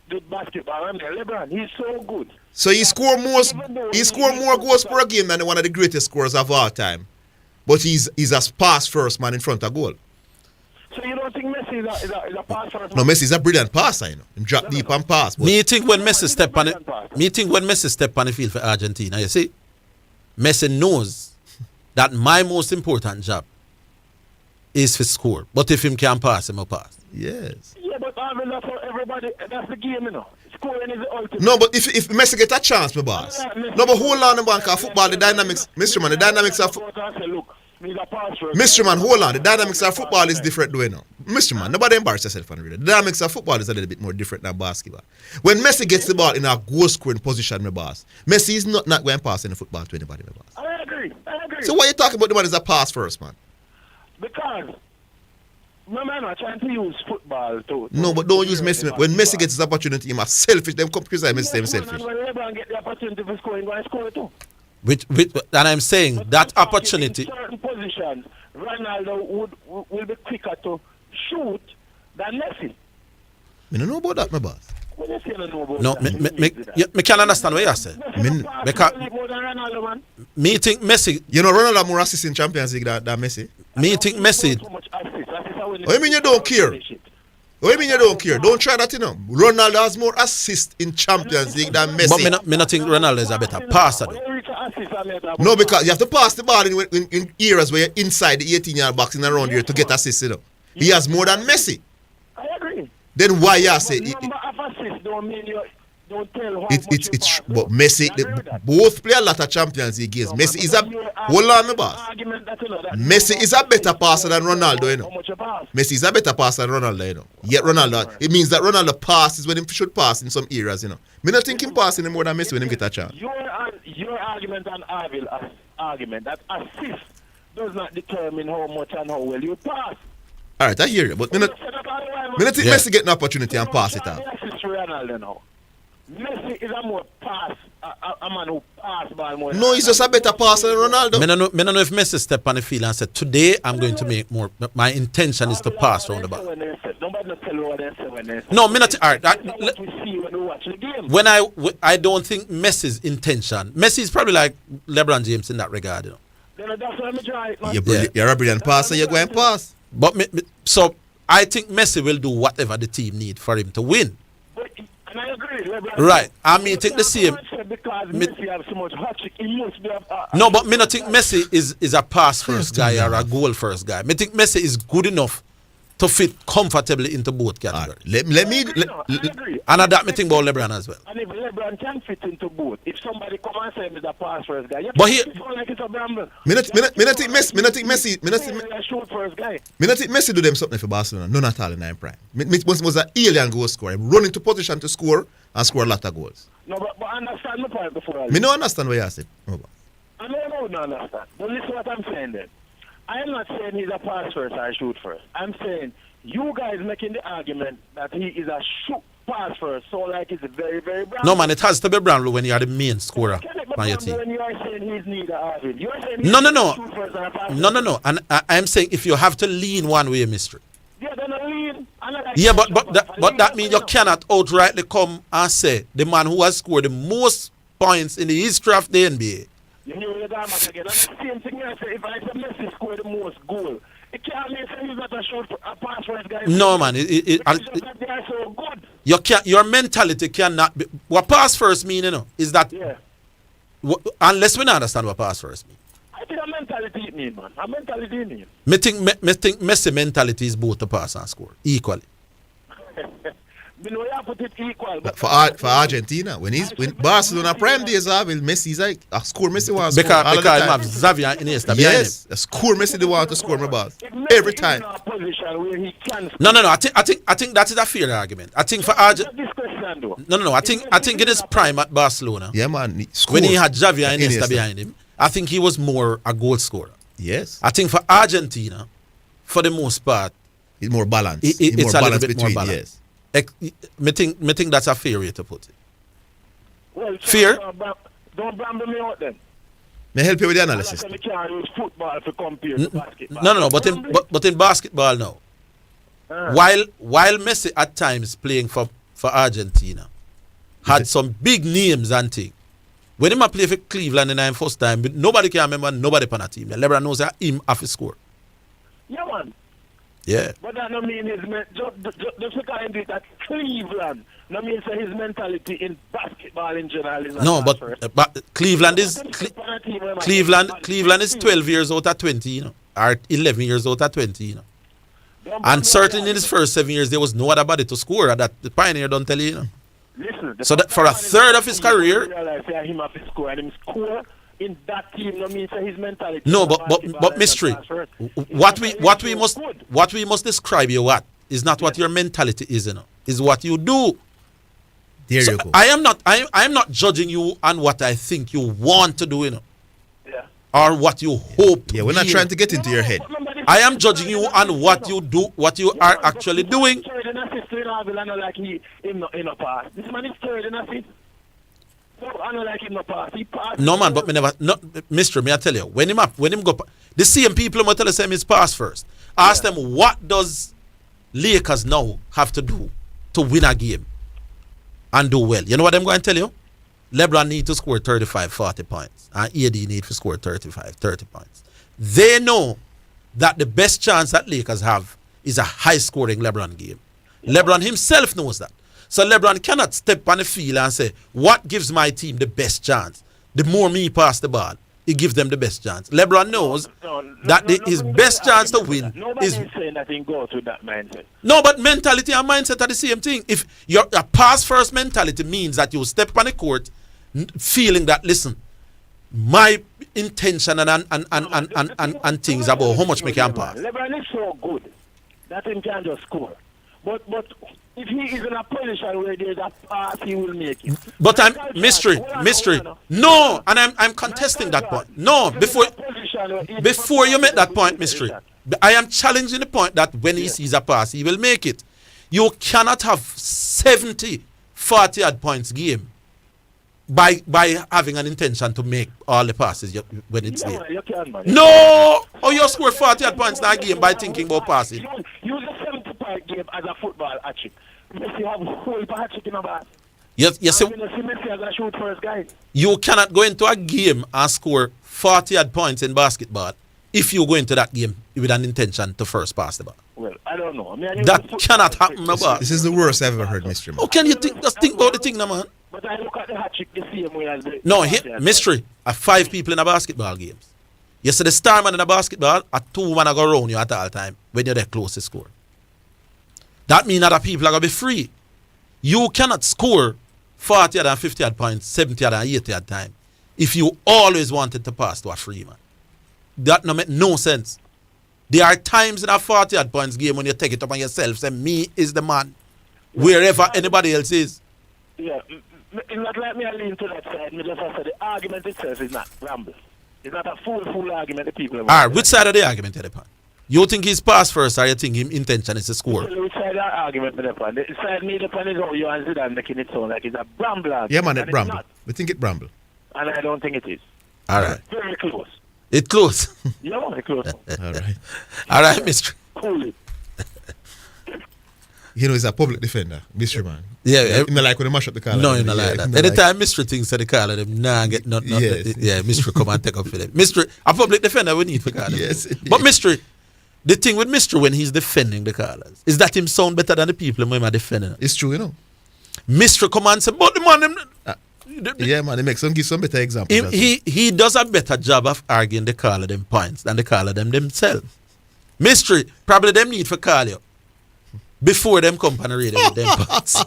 the basketball and LeBron. He's so good. So he score more goals per game than one of the greatest scorers of all time. But he's a pass first man in front of goal. So you don't think Messi is a pass first? No, Messi is a brilliant passer, you know. Him drop deep and pass. Me think when Messi step on the field for Argentina, you see, Messi knows that my most important job is for score. But if him can pass, him will pass. Yes. Yeah, but I mean, that's for everybody. That's the game, you know. Scoring is the ultimate. No, but if Messi get a chance, my boss. No, but hold on, man, because football, the dynamics, Mr. Man, the dynamics of Mr. Man, hold on. The dynamics of football is different, though, you know. Mr. Man, nobody embarrass yourself on the radio. The dynamics of football is a little bit more different than basketball. When Messi gets the ball in a goal scoring position, my boss, Messi is not going to pass in the football to anybody, my boss. I agree. So why are you talking about the man is a pass first, man? Because no man are trying to use football to No, but don't use Messi. When Messi gets his opportunity, he must selfish. Them come criticize Messi, them selfish. When LeBron get the opportunity for scoring, going to score too. And I'm saying that opportunity. In certain positions, Ronaldo will be quicker to shoot than Messi. I don't know about that, my boss. When you say you don't know about No, that, me can understand what you say. Me think Messi. You know, Ronaldo more assists in Champions League than Messi. Me think Messi. What do you mean you don't care? What do you mean you don't care? Don't try that, you know. Ronaldo has more assists in Champions League than Messi. But me not think Ronaldo is a better passer, though. No, because you have to pass the ball in areas where you're inside the 18-yard box in around here to get assists, you know. He has more than Messi. I agree. Then why you say number of assists don't mean you don't tell how it's but Messi both play a lot of Champions League games. Messi is a hold on, my boss. Messi is a better passer than Ronaldo, you know. Messi is a better passer than Ronaldo, you know. Yet Ronaldo, it means that Ronaldo passes when he should pass in some areas, you know. Me not think him passing more than Messi when he get a chance. Your argument and Orville argument that assist does not determine how much and how well you pass. All right, I hear you, but me not think Messi get an opportunity and pass it out. Messi is a more pass, a man who pass ball more. No, he's just a better passer than Ronaldo. Me don't know if Messi step on the field and said, today I'm going to make more. My intention is to pass round the ball. No, me not. All right. When I don't think Messi's intention. Messi is probably like LeBron James in that regard, you know. You're a brilliant passer, you're going to pass. But so I think Messi will do whatever the team need for him to win. And I agree. Right. I mean, think the same. Messi have so much hot trick, he must be no, but me not think Messi is a pass first guy or a goal first guy. Me think Messi is good enough to fit comfortably into both categories. Let me agree. And that me think about LeBron as well. And if LeBron can fit into both, if somebody come and say he's a pass first guy, but he like it's a bramble. Me not think Messi shoot first guy. Me not think Messi do them something for Barcelona. None at all in nine prime. Was an alien goal scorer. Him run into position to score and score a lot of goals. No, but understand my point before. Me don't understand what you said. No, I don't understand. But listen what I'm saying then. I am not saying he's a pass first or shoot first. I'm saying you guys making the argument that he is a shoot pass first, so like it's very, very brown. No man, it has to be Brownlow when you are the main scorer on your team. When you are saying he's neither Orville, you are saying No. And I'm saying if you have to lean one way, mystery. Yeah, then I lean. Yeah, but that means you cannot outrightly come and say the man who has scored the most points in the history of the NBA. You hear the again. And the same thing I say, if I say Messi scored the most goal, it can't mean he's not a pass first guy. No man, they are so good. Your mentality cannot be. What pass first mean, you know, is that unless we don't understand what pass first mean. I think a mentality it mean, man. A mentality it mean. Me think Messi mentality is both to pass and score equally. Put it equal, but for Argentina, when Barcelona prime days are, Messi is like a score Messi wants because he have Xavi and Iniesta behind him. A score Messi they want to score my balls every time. No. I think that is a fair argument. I think for Argentina. No. I think in his prime at Barcelona. Yeah, man. When he had Xavi and Iniesta behind him, I think he was more a goal scorer. Yes. I think for Argentina, for the most part, it's more balanced. It's more a little bit between, more balanced. Yes. Me think that's a fair way to put it. Well, fair? Don't bramble me out then. May I help you with the analysis? Like we can't use football to compare to basketball. No. But in basketball now, while Messi at times playing for Argentina had some big names and things. When he play for Cleveland in the first time, nobody can remember nobody on a team. LeBron knows that him have to score. Yeah, man. Yeah. But that don't mean just because he did at Cleveland, no mean say his mentality in basketball in general is not. No, but Cleveland is Cleveland is 12 years out of 20, you know. are 11 years out of 20, you know. And certainly in his first 7 years, there was no other body to score. That the Pioneer don't tell you, you know. Listen, So that for a third of his career, him have to score and him score in that team. No means his mentality. no, but mystery. What we must describe you what is not what your mentality is, you know. Is what you do. There So you go. I am not judging you on what I think you want to do, you know. Yeah. Or what you hope to Yeah, we're not be, trying you to get into your head. I am judging you on what you do, what you are actually doing. Third in assist to Orville, I know like him no pass. This man is third in assist. So I know like him no pass. He pass. No man, but me never. No, Mister, me I tell you, when him go, the same people will tell us him is pass first. Ask them what does Lakers now have to do to win a game and do well. You know what I'm going to tell you? LeBron need to score 35, 40 points, and AD need to score 35, 30 points. They know that the best chance that Lakers have is a high-scoring LeBron game. LeBron himself knows that. So LeBron cannot step on the field and say, what gives my team the best chance? The more me pass the ball, it gives them the best chance. LeBron knows that his best chance to win is... Nobody's saying that he goes with that mindset. No, but mentality and mindset are the same thing. If your pass-first mentality means that you step on the court feeling that, listen, my intention and things about how much me can pass. LeBron is so good that he can just score. But if he is in a position where there's a pass, he will make it. But I'm mystery. No, and I'm contesting that point. No, before you make that point, mystery, I am challenging the point that when he sees a pass, he will make it. You cannot have 70, 40 odd points game by having an intention to make all the passes when it's there. No! Oh, you score 40 odd points in a game by thinking about passing. Use a 70-point game as a football hat-trick. Messi have a whole hat-trick in a ball. Yes, see Messi as a shoot first guy. You cannot go into a game and score 40 odd points in basketball if you go into that game with an intention to first pass the ball. Well, I don't know. That cannot happen, my boss. This is the worst I've ever heard, Mr. Man. How can you think? Just think about the thing, now, man. But I look at the hat-trick the same way as the... No, mystery. 5 people in a basketball games. You see the star man in a basketball, 2 man are going to run you at all time when you're there close to score. That means other people are going to be free. You cannot score 40 and 50 points, 70 and 80 at time if you always wanted to pass to a free man. That no make no sense. There are times in a 40 points game when you take it upon yourself, say me is the man, wherever anybody else is. Yeah, it's not like me I lean to that side. Me just say the argument itself is not ramble. It's not a full argument the people have. Alright, which side of the argument are they upon? You think he's pass first or you think his intention is to score? Which side of the argument are they upon? The side me upon is how you and Zidane making it sound like it's a bramble argument. Yeah, man, it's bramble. We think it bramble. And I don't think it is. Alright. Very close. It's close. Yeah, it's close. Alright. Alright, Mr. Cool it. You know, he's a public defender, Mr. Man. Yeah, you know, like when they mash up the car. No, you know like that. Anytime Mr. thinks that the car, them nah get not. Yes. Yeah, Mr. come and take up for them. Mr. a public defender we need for Carlos. Yes. But Mr. the thing with Mr. when he's defending the Carlos is that him sound better than the people when him are defending. It's true, you know. Mr. come and say, but the man them. Yeah, man, they give some better examples. He does a better job of arguing the call of them points than the call of them themselves. Mystery, probably them need for call you before them come on the radio with them points.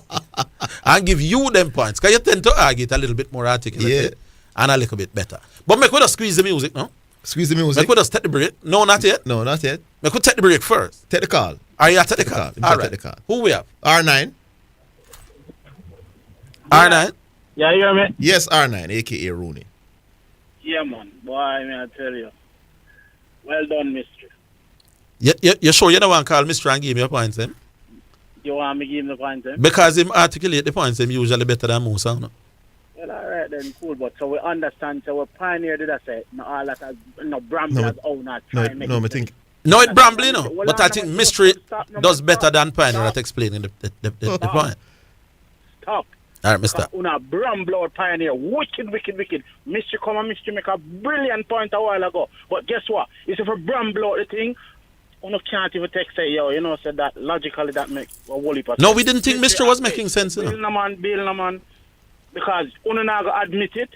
And give you them points. Because you tend to argue it a little bit more articulate and a little bit better. But make we just squeeze the music, no? Squeeze the music? Make we just take the break? No, not yet. No, not yet. Make we take the break first. Take the call. Are you take the call? All right. Take the call. Who we have? R9. R9? Yeah, you hear me? Yes, R9, a.k.a. Rooney. Yeah, man. Boy, may I tell you. Well done, Mr. You sure you don't want to call Mr. and give me your points, eh? You want me to give him the points, eh? Because him articulate the points, him usually better than most, no? Well, all right then, cool. But so we understand, so we pioneer did I say, no, all that, no, Bramble as owner, try and make it. I think... No, it Bramble, no. But I think Mystery does better than Pioneer at explaining the point. Stop. All right, Mr. Una Bramble or Pioneer, wicked. Mystery come and Mystery make a brilliant point a while ago. But guess what? It's if a Bramble out the thing, Una can't even text say, yo, you know, said that logically that make a whole heap of No, we didn't think Mystery was making sense, Bill no man. Because Una not gonna admit it.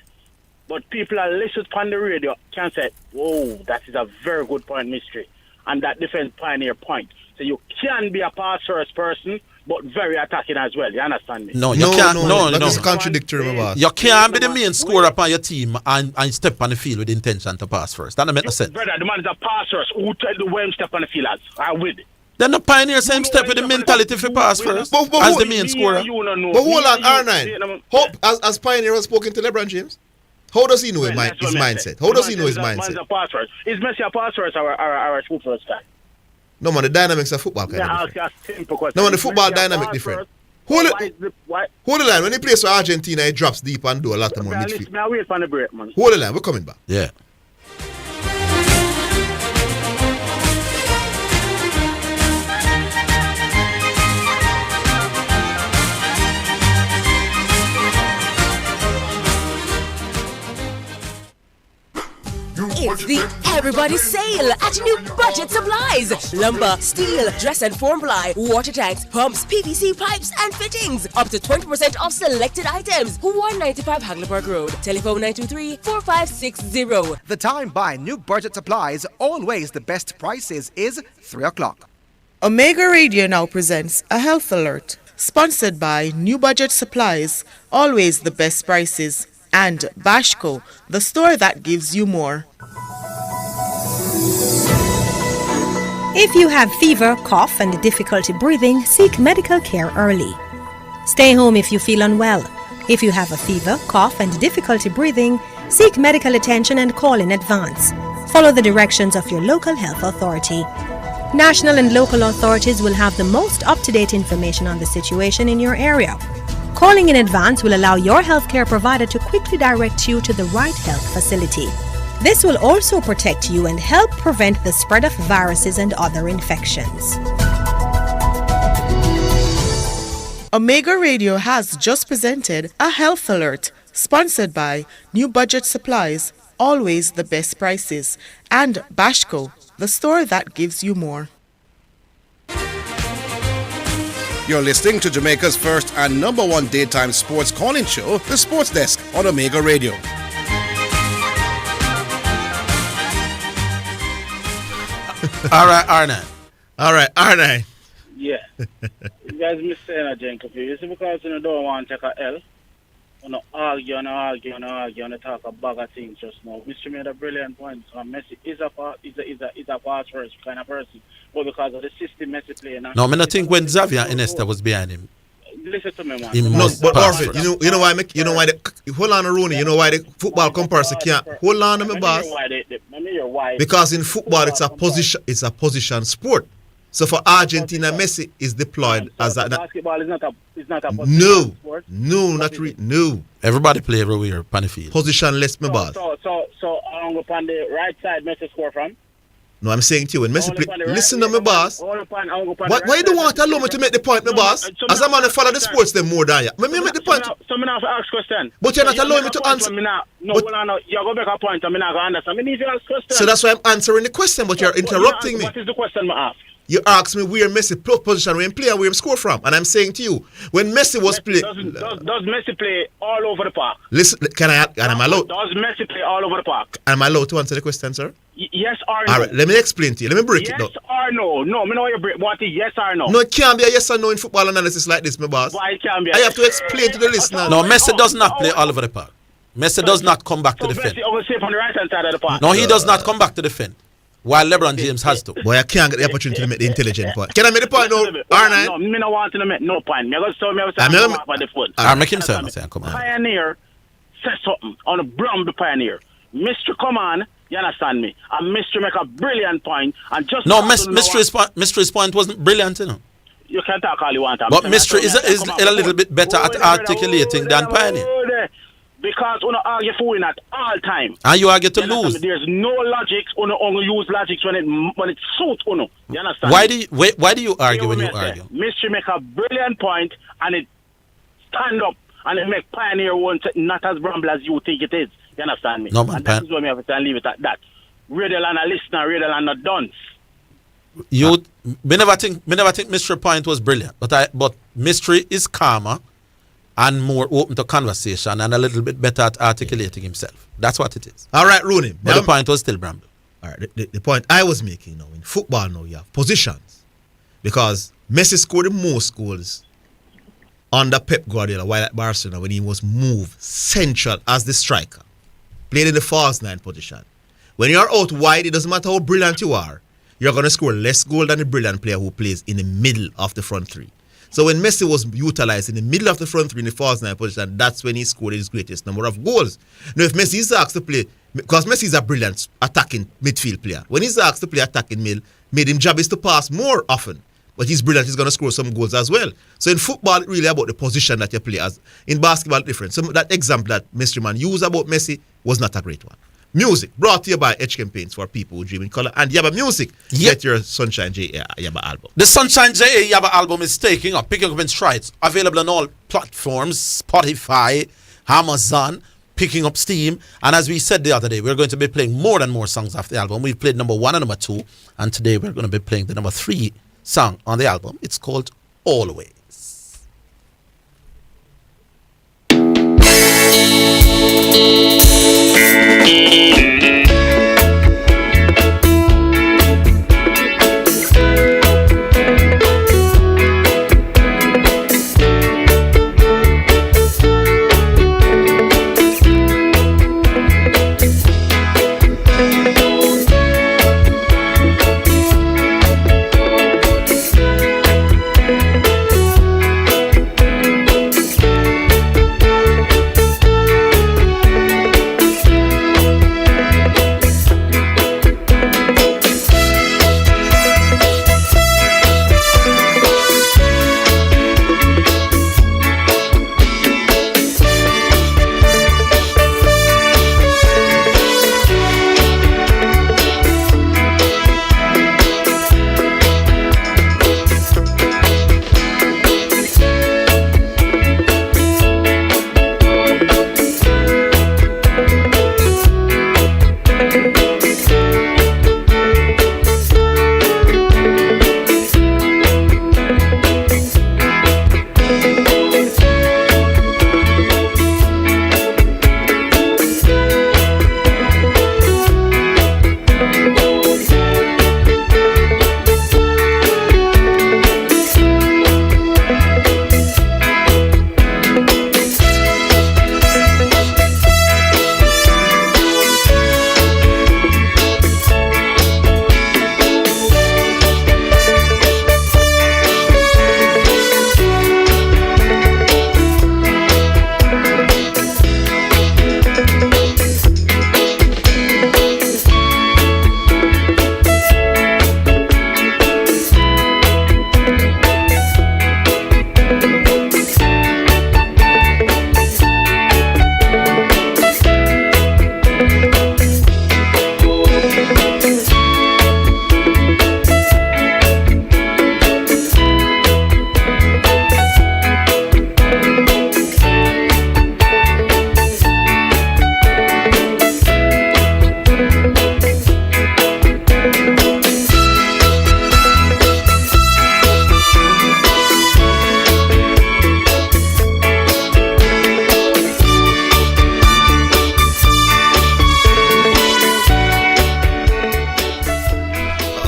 But people that listen on the radio can say, whoa, that is a very good point, Mystery. And that defense pioneer point. So you can be a pass first person, but very attacking as well. You understand me? No, you can't. No, that is contradictory, my boss. You can't be the main scorer upon your team and step on the field with intention to pass first. That don't make no sense. Brother, the man is a pass first. Who tell the way him step on the field as? I with it. Then the pioneer same step with the mentality for pass first as the main scorer. But hold on, R9. As pioneer has spoken to LeBron James. How does he know his mindset? How does he know his mindset? Is Messi a pass first or a shoot first guy? No man, the dynamics of football kind of different. No man, the football dynamic different. Hold the line. When he plays for Argentina, he drops deep and do a lot of more midfield. Now wait for the break, man. Hold the line. We're coming back. Yeah. It's the Everybody Sale at New Budget Supplies. Lumber, steel, dress and form ply, water tanks, pumps, PVC pipes and fittings. Up to 20% off selected items. 195 Hagleyburg Road. Telephone 923-4560. The time by New Budget Supplies, always the best prices, is 3 o'clock. Omega Radio now presents a health alert. Sponsored by New Budget Supplies, always the best prices. And Bashco, the store that gives you more. If you have fever, cough, and difficulty breathing, seek medical care early. Stay home if you feel unwell. If you have a fever, cough, and difficulty breathing, seek medical attention and call in advance. Follow the directions of your local health authority. National and local authorities will have the most up-to-date information on the situation in your area. Calling in advance will allow your healthcare provider to quickly direct you to the right health facility. This will also protect you and help prevent the spread of viruses and other infections. Omega Radio has just presented a health alert, sponsored by New Budget Supplies, always the best prices, and Bashco, the store that gives you more. You're listening to Jamaica's first and number one daytime sports calling show, The Sports Desk on Omega Radio. All right, R9. All right, R9. Yeah. You guys miss saying a Jen Coffee. You see, because you don't want to take a L, you know, argue and talk a bag of things just now. Mr. made a brilliant point. Messi is a pass first kind of person. But because of the system Messi playing now. No, I think when Xavier Iniesta was behind him. Listen to me, man. No, but Orville, you know why hold on, Rooney, you know why the football comparison can't hold on, my boss. Because in football it's a position sport. So for Argentina, Messi is deployed as a basketball is not a position sport. No. Everybody play everywhere on the field. Positionless, my boss. So on the right side Messi score from? No, I'm saying to you, when Messi play, listen to me, boss. Why you don't want to allow me to make the point, my boss? As a man, I follow the sports them more than you. Let me make the point. So I'm not ask question. But you're not allowing me to answer. No, you're going to make a point. I'm not going to understand. I need to ask question. So that's why I'm answering the question, but you're interrupting me. What is the question I ask? You asked me where Messi position, where he play, and where he score from, and I'm saying to you, when Messi was playing, does Messi play all over the park? Listen, am I allowed? Does Messi play all over the park? Am I allowed to answer the question, sir? Yes or no? All right, let me explain to you. Let me break it down. Yes or no? No, me know you break. What is yes or no? No, it can't be a yes or no in football analysis like this, my boss. Why it can't be? I have to explain to the listener. No, Messi does not play all over the park. Messi does not come back to defend. Messi always safe on the right hand side of the park. No, he does not come back to defend. While LeBron James has to. Boy, I can't get the opportunity to make the intelligent point. Can I make the point now? R9? No, me not want to make no point. Me going to tell me about the foot. I'll make him say, come on. Pioneer said something on the Brum the Pioneer. Mr. Come on, you understand me? And Mr. make a brilliant point. And just no, Mystery's point wasn't brilliant, you know. You can talk all you want. But Mystery is a little bit better at articulating than Pioneer. Because you argue for win at all time. And you argue to lose. There's no logic. You only use logic when it suits. You understand? Why do you argue when you argue? Mystery make a brilliant point and it stand up and it make Pioneer one not as bramble as you think it is. You understand me? No, man, and that is why we have to leave it at that. Radio land a listener, radio land a dunce. Me never think Mystery point was brilliant, but Mystery is calmer and more open to conversation and a little bit better at articulating himself. That's what it is. All right, Rooney. But the point was still Bramble. All right, the point I was making now, in football now, you have positions. Because Messi scored the most goals under Pep Guardiola while at Barcelona when he was moved central as the striker. Played in the false nine position. When you're out wide, it doesn't matter how brilliant you are, you're going to score less goal than the brilliant player who plays in the middle of the front three. So when Messi was utilized in the middle of the front three in the false nine position, that's when he scored his greatest number of goals. Now, if Messi is asked to play, because Messi is a brilliant attacking midfield player, when he's asked to play attacking mid, his job is to pass more often. But he's brilliant, he's going to score some goals as well. So in football, it's really about the position that you play. As in basketball, different. So that example that Mr. Man used about Messi was not a great one. Music, brought to you by Edge Campaigns for people who dream in color. And Yaba Music, get your Sunshine J.A. Yaba album. The Sunshine J.A. Yaba album is picking up in strides. Available on all platforms, Spotify, Amazon, picking up steam. And as we said the other day, we're going to be playing more and more songs off the album. We've played number 1 and number 2. And today we're going to be playing the number 3 song on the album. It's called Always.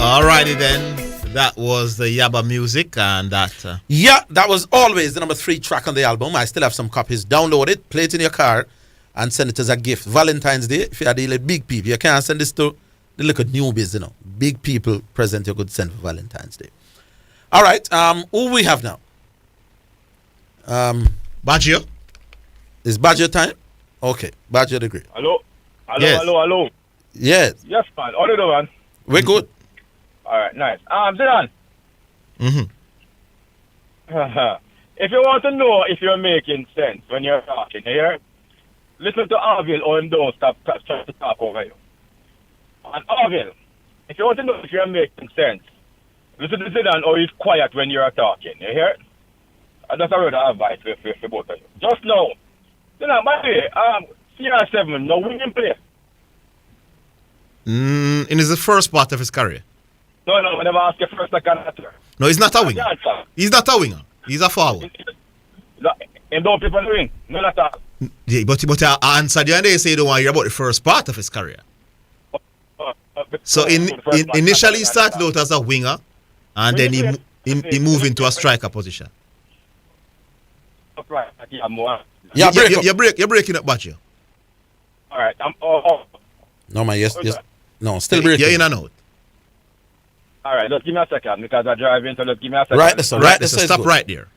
Alrighty then, that was the Yaba Music, and that that was Always the number 3 track on the album. I still have some copies. Download it, play it in your car, and send it as a gift. Valentine's Day, if you're dealing with big people, you can't send this to the little newbies, Big people present you could send for Valentine's Day. All right, who we have now? Baggio. Is Baggio time? Okay, Baggio the Great. Hello? Yes. Hello? Yes. Yes, man. How do you do, man? We're good. All right, nice. Zidane. Mm-hmm. If you want to know if you're making sense when you're talking here, listen to Orville or him don't stop trying to talk over you. And Orville, if you want to know if you're making sense, listen to Zidane or he's quiet when you're talking. You hear? And that's a word of advice for both of you. Just now, by the way, CR7, no winning play. In the first part of his career. No, I never ask you first, second, after. No, he's not a winger. He's not a winger. He's a forward. No, Him don't play for the wing. None at all. Yeah, but I answered you and they say you don't want to hear about the first part of his career. So initially he started out as a winger and then he moved into a striker position. Yeah, you're breaking up, Bacho. All right. No, man, yes. No, still breaking. You're in and out. All right, just give me a second because I'm driving, so just give me a second. Right, stop right there.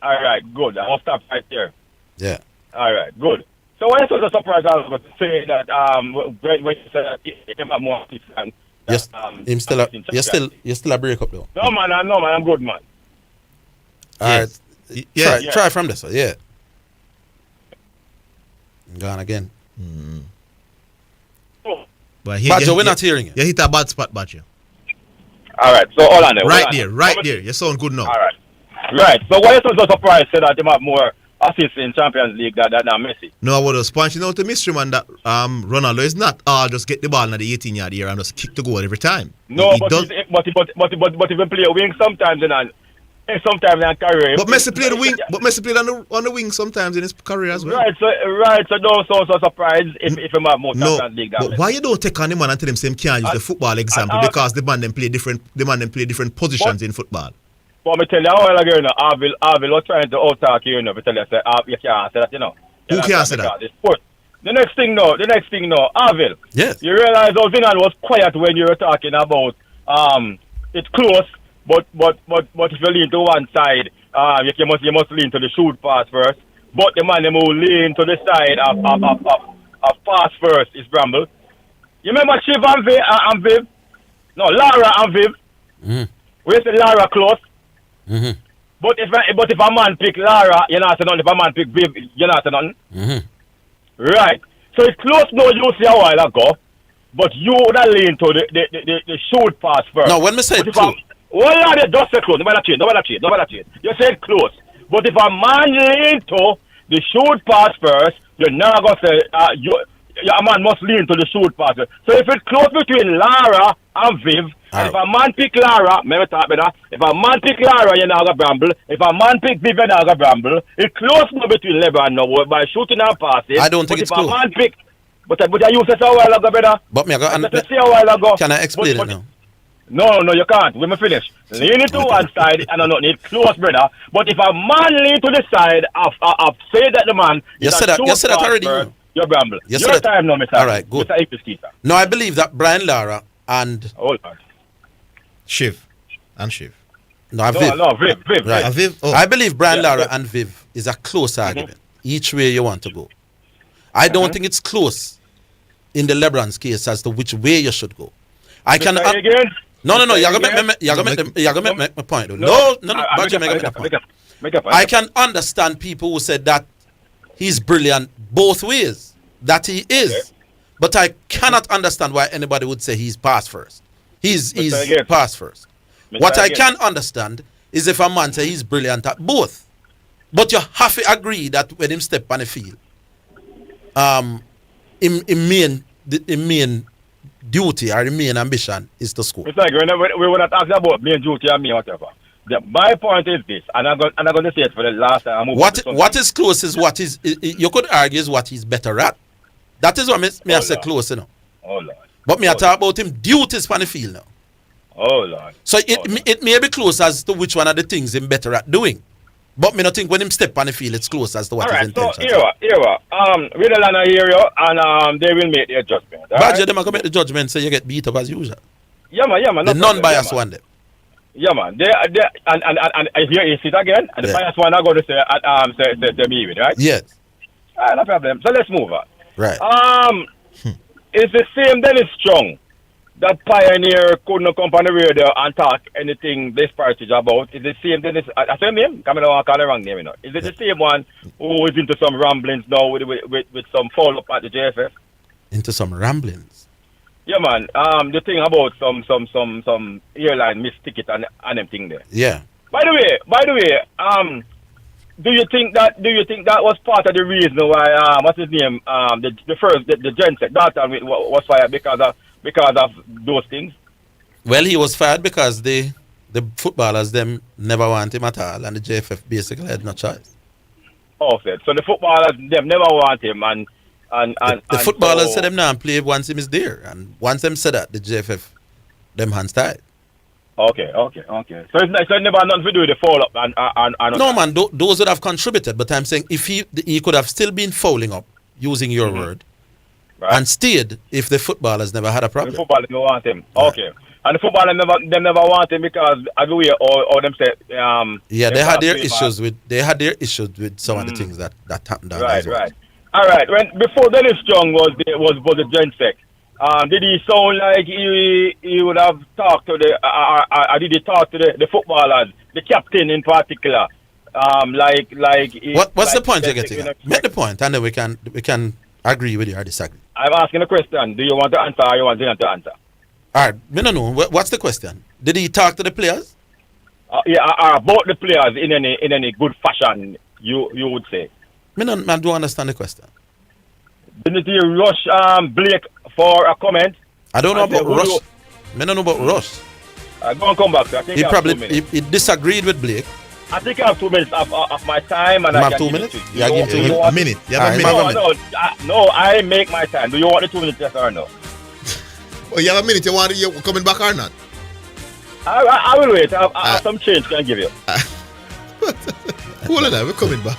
All right, good. I'll stop right there. Yeah. All right, good. So when I was surprised, I was saying that when you said that him have more assistance. Yes, you're still a break up though. No man, I'm good man. Alright. Try from this one, yeah. Gone again. But Badger, we're not hearing you. You hit a bad spot, Badger. All right, so hold on there. Right there. You sound good now. All right. Right. So why is you so surprised said that him have more assists in Champions League than Messi? No, I was punching out the mystery man that Ronaldo is not just get the ball in the 18-yard area and just kick the goal every time. No, but he play a wing sometimes and sometimes in career. But Messi played the wing. But Messi played on the wing sometimes in his career as well. Right. So don't so surprised if he have more Champions League than but Messi. why you don't take on the man and tell him same can't use the football example because the man them play different positions in football. But me tell you, how again, Orville was trying to out-talk you, me tell you, say, you can't say that, Who can't say that? The next thing, Orville. Yes. You realize how Zidane was quiet when you were talking about, it's close, but if you lean to one side, you must lean to the shoot pass first. But the man who lean to the side of pass first is Bramble. You remember Shiv and Viv? No, Lara and Viv. Mm-hmm. We say Lara close. Mm-hmm. But if a man pick Lara, you're not saying nothing. If a man pick Viv, you're not saying nothing. Mm-hmm. Right. So it's close now you see a while ago, but you would have leaned to the shoot pass first. No, when we say close. Well, just say close. Nobody change. You said close. But if a man lean to the shoot pass first, you're not going to say, a man must lean to the shoot pass first. So if it's close between Lara and Viv, and if a man pick Lara, maybe talk better. If a man pick Lara, you're not going to bramble. If a man pick Viv, you're not going to bramble. It's close now between LeBron now by shooting and passing. I don't think it's close. But if a man pick, but you said so a while ago, better. But me, can I explain it now? No, you can't. When we finish, lean to one side and not need close, brother. But if a man lean to the side of say that the man you said that already. You're bramble. Your time now, Mr. All right, good. Mr. No, I believe that Brian Lara and Shiv and Shiv. No, Viv. Right. Viv. Oh. I believe Brian Lara and Viv is a close argument. Each way you want to go. I don't think it's close in the LeBron's case as to which way you should go. I can. No. You're gonna make my point. No. I can understand people who said that he's brilliant both ways. That he is, but I cannot understand why anybody would say he's pass first. He's pass first. What I can understand is if a man say he's brilliant at both, but you have to agree that when him step on the field, in main duty or the main ambition is to score. It's like we were not asking about main duty or me whatever. My point is this, and I'm going to say it for the last time. What is close is what is you could argue is what he's better at. That is what I say close, Oh Lord. But me I talk about him duties on the field now. Oh Lord. So it may be close as to which one of the things him better at doing. But me not think when him step on the field it's close as to what his intention. So we the land hear you and they will make their judgment. Badger them are going to make the judgment so you get beat up as usual. Yeah man. The non-biased one them. Yeah man. They and here is it again and the biased one are going to say me even, right? Yes. No problem. So let's move on. Right. It's the same Dennis Strong that Pioneer couldn't come on the radio and talk anything this party about. It's the same Dennis. I say name? Come on, I call the wrong name. Is it the same one who is into some ramblings now with some follow up at the JFF? Into some ramblings. Yeah, man. The thing about some airline missed ticket and them thing there. Yeah. By the way, do you think that was part of the reason why what's his name the Genset Dalton was fired because of those things? Well, he was fired because the footballers them never want him at all, and the JFF basically had no choice. Okay. So the footballers, them never want him, and the footballers said them now play once him is there, and once them said that, the JFF, them hands tied. Okay. So it's never nothing to do with the fall up and no man, those would have contributed, but I'm saying if he could have still been fouling up, using your word, right, and stayed if the footballers never had a problem. The footballers never want him. Right. Okay. And the footballers never want him because everywhere or them say they had their issues with some of the things that happened down there. Right. All right. When before Dennis Strong was the Gen Sec, did he sound like he would have talked to did he talk to the footballers, the captain in particular? What's the point you're getting at? Make the point, and then we can agree with you or disagree. I'm asking a question. Do you want to answer or you want Zidane to answer? All right, me no know. What's the question? Did he talk to the players? About the players in any good fashion, you would say. I don't understand the question. Didn't he rush Blake for a comment? I don't know about Rush. I don't know about Rush. Go and come back. I think he disagreed with Blake. I think I have 2 minutes of my time, and I have 2 minutes. Yeah, give 2 minutes. A minute. You have a minute. No, I make my time. Do you want the 2 minutes, yes or no? Oh, you have a minute. You coming back or not? I will wait. I have some change. Can I give you? Hold on, we're coming back.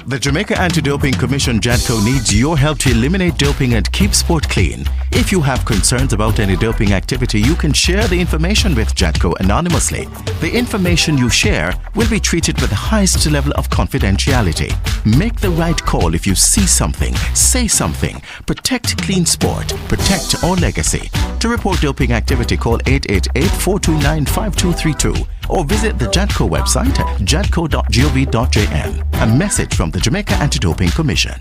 The Jamaica Anti-Doping Commission JADCO needs your help to eliminate doping and keep sport clean. If you have concerns about any doping activity, you can share the information with JADCO anonymously. The information you share will be treated with the highest level of confidentiality. Make the right call if you see something, say something. Protect clean sport. Protect our legacy. To report doping activity, call 888-429-5232 or visit the JADCO website at jadco.gov.jm. A message from the Jamaica Anti-Doping Commission.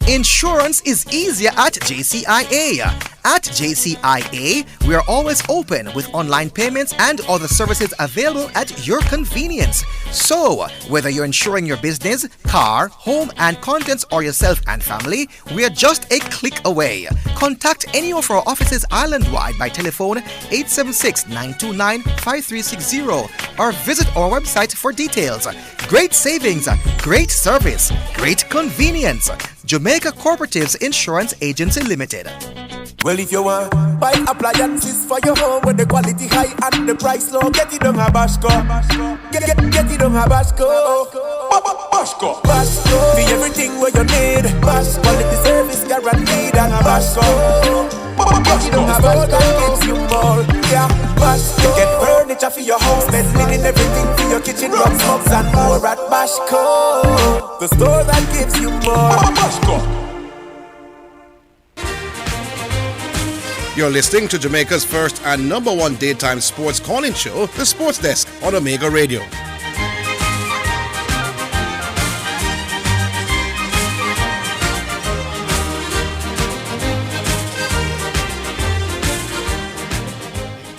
Insurance is easier at JCIA. At JCIA, we are always open with online payments and other services available at your convenience. So, whether you're insuring your business, car, home and contents or yourself and family, we are just a click away. Contact any of our offices island-wide by telephone 876-929-5360 or visit our website for details. Great savings, great service, great convenience. Jamaica Cooperatives Insurance Agency Limited. Well, if you want buy appliances for your home with the quality high and the price low, get it on a Bashco. Get it on a Bashco. Bashco. Be everything where you need. Bash quality service guaranteed and a Bashco. Get it on a Bashco gives you more. Yeah, Bashco. Get furniture for your house, bed linen, everything for your kitchen, rugs, mugs and more at Bashco. The store that gives you more. Bashco. You're listening to Jamaica's first and number one daytime sports calling show, The Sports Desk on Omega Radio.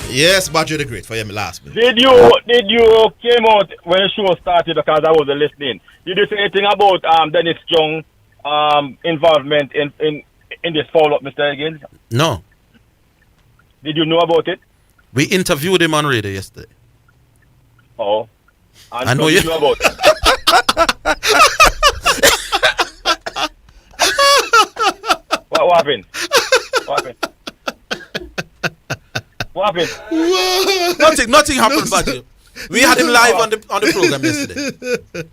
Yes, Badger the Great for him last minute. Did you came out when the show started because I wasn't listening? Did you say anything about Dennis Strong involvement in this follow-up, Mr. Higgins? No. Did you know about it? We interviewed him on radio yesterday. Oh. And I know you know about it. What happened? What happened? Nothing happened, Badger. We had him live on the program yesterday.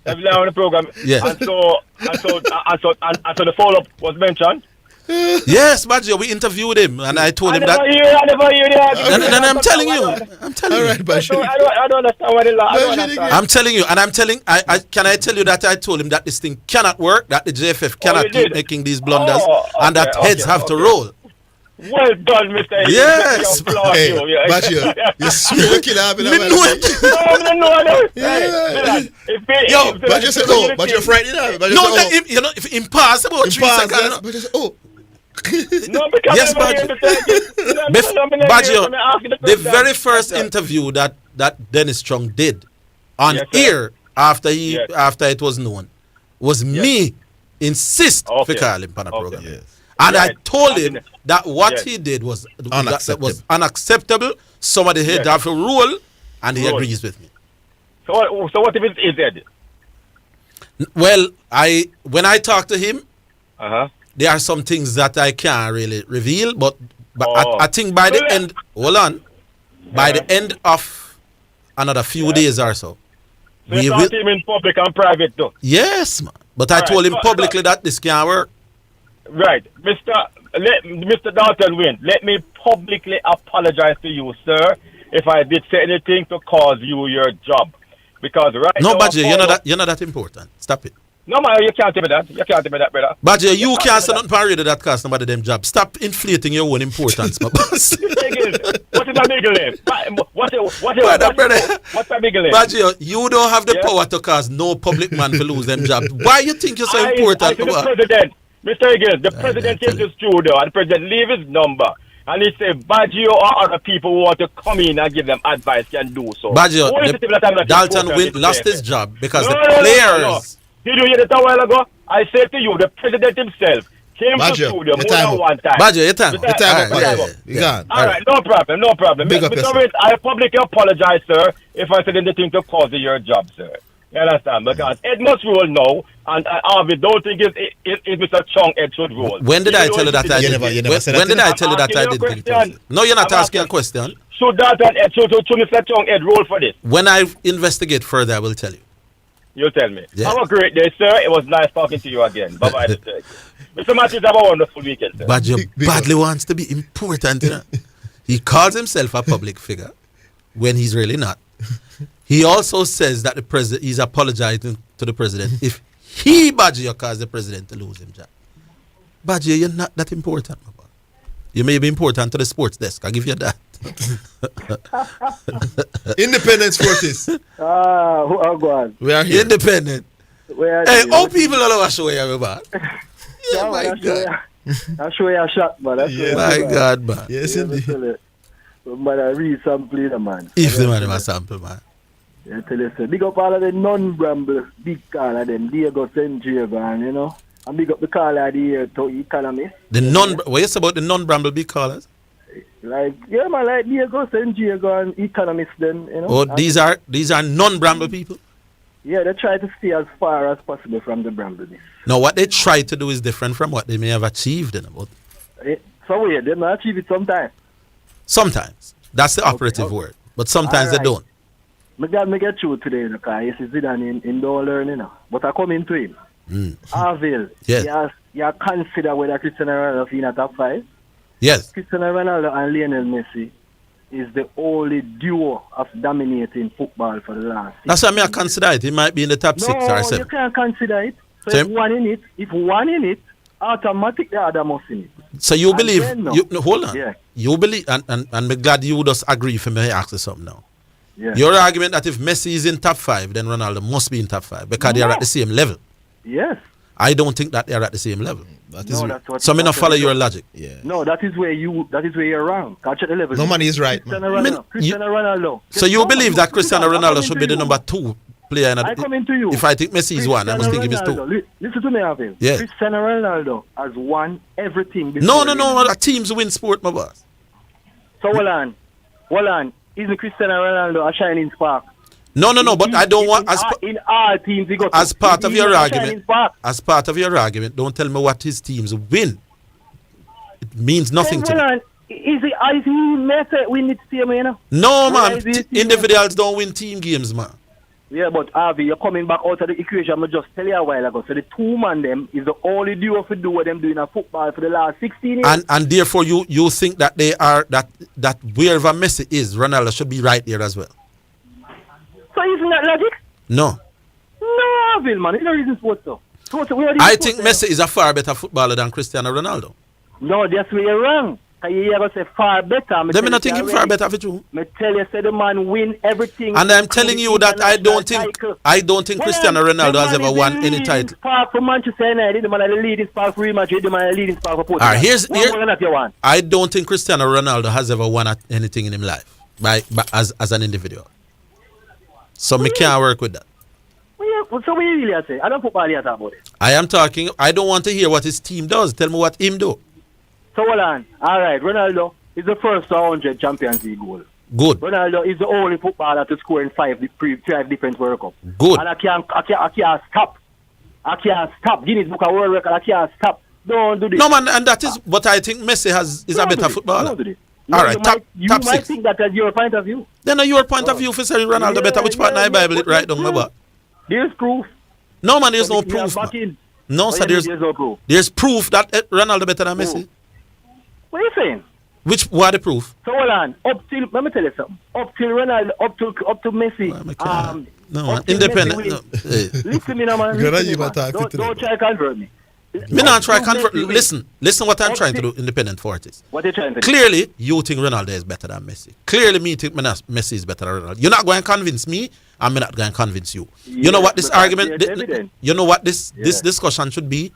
Live on the program. Yes. And so the follow-up was mentioned. Yes, Badger, we interviewed him and I told him that. I never hear that. And I'm telling you. All right, Badger. I don't understand what it is. I'm telling you, and can I tell you that I told him that this thing cannot work, that the JFF cannot keep making these blunders, and that heads have to roll. Well done, Mr. Yes. Hey, Badger, you swear killer having a Yo, Badger said, oh, Badger frightened out. No, if impossible. Impossible. Badger said, oh. No, because yes, Badger. The very first interview that Dennis Strong did on air after it was known was me insist for calling him on a program. Yes. And I told him that what he did was unacceptable. somebody here Yes. have a rule, and he Rule. agrees with me. So what if it is Ed? Well, when I talk to him, Uh-huh. there are some things that I can't really reveal, but Oh. I think by the end, hold on, by the end of another few days or so, So you talk to him in public and private though. Yes, man. But I All told right, him publicly that this can't work. Right. Mr. Dalton Wayne, let me publicly apologize to you, sir, if I did say anything to cause you your job. Because right No, now... Badger, you're not that important. Stop it. No, man, you can't tell me that. You can't tell me that, brother. Badger, you can't say nothing on radio that cost nobody them job. Stop inflating your own importance, my boss. What is my middle name? What's my middle name? Badger, you don't have the power to cause no public man to lose them job. Why you think you're so important? I to the president, Mr. Higgins, the president came to the studio and the president leave his number. And he said, Baggio or other people who want to come in and give them advice can do so. Baggio, Who is it that I'm not Dalton important Wynn lost today? his job because No, the no, no, players... no. Did you hear that a while ago? I said to you, the president himself came to the studio more than one time. Baggio, your time. Your time Yeah. All right, no problem. Big up Mr. yourself. Wynn, I publicly apologize, sir, if I said anything to cause your job, sir. You understand? Because Ed must rule now, and Harvey don't think it's Mr. Chung Ed should rule. When did I tell you that I didn't? When did I tell you that I didn't? No, you're not asking a question. Should that and Ed, should Mr. Chung Ed rule for this? When I investigate further, I will tell you. You'll tell me. Yeah. Have a great day, sir. It was nice talking to you again. Bye-bye, Mr. Matthews, have a wonderful weekend, sir. Badger badly wants to be important. You know? He calls himself a public figure when he's really not. He also says that the president is apologizing to the president if he, Badger, caused the president to lose his job. Badger, you're not that important, my boy. You may be important to the sports desk. I'll give you that. Independent Sportis. Who are going? We are here. Independent. Hey, all people all over show you, everybody. Yeah, my God. I'll show you a shot, man. My God, man. Yes, indeed. But I read something, man. If the man was sample, man. Yeah, tell you, so big up all of the non-bramble, big call of them, Diego Santiago, and you know, and big up the call of the year to economist. What you say about the non-bramble big callers? Like, yeah, man, like Diego Santiago and economists, then, you know. Oh, these are non-bramble people? Yeah, they try to stay as far as possible from the brambleness. Now, what they try to do is different from what they may have achieved in about. So, yeah, they not achieve it sometimes. Sometimes. That's the operative word. But sometimes they don't. My God, me get through today, because you see Zidane in don't learn, you know. But I come into him. Orville, Yes. you consider whether Cristiano Ronaldo is in a top 5? Yes. Cristiano Ronaldo and Lionel Messi is the only duo of dominating football for the last. That's why I consider it. He might be in the top 6 or 7. You can't consider it. So Same. if one in it, automatically the other must in it. So you believe, then, no. hold on. Yeah. You believe, and I'm glad you just agree for me to ask you something now. Yeah. Your argument that if Messi is in top 5, then Ronaldo must be in top 5 because they are at the same level. Yes. I don't think that they are at the same level. That's So me not follow your logic. Yeah. No, that is where you're wrong. Catch at the level. No man is right, Cristiano man. Ronaldo. Cristiano Ronaldo. So you believe that Cristiano Ronaldo should be the number 2 player? I come into you. If I think Messi is 1, I must think him is 2. Listen to me, Orville. Yeah. Cristiano Ronaldo has won everything. No. Teams win sport, my boss. So hold on. Isn't Cristiano Ronaldo a shining spark? No, but I don't want in all teams he got as part of your a argument. shining spark. As part of your argument, don't tell me what his teams win. It means nothing to me. Is he Messi win it team, you know? No, man. Individuals don't win team games, man. Yeah, but Harvey, you're coming back out of the equation I just tell you a while ago. So the two man them is the only duo to do what them doing in football for the last 16 years. And therefore you think that they are that wherever Messi is, Ronaldo should be right there as well. So isn't that logic? No. No, Harvey, man. It's no reason sports though. I think Messi is a far better footballer than Cristiano Ronaldo. No, that's where you're wrong. You're going to say far better. Let me not think him far better for you. I tell you, say the man win everything. And I'm telling you that I don't think Cristiano Ronaldo has ever won any title. Spark for Manchester United, the man the leading spark for Real Madrid, the man the leading spark for Portugal. I don't think Cristiano Ronaldo has ever won at anything in his life as an individual. So me can't work with that. So what you really say? I don't football here about it. I don't want to hear what his team does. Tell me what him do. So hold on. All right, Ronaldo is the first 100 Champions League goal. Good. Ronaldo is the only footballer to score in five different World Cups. Good. And I can't stop. I can't stop. Guinness Book of World Record, I can't stop. Don't do this. No, man, and that is what I think Messi is a better footballer. Don't do this. All right, You top might six. think that as your point of view. Then your point of view for saying Ronaldo better. Which part in the Bible it right down my butt? There's proof. No, man, there's no But proof. back in. No, sir, There's no proof. there's proof that Ronaldo better than Messi. What are you saying? What the proof? So hold on. Let me tell you something. Up till Ronaldo, up to Messi. No, man, independent. No. Hey. Listen to me now, man. Don't try to convert me. Me not try convert. Listen what I'm trying to do. Independent forties. What are you trying to do? Clearly, you think Ronaldo is better than Messi. Clearly, me think Messi is better than Ronaldo. You're not going to convince me, and I'm not going to convince you. You know what this argument? You know what this discussion should be?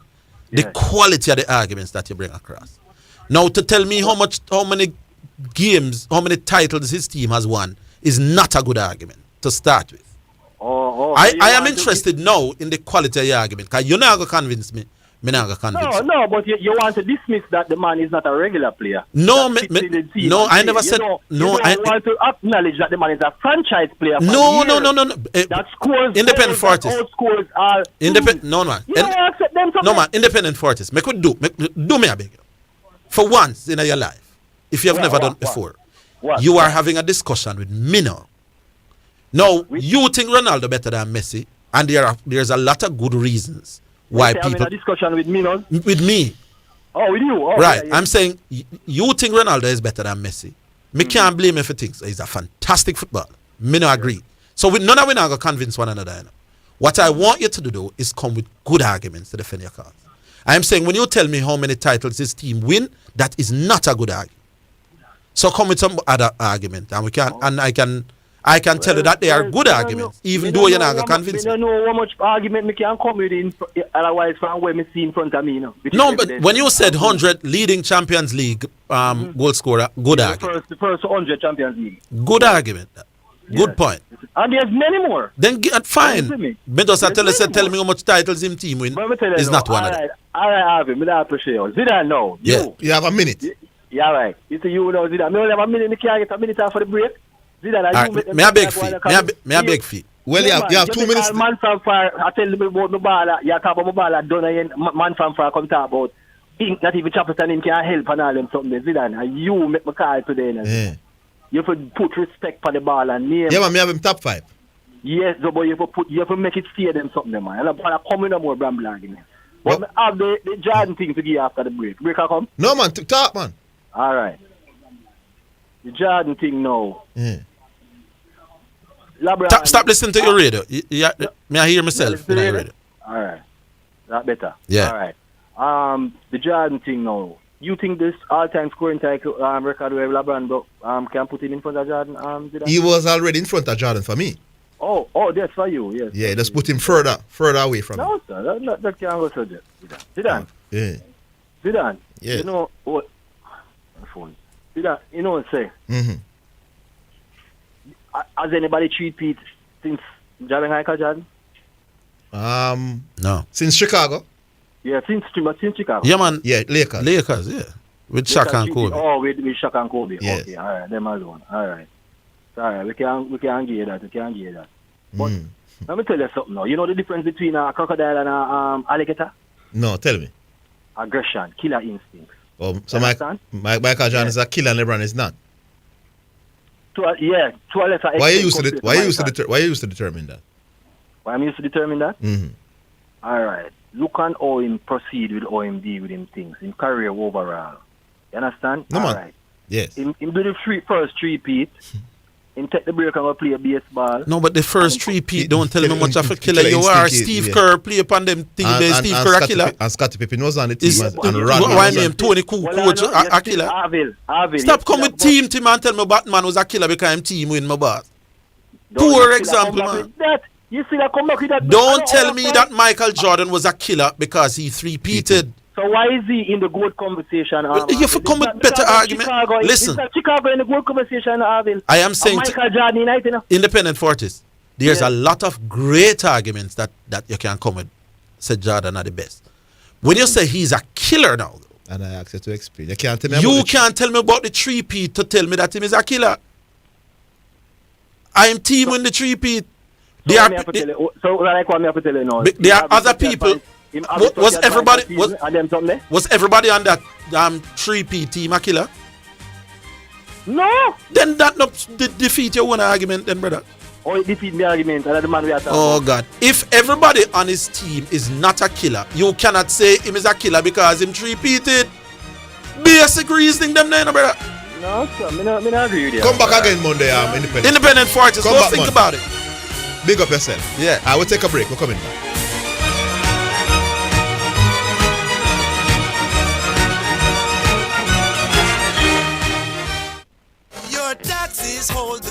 The quality of the arguments that you bring across. Now, to tell me how many games, how many titles his team has won is not a good argument to start with. I am interested now in the quality of your argument, because you're not going to convince me. Me not going to convince you. No, but you want to dismiss that the man is not a regular player. No, I never said. You don't want to acknowledge that the man is a franchise player. No. That scores independent forties. Scores are No, man. You don't accept them. No, man. Independent forties. Do me a beg. For once in your life, if you have never done it before, you are having a discussion with me now. Now, you think Ronaldo better than Messi, and there's a lot of good reasons why people having a discussion with me now. With me. Oh, with you. Right. I'm saying you think Ronaldo is better than Messi. Me can't blame him for things. He's a fantastic footballer. Me no agree. So none of we not gonna convince one another. You know? What I want you to do is come with good arguments to defend your cause. I'm saying when you tell me how many titles his team win, that is not a good argument. So come with some other argument, and I can tell you that they are good arguments, even though you're not gonna convince me. I don't know how much argument me can come with otherwise from where me see in front of me. No, but when you said 100 leading Champions League goal scorer, good argument. The first 100 Champions League. Good argument. Good point. And there's many more. Then fine. Me just tell me how much titles him team win. Is not one of them. All right, Harvey, I appreciate you. Zidane now. Yeah. You have a minute. Yeah, right. You see, you know Zidane. Me only have a minute. Me can't get a minute after the break. Zidane, right. Me a beg fee. Well, you have 2 minutes. Man from far, I tell you about my ball. You talk about my ball. Man from far come talk about. Not even Chappleton him can help and all them something. Zidane, and you make my call today. Yeah. You have to put respect for the ball and name. Yeah, man, me have him top 5. Yes, but you have to make it steer them something, man. And I'm coming no more bramble argument. But I have the Jordan thing to give after the break. Break I come? No, man, talk, man. All right. The Jordan thing now. Yeah. Stop listening to your radio. May I hear myself in your radio? All right. That better. Yeah. All right. The Jordan thing now. You think this all-time scoring record where LeBron can put him in front of Jordan? He was already in front of Jordan for me. Oh, that's for you, yes. Yeah, just put him further away from him. No, sir, that can't go so Zidane. Yeah. Zidane. Yeah. You know what? Phone. Zidane, you know what I'm saying? Mm-hmm. Has anybody cheated since Jordan? No. Since Chicago? Yeah, since Chicago. Yeah, man. Yeah, Lakers, yeah. With Shaq and Kobe. Oh, with Shaq and Kobe. Yes. Okay, all right, them alone. All right. Sorry, we can't get that. But let me tell you something now. You know the difference between a crocodile and a alligator? No, tell me. Aggression, killer instinct. Oh, so Michael Jordan is a killer and LeBron is not? To a lesser extent. Why you used to determine that? Why I'm used to determine that? Mm-hmm. All right. Look on how him proceed with how him deal with him things. In career overall. You understand? No, man. Right. Yes. Him do the first three-peat. Him take the break and go play a baseball. No, but the first three-peat don't tell me how much of a killer you are. Steve Kerr play upon them thing there. Steve Kerr a killer. And Scottie Pippen was on the team. Why name Tony coach a killer? Orville. Stop coming with team and tell me Batman was a killer because I'm team win my boss. Poor example, man. You see that come back with that. Don't tell me that Michael Jordan was a killer because he three-peated. So why is he in the good conversation? You have to come with better argument. Listen. Chicago in the good conversation, Orville. I am saying Michael Jordan United. Independent Fortis. There's a lot of great arguments that you can come with. Say Jordan are the best. When you say he's a killer now, and I ask you to explain. You can't tell me. You can't tell me about the three-peat to tell me that him is a killer. I'm team in the three-peat. So like what me have to tell you now. There are other people. Was everybody on that three-peat team a killer? No. Then that not defeat your own argument, then, brother. Oh, it defeat the argument. And the man we are talking Oh about. God! If everybody on his team is not a killer, you cannot say him is a killer because him three-peated. Basic reasoning, them there, brother. No, sir. Me not agree with you. Come back again Monday, Independent. Independent Fortress. Go think Monday. about it. Big up yourself. Yeah. I will take a break. We're coming back.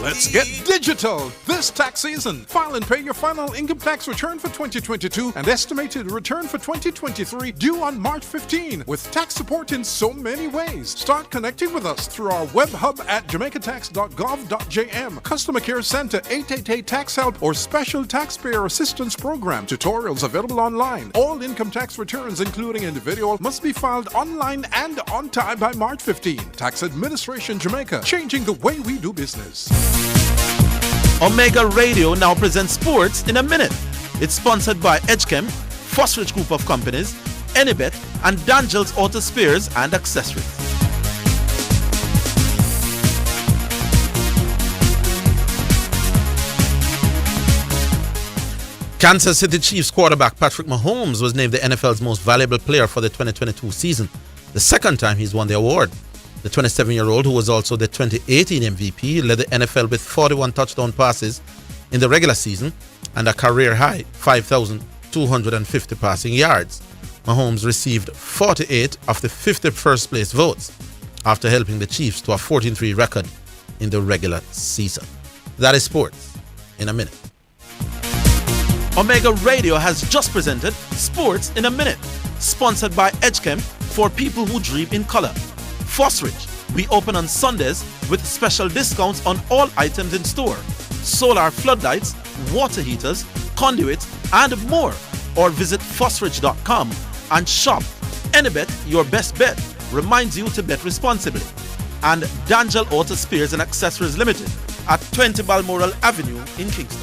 Let's get digital this tax season. File and pay your final income tax return for 2022 and estimated return for 2023 due on March 15 with tax support in so many ways. Start connecting with us through our web hub at jamaicatax.gov.jm, Customer Care Center 888 Tax Help or Special Taxpayer Assistance Program. Tutorials available online. All income tax returns, including individual, must be filed online and on time by March 15. Tax Administration Jamaica, changing the way we do business. Omega Radio now presents Sports in a Minute. It's sponsored by Edgechem, Fosrich Group of Companies, Enibet, and Dangel's Auto Spares and Accessories. Kansas City Chiefs quarterback Patrick Mahomes was named the NFL's most valuable player for the 2022 season, the second time he's won the award. The 27-year-old, who was also the 2018 MVP, led the NFL with 41 touchdown passes in the regular season and a career-high 5,250 passing yards. Mahomes received 48 of the 50 first-place votes after helping the Chiefs to a 14-3 record in the regular season. That is Sports in a Minute. Omega Radio has just presented Sports in a Minute, sponsored by Edgechem for people who dream in color. Fosrich, we open on Sundays with special discounts on all items in store. Solar floodlights, water heaters, conduits, and more. Or visit fosrich.com and shop. Enibet, your best bet, reminds you to bet responsibly. And Dangel Auto Spares and Accessories Limited at 20 Balmoral Avenue in Kingston.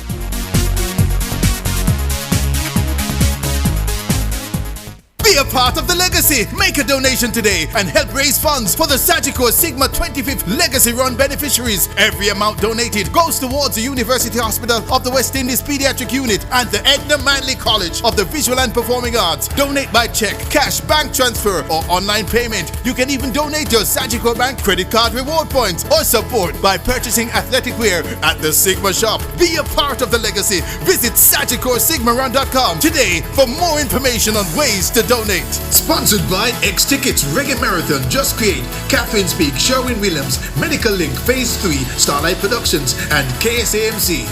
Be a part of the legacy. Make a donation today and help raise funds for the Sagicor Sigma 25th Legacy Run beneficiaries. Every amount donated goes towards the University Hospital of the West Indies Pediatric Unit and the Edna Manley College of the Visual and Performing Arts. Donate by check, cash, bank transfer, or online payment. You can even donate your Sagicor Bank credit card reward points or support by purchasing athletic wear at the Sigma shop. Be a part of the legacy. Visit SagicorSigmaRun.com today for more information on ways to donate. Sponsored by X Tickets, Reggae Marathon, Just Create, Catherine Speak, Sherwin Williams, Medical Link, Phase 3, Starlight Productions, and KSAMC.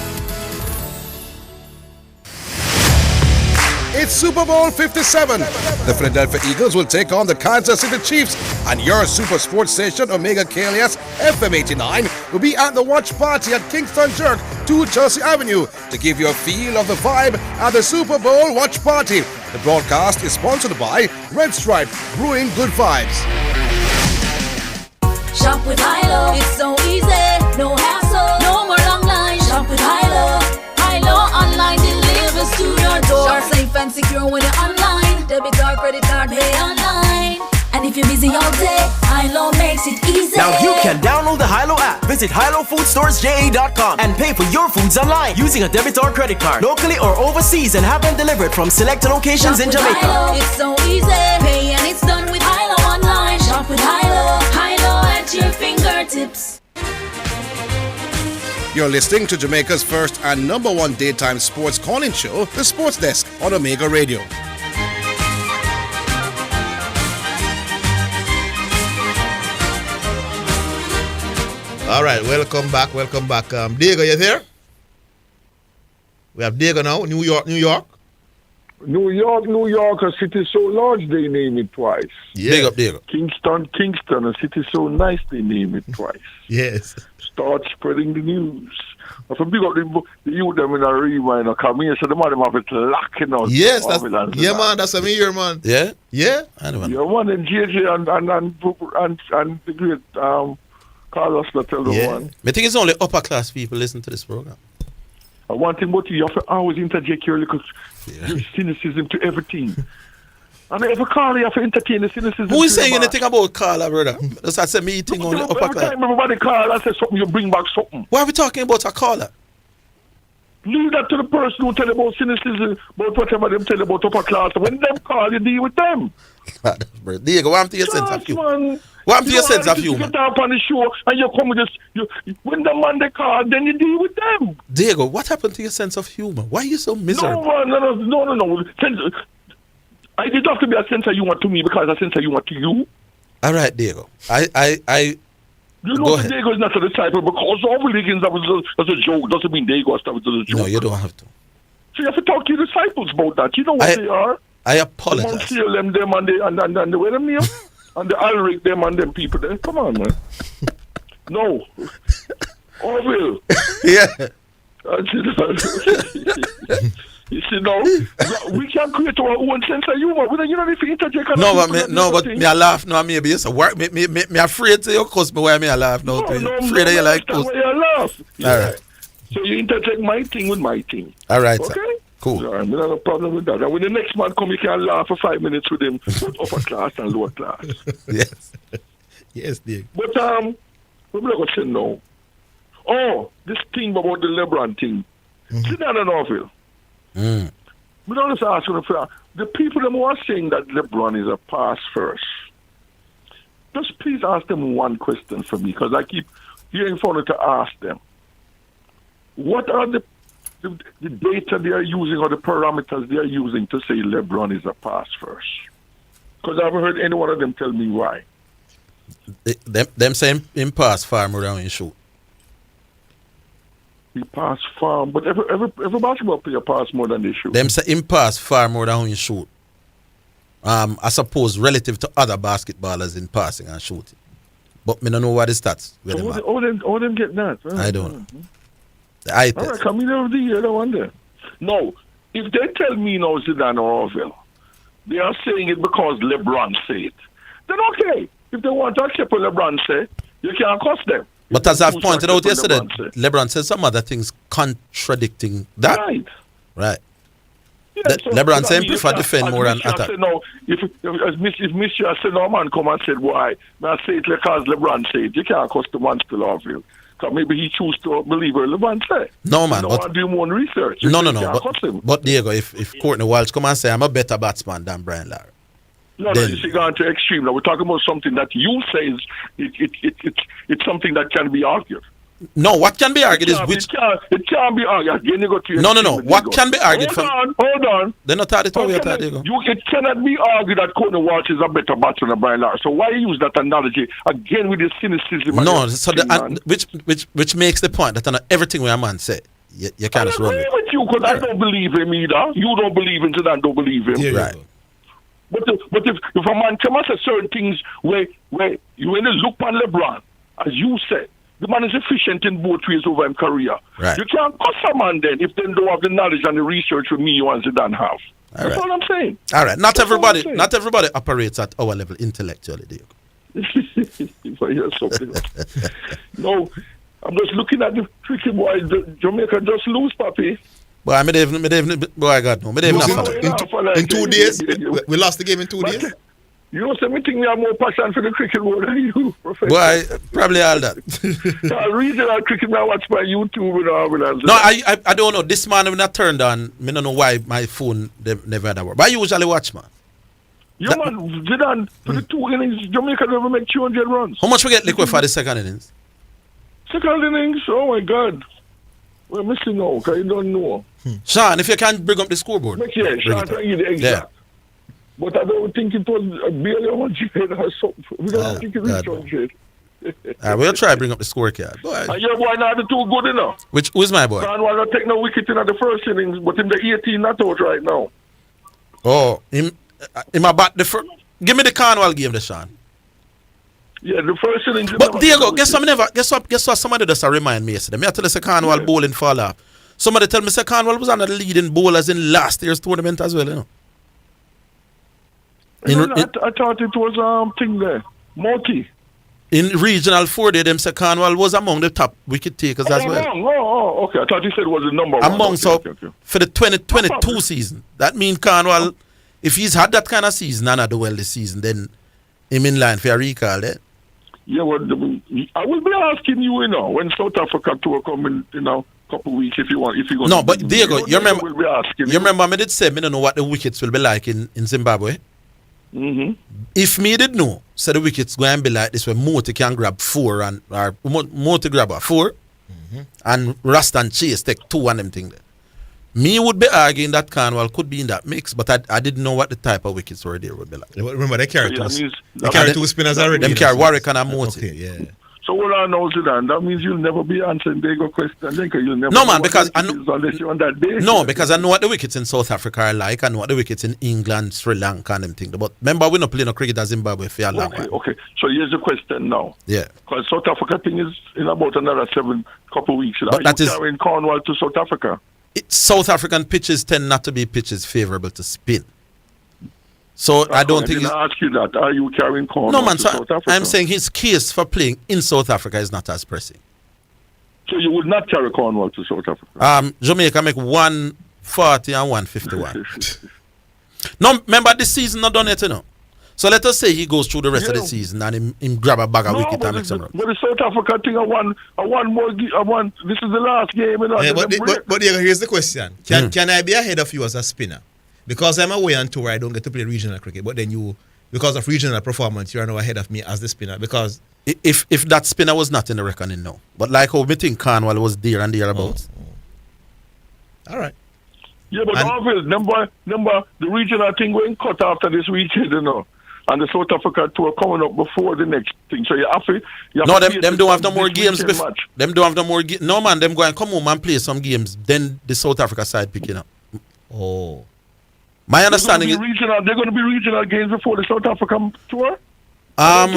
It's Super Bowl 57. The Philadelphia Eagles will take on the Kansas City Chiefs, and your super sports station, Omega KLS FM 89, will be at the watch party at Kingston Jerk, 2 Chelsea Avenue, to give you a feel of the vibe at the Super Bowl watch party. The broadcast is sponsored by Red Stripe, brewing good vibes. Shop with Hilo, it's so easy, no hassle, no more long lines. Shop with Hilo, Hilo online delivers to your door. Shop safe and secure when you're online. Debit card, credit card, pay online. And if you're busy all day, Hilo makes it easy. Now you can download the Hilo app, visit HiloFoodStoresJA.com and pay for your foods online using a debit or credit card, locally or overseas, and have them delivered from select locations Shop in with Jamaica. Hilo, it's so easy, pay and it's done with Hilo online. Shop with Hilo, Hilo at your fingertips. You're listening to Jamaica's first and number one daytime sports calling show, The Sports Desk on Omega Radio. All right, welcome back. Diego, you there? We have Diego now, New York. New York, a city so large they name it twice. Yeah. Big up, Diego. Kingston, a city so nice they name it twice. Yes. Start spreading the news. I feel big up the youth them in a reminder. Come here, so the man have it lacking out. Yes, that's man. That's what I hear, man. Yeah. Yeah, man, and JJ and the great Carlos, not tell the one. I think it's only upper class people listen to this program. I want thing about you have to always interject your little your cynicism to everything. And every call you have to entertain the cynicism. Who is saying anything about Carla, brother? That's I said me thing only upper class. Every time everybody call and say something, you bring back something. Why are we talking about a caller? Leave that to the person who tell you about cynicism, about whatever them tell you about upper class. When them call, you deal with them. Diego, what happened to your sense of humor? What happened to your sense of humor? You get up on the show and you come with this. When the man they call, then you deal with them. Diego, what happened to your sense of humor? Why are you so miserable? No. I did have to be a sense of humor to me because a sense of humor to you. All right, Diego. You know that Diego is not a disciple because all religions that was a joke doesn't mean Diego was a joke. No, you don't have to. So you have to talk to your disciples about that. You know what they are. I apologize. Them and the where them name? And the Alric them and them people there. Come on, man. No. Orville. Yeah. You see, no, we can create our own sense of humor. You know, if you interject. But me I laugh. No, maybe it's a work. Me afraid to your cuss me why me I laugh. No, afraid that you like cuss. You laugh. Yeah. All right. So you interject my thing with my thing. All right, okay? Sir. Cool. All right, we don't have a problem with that. And when the next man come, you can laugh for 5 minutes with him, with upper class and lower class. Yes. Yes, Dick. But we're not going to say no. Oh, this thing about the LeBron thing. Zidane and Orville. We don't just ask you the people who are saying that LeBron is a pass first. Just please ask them one question for me, because I keep hearing for them to ask them. What are the data they are using or the parameters they are using to say LeBron is a pass first? Because I haven't heard any one of them tell me why. Them saying him pass far more than he shoot. He pass far, but every basketball player pass more than they shoot. Them say him pass far more than he shoot. I suppose relative to other basketballers in passing and shooting. But me don't know what the stats. All them get that. I don't know. The eye test. All right, come in over the year, I wonder. No, if they tell me now Zidane or Orville, they are saying it because LeBron said it. Then okay. If they want to accept what LeBron say, you can't cost them. But as I've pointed out yesterday, LeBron said some other things contradicting that. Right. Yeah, LeBron said he prefer defend more than attack. No, if Mr. said no man come and said why, I say it because LeBron said you can't cost the man still Orville. Because maybe he choose to believe what LeBron said. No man, but do more research. No. But Diego, if Courtney Walsh come and say I'm a better batsman than Brian Lara. No, you see, going to extreme. Now we're talking about something that you say is it's something that can be argued. No, what can be argued is which. It can't be argued. Again, you go to no. What can be argued from? Hold on. They're not at it. Diego. It cannot be argued that Courtney Walsh is a better batsman than Brian Lara. So why use that analogy again with the cynicism? No, so which makes the point that everything we a man say, you can't just run. I agree with you because I don't believe him either. You don't believe him, Zidane don't believe him. Yeah, right. But if a man come and say certain things where you when you look on LeBron, as you said, the man is efficient in both ways over his career. Right. You can't cuss a man then if they don't have the knowledge and the research with me, you and Zidane have. That's all I'm saying. All right. Not everybody operates at our level intellectually, Diego. Something else. No, I'm just looking at the tricky boys. Jamaica just lose, papi. Boy, I got no. In 2 days, we lost the game in 2 days. You know, something we have more passion for the cricket more than you, Professor. Boy, probably all that. Regional cricket I watch by YouTube. No, I don't know. This man when I turned on, I don't know why my phone never had a work. But I usually watch, man. Man, Zidane, for the 2 innings, Jamaica never make 200 runs. How much we get liquid for the second innings? Second innings? Oh my God. We're missing out, because you don't know. Sean, if you can bring up the scoreboard. Yeah, Sean can give the exact. Yeah. But I don't think it was barely 100 or something. We don't think it was 100. We'll try to bring up the scorecard. And your boy now the 2 good enough. Who's my boy? Man want to take no wicket in the first innings, but in the 18 not out right now. Oh, him about the first. Give me the Cornwall game, Sean. Yeah, the first innings. But Diego, guess what? Somebody just remind me yesterday. Me I tell you, Cornwall bowling fall off. Somebody tell me, Cornwall was one of the leading bowlers in last year's tournament as well, you know. I thought it was thing there. Multi. In regional 4 day, them say Cornwall was among the top wicket takers as well. Okay. I thought you said it was the number one. Among for the 2022 season. That means Cornwall, if he's had that kind of season and do well this season, then him in line for a recall, eh? Yeah, well, I will be asking you, when South Africa tour coming, couple weeks if you want. If you go. No, but Diego, you remember? Will be asking You remember me did say me don't know what the wickets will be like in Zimbabwe. Mm-hmm. If me did know, so the wickets going to be like this, where Moti can grab 4 and or Moti grab a 4, and Rasta and Chase take 2 and them thing there. Me would be arguing that Cornwall could be in that mix, but I didn't know what the type of wickets were there would be like. Remember, they carry two spinners already. Them carry Warwick and Moti. Okay, yeah. So what I know, Zidane, that means you'll never be answering Diego question. You'll never No, man, because I know, unless you're on that basis. No, because I know what the wickets in South Africa are like. I know what the wickets in England, Sri Lanka, and them thing. But remember, we're not playing no cricket as Zimbabwe for a long while. Okay. So here's the question now. Yeah. Because South Africa thing is in about another 7 couple weeks. But that is carrying Cornwall to South Africa. South African pitches tend not to be pitches favorable to spin. So I don't think. I ask you that. Are you carrying Cornwall No, man. to South Africa? I'm saying his case for playing in South Africa is not as pressing. So you would not carry Cornwall to South Africa? Jamaica make 140 and 151. No, remember this season not done yet, So let us say he goes through the rest of the season and him grab a bag of wicket and make some run. But the South Africa thing, I won more. This is the last game. Yeah, but Diego, here's the question: Can I be ahead of you as a spinner? Because I'm away on tour, I don't get to play regional cricket. But then you, because of regional performance, you are now ahead of me as the spinner. Because if that spinner was not in the reckoning, no. But like how we think Cornwall was there and thereabouts. All right. Yeah, but Orville, number the regional thing going cut after this weekend, and the South Africa tour coming up before the next thing. So you have to. Them don't have no more games. Them don't have no more. No man, them go and come home and play some games. Then the South Africa side picking up. Oh. My understanding is they're going to be regional games before the South African tour. How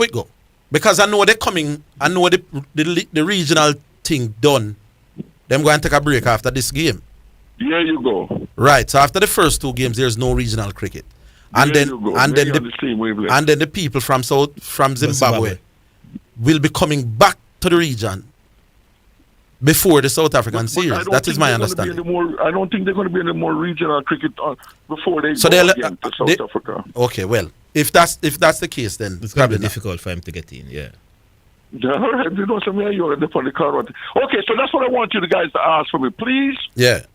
it go? Because I know they're coming. I know the regional thing done. Them going to take a break after this game. There you go. Right. So after the first 2 games, there's no regional cricket, and then the people from Zimbabwe will be coming back to the region before the South African series. That is my understanding. I don't think they're going to be any more regional cricket before they go again to South Africa. Okay, well, if that's the case, then it's probably difficult for him to get in. Yeah. All right, you're the funny car. Okay, so that's what I want you guys to ask for me, please. Yeah.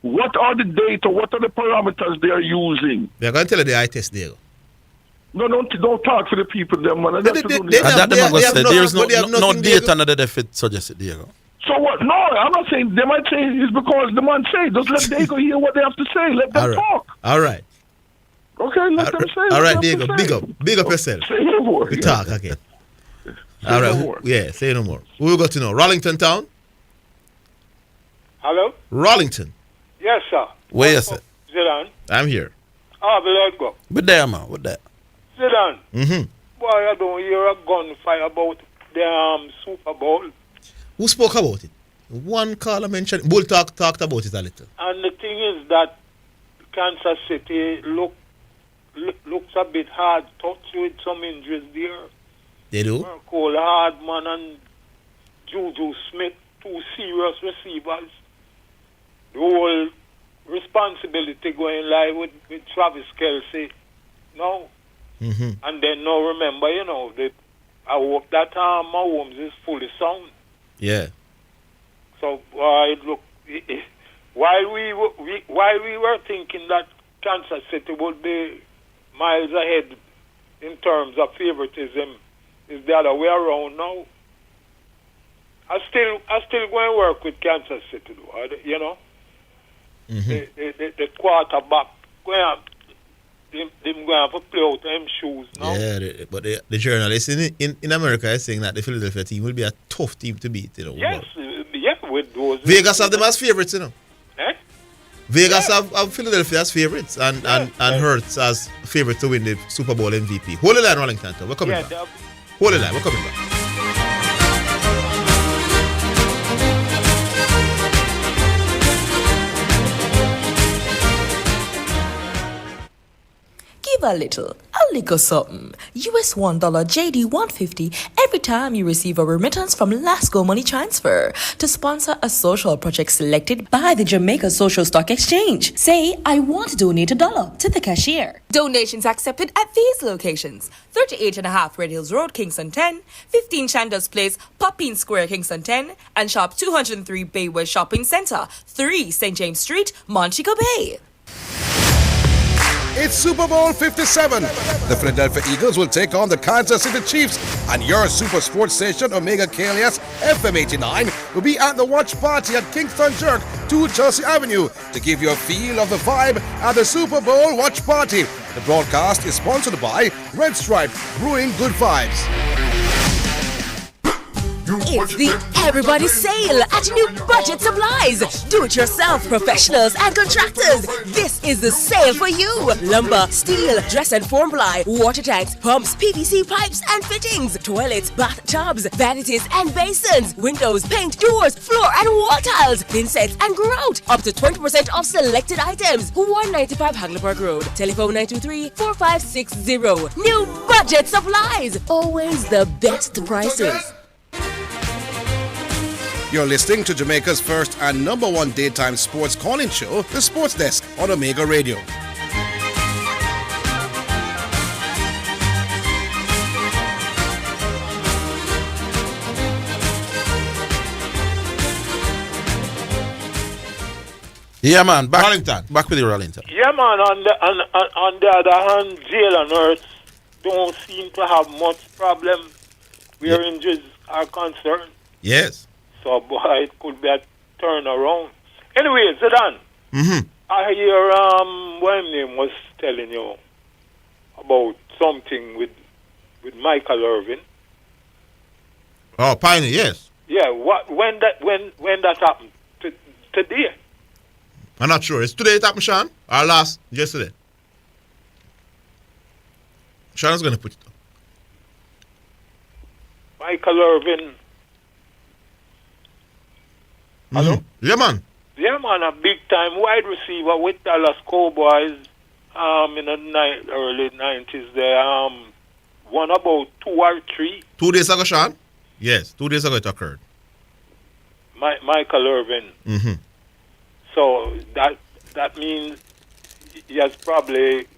What are the data? What are the parameters they are using? They're going to tell you the eye test there. No, don't talk for the people, them man. There's no data that they fit suggested, Diego. So what? No, I'm not saying. They might say it's because the man say. Just let Diego hear what they have to say. Let them talk. All right. Okay, let them say. All right, Diego. Big up yourself. Say no more. We talk again. All right. Say no more. Who we got to know? Rollington Town. Hello. Rollington. Yes, sir. Where is it? Zidane. I'm here. Let's go. With there, man. With that. Zidane. Mm-hmm. Boy, I don't hear a gunfire about the Super Bowl. Who spoke about it? One caller mentioned. Bull talked about it a little. And the thing is that Kansas City looks a bit hard touched with some injuries there. They do? Cole Hardman and Juju Smith, 2 serious receivers. The whole responsibility going live with Travis Kelce. No. Mm-hmm. And then now remember, I hope that Mahomes is fully sound. Yeah. So look, while we were thinking that Kansas City would be miles ahead in terms of favoritism, is the other way around now. I still going to work with Kansas City, though. Mm-hmm. The quarterback going to play out them shoes now. Yeah, but the journalists in America are saying that the Philadelphia team will be a tough team to beat. Yes, with those. Vegas have them as favorites, Eh? Vegas have Philadelphia as favorites and Hurts as favorite to win the Super Bowl MVP. Hold the line, Rollington. We're coming back. Hold the line. We're coming back. Give a little liquor something. US $1 JD 150 every time you receive a remittance from Lasco Money Transfer to sponsor a social project selected by the Jamaica Social Stock Exchange. Say, I want to donate $1 to the cashier. Donations accepted at these locations: 38.5 Red Hills Road, Kingston 10, 15 Chandos Place, Poppin Square, Kingston 10, and Shop 203 Bay West Shopping Center, 3 St. James Street, Montego Bay. It's Super Bowl 57. The Philadelphia Eagles will take on the Kansas City Chiefs, and your super sports station, Omega KLS FM 89, will be at the watch party at Kingston Jerk, 2 Chelsea Avenue, to give you a feel of the vibe at the Super Bowl watch party. The broadcast is sponsored by Red Stripe, brewing good vibes. It's the Everybody Sale at New Budget Supplies. Do-it-yourself professionals and contractors. This is the sale for you. Lumber, steel, dress and form ply, water tanks, pumps, PVC pipes and fittings, toilets, bathtubs, vanities and basins, windows, paint, doors, floor and wall tiles, thin sets and grout. Up to 20% off selected items. 195 Hagley Road. Telephone 923-4560. New Budget Supplies. Always the best prices. You're listening to Jamaica's first and number one daytime sports calling show, The Sports Desk on Omega Radio. Yeah, man. Back with you, Rollington. Yeah, man. On the other hand, jail and earth don't seem to have much problem where injuries are concerned. Yes. So, boy, it could be a turnaround. Anyway, Zidane, I hear what his name was telling you about something with Michael Irvin. Oh, Pioneer, yes. Yeah, when that happened? Today? I'm not sure. Is today it happened, Sean? Or yesterday? Sean's going to put it up. Michael Irvin. Hello? Yeah, man. Yeah, man, a big-time wide receiver with Dallas Cowboys in the early 90s. They won about 2 or 3. 2 days ago, Sean? Yes, 2 days ago it occurred. Michael Irvin. So that means he has probably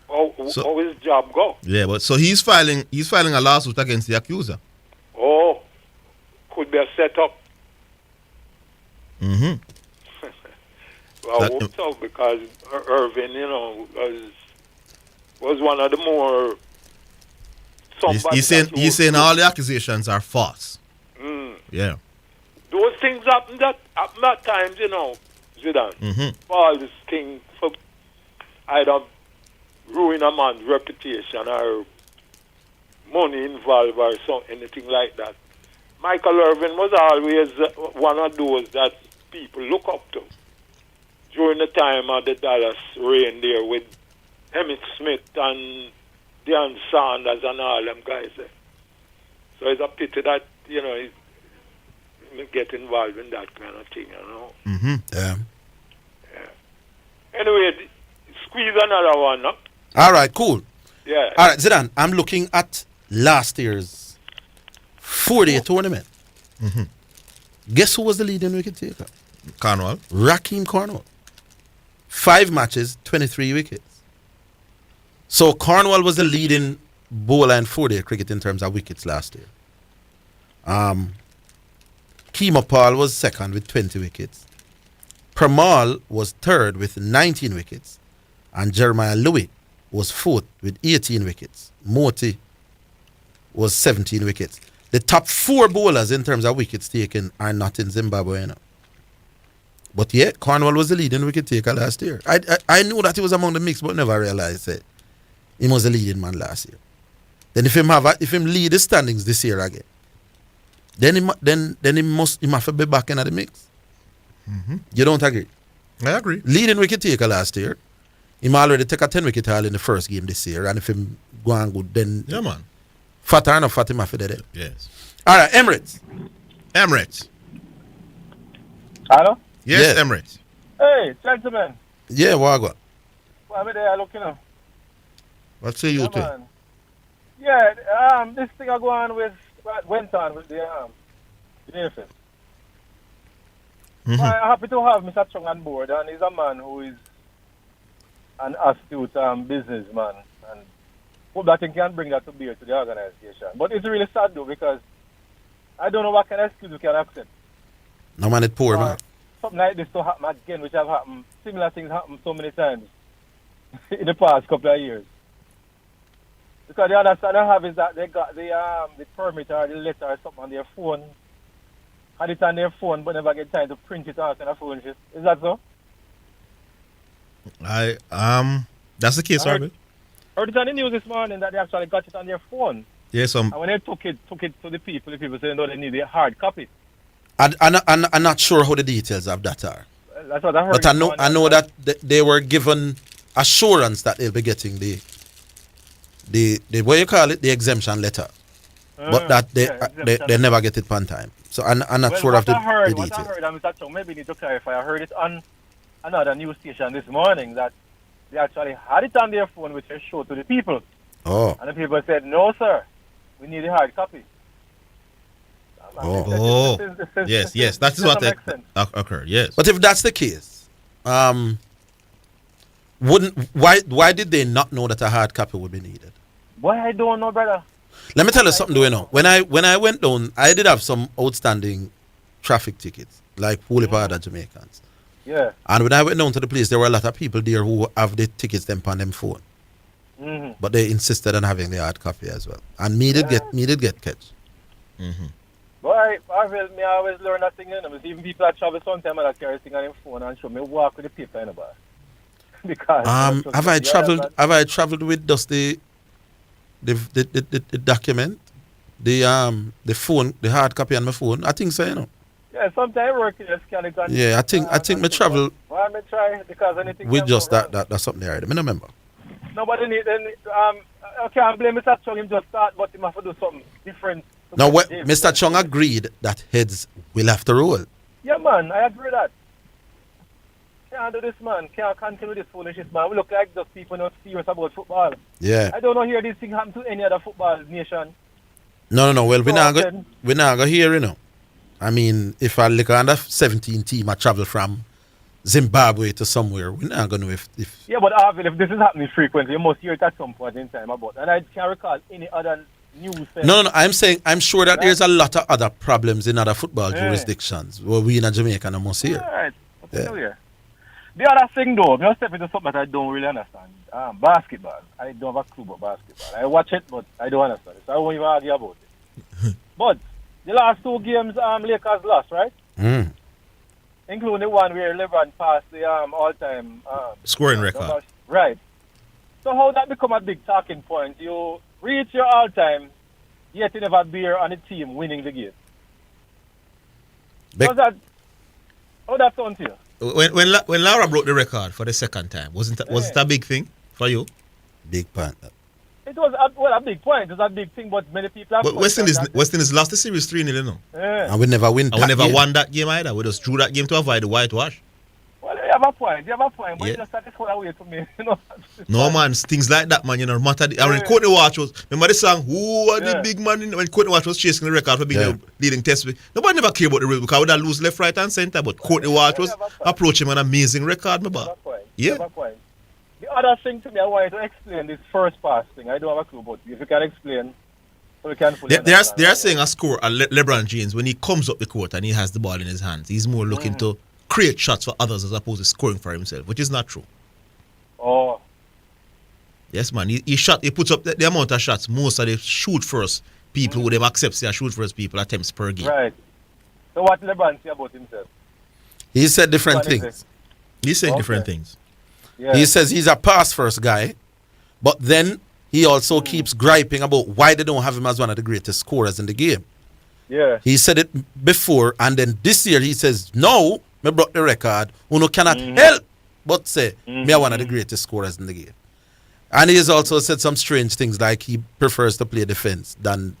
how his job go? Yeah, but so he's filing a lawsuit against the accuser. Oh, could be a setup. Mm-hmm. Well, I hope so, because Irvin, was one of the more. He's saying all the accusations are false. Yeah. Those things happen at times, Zidane. All this thing for either ruin a man's reputation or money involved or anything like that. Michael Irvin was always one of those that people look up to during the time of the Dallas reign there with Emmitt Smith and Deion Sanders and all them guys there. So it's a pity that, he get involved in that kind of thing, Yeah. Anyway, squeeze another one up. All right, cool. Yeah. All right, Zidane, I'm looking at last year's 4-day tournament. Guess who was the leading wicket taker? Cornwall. Raheem Cornwall. 5 matches, 23 wickets. So Cornwall was the leading bowler in 4-day cricket in terms of wickets last year. Keema Paul was second with 20 wickets. Pramal was third with 19 wickets. And Jeremiah Louis was fourth with 18 wickets. Moti was 17 wickets. The top 4 bowlers in terms of wickets taken are not in Zimbabwe. But yeah, Cornwall was the leading wicket taker last year. I knew that he was among the mix, but never realized that he was the leading man last year. Then if him lead the standings this year again, then he must have to be back in the mix. You don't agree? I agree. Leading wicket taker last year. He already take a 10 wicket haul in the first game this year, and if him go on good, then yeah, man. Fat or not fat, him have to do that. Yes. All right, Emirates. Hello? Yes, Emirates. Hey, gentlemen. Yeah, Wagwa. What are they looking at? What say you think? Man. Yeah, this thing I go on with went on with the AFS. I'm happy to have Mr. Chung on board, and he's a man who is an astute businessman, and hope that he can bring that to bear to the organization. But it's really sad though, because I don't know what kind of excuse we can accept. No man, it's poor, man. Something like this to happen again, which have happened. Similar things happen so many times in the past couple of years. Because the understanding I have is that they got the permit or the letter or something on their phone, had it on their phone, but never get time to print it out on a phone. Is that so? That's the case, Orville. Heard it on the news this morning that they actually got it on their phone. Yes, and when they took it to the people said no, they need a hard copy. I'm not sure how the details of that are. That's what I heard. But I know that they were given assurance that they'll be getting the what you call it, the exemption letter. But that they never get it on time. So I'm not sure of the details. What I heard, Mr. Chung, maybe need to clarify. I heard it on another news station this morning that they actually had it on their phone, which they showed to the people. Oh. And the people said, no, sir, we need a hard copy. Yes, that is what occurred. Yes, but if that's the case, why did they not know that a hard copy would be needed? Why I don't know, brother. Let me tell you something. Do you know? When I went down, I did have some outstanding traffic tickets, like whole other Jamaicans. Yeah. And when I went down to the place, there were a lot of people there who have the tickets them on them phone. Mm-hmm. But they insisted on having the hard copy as well, and me did get catch. Mm-hmm. Boy, I always learn that thing. Even people that travel sometimes I carry thing on their phone and show me walk with the paper in the bar. Because have I traveled with just the document, the phone, the hard copy on my phone? I think so, you know. Yeah, sometimes I work in a scanning. Yeah, I think me travel. Why me try because anything. With just that's something there. I don't remember. Nobody need I can't blame Mr. Chung. Him just start, but he have to do something different. Now, Mr. Chung agreed that heads will have to roll. Yeah, man, I agree with that. Can't do this, man. Can't continue this foolishness, man. We look like those people not serious about football. Yeah. I don't know hear this thing happen to any other football nation. No. Well, we're not going here, you know. I mean, if I look under 17 team, I travel from Zimbabwe to somewhere, we're not going to if Yeah, but Orville, if this is happening frequently, you must hear it at some point in time about. And I can't recall any other news. No. I'm saying I'm sure that there's a lot of other problems in other football jurisdictions where we in Jamaica no must hear. Right. The other thing though, I'm going to step into something that I don't really understand. Basketball. I don't have a clue about basketball. I watch it, but I don't understand it. So I won't even argue about it. But the last two games, Lakers lost, right? Including the one where LeBron passed the all-time scoring record. Right. So how that become a big talking point? You reach your all-time, yet you never bear on the team winning the game. How that sound to you? When Laura broke the record for the second time, was it a big thing for you? Big point. It was a big point. It was a big thing, but many people. But West Indies lost the series 3-0, you know. Yeah. And we never win. And we never won that game either. We just drew that game to avoid the whitewash. Well, you have a point. But you just have to hold away from me. You know. No man, things like that, man. You know, matter. And when Courtney Walsh was, remember the song? Who are the big man? When Courtney Walsh was chasing the record for being the leading test, nobody never cared about the record because we would lose left, right, and center. But Courtney Walsh was approaching an amazing record, remember? Yeah. The other thing to me, I wanted to explain this first pass thing. I don't have a clue, but if you can explain, so we can fully understand. They are saying a score, LeBron James, when he comes up the court and he has the ball in his hands, he's more looking to create shots for others as opposed to scoring for himself, which is not true. Oh. Yes, man. He puts up the amount of shots. Most of the shoot first people who them accept their shoot first people attempts per game. Right. So what LeBron say about himself? He said different things. He said different things. Yeah. He says he's a pass first guy, but then he also keeps griping about why they don't have him as one of the greatest scorers in the game. Yeah. He said it before, and then this year he says, no, me broke the record. Uno cannot help but say me are one of the greatest scorers in the game. And he has also said some strange things like he prefers to play defense than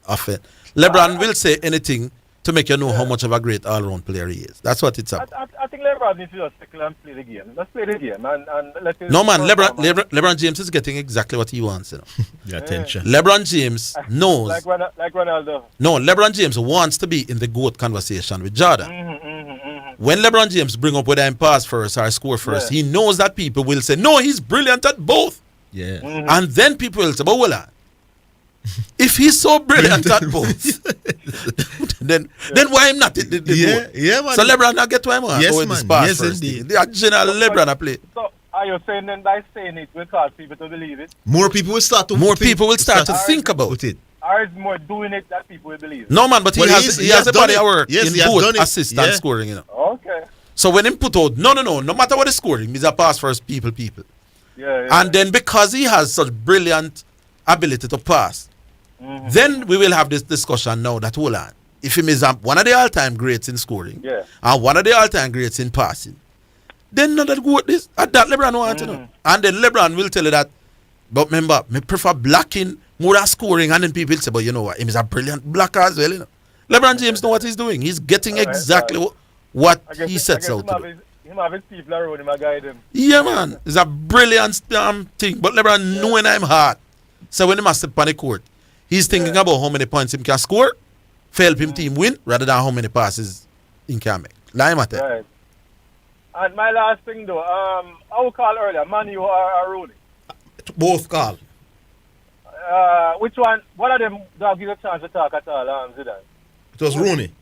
offense. LeBron will say anything to make you know how much of a great all-round player he is. That's what it's about. I think LeBron needs to just tackle and play the game. Let's play the game and let him. No man, LeBron James is getting exactly what he wants. You know. The attention. LeBron James knows. Like Ronaldo. No, LeBron James wants to be in the GOAT conversation with Jordan. When LeBron James bring up whether him pass first or score first, he knows that people will say, no, he's brilliant at both. Yeah. And then people will say, but hold on. If he's so brilliant at both, then why him not the GOAT? Yeah, man. So LeBron not get why him yes, with man. this pass Yes, first. indeed. The general LeBron a play. So are you saying then by saying it will cause people to believe it? More people will start to think about it. Or is more doing it that people will believe it? No man, but he has a body of work in both assist and Yeah. scoring, you know. Okay. So when him put out, no matter what the scoring, he's a pass first people. Yeah. And then because he has such brilliant ability to pass, then we will have this discussion now that hold on. If he is one of the all-time greats in scoring, and one of the all-time greats in passing, then not that good this that LeBron wants to know. And then LeBron will tell you that, but remember, me prefer blocking more than scoring, and then people say, but you know what, he is a brilliant blocker as well, you know. LeBron James know what he's doing. He's getting exactly what he sets out to do. Him have his people around him, I guide him. Yeah, man. It's a brilliant thing. But LeBron knowing I'm hard. So when he must step on the court, he's thinking about how many points he can score, help him team win, rather than how many passes he can make. Lie matter. Right. And my last thing though, I will call earlier, Manu or Rooney. Both call. Which one of them don't give a chance to talk at all, Zidane? It was Rooney.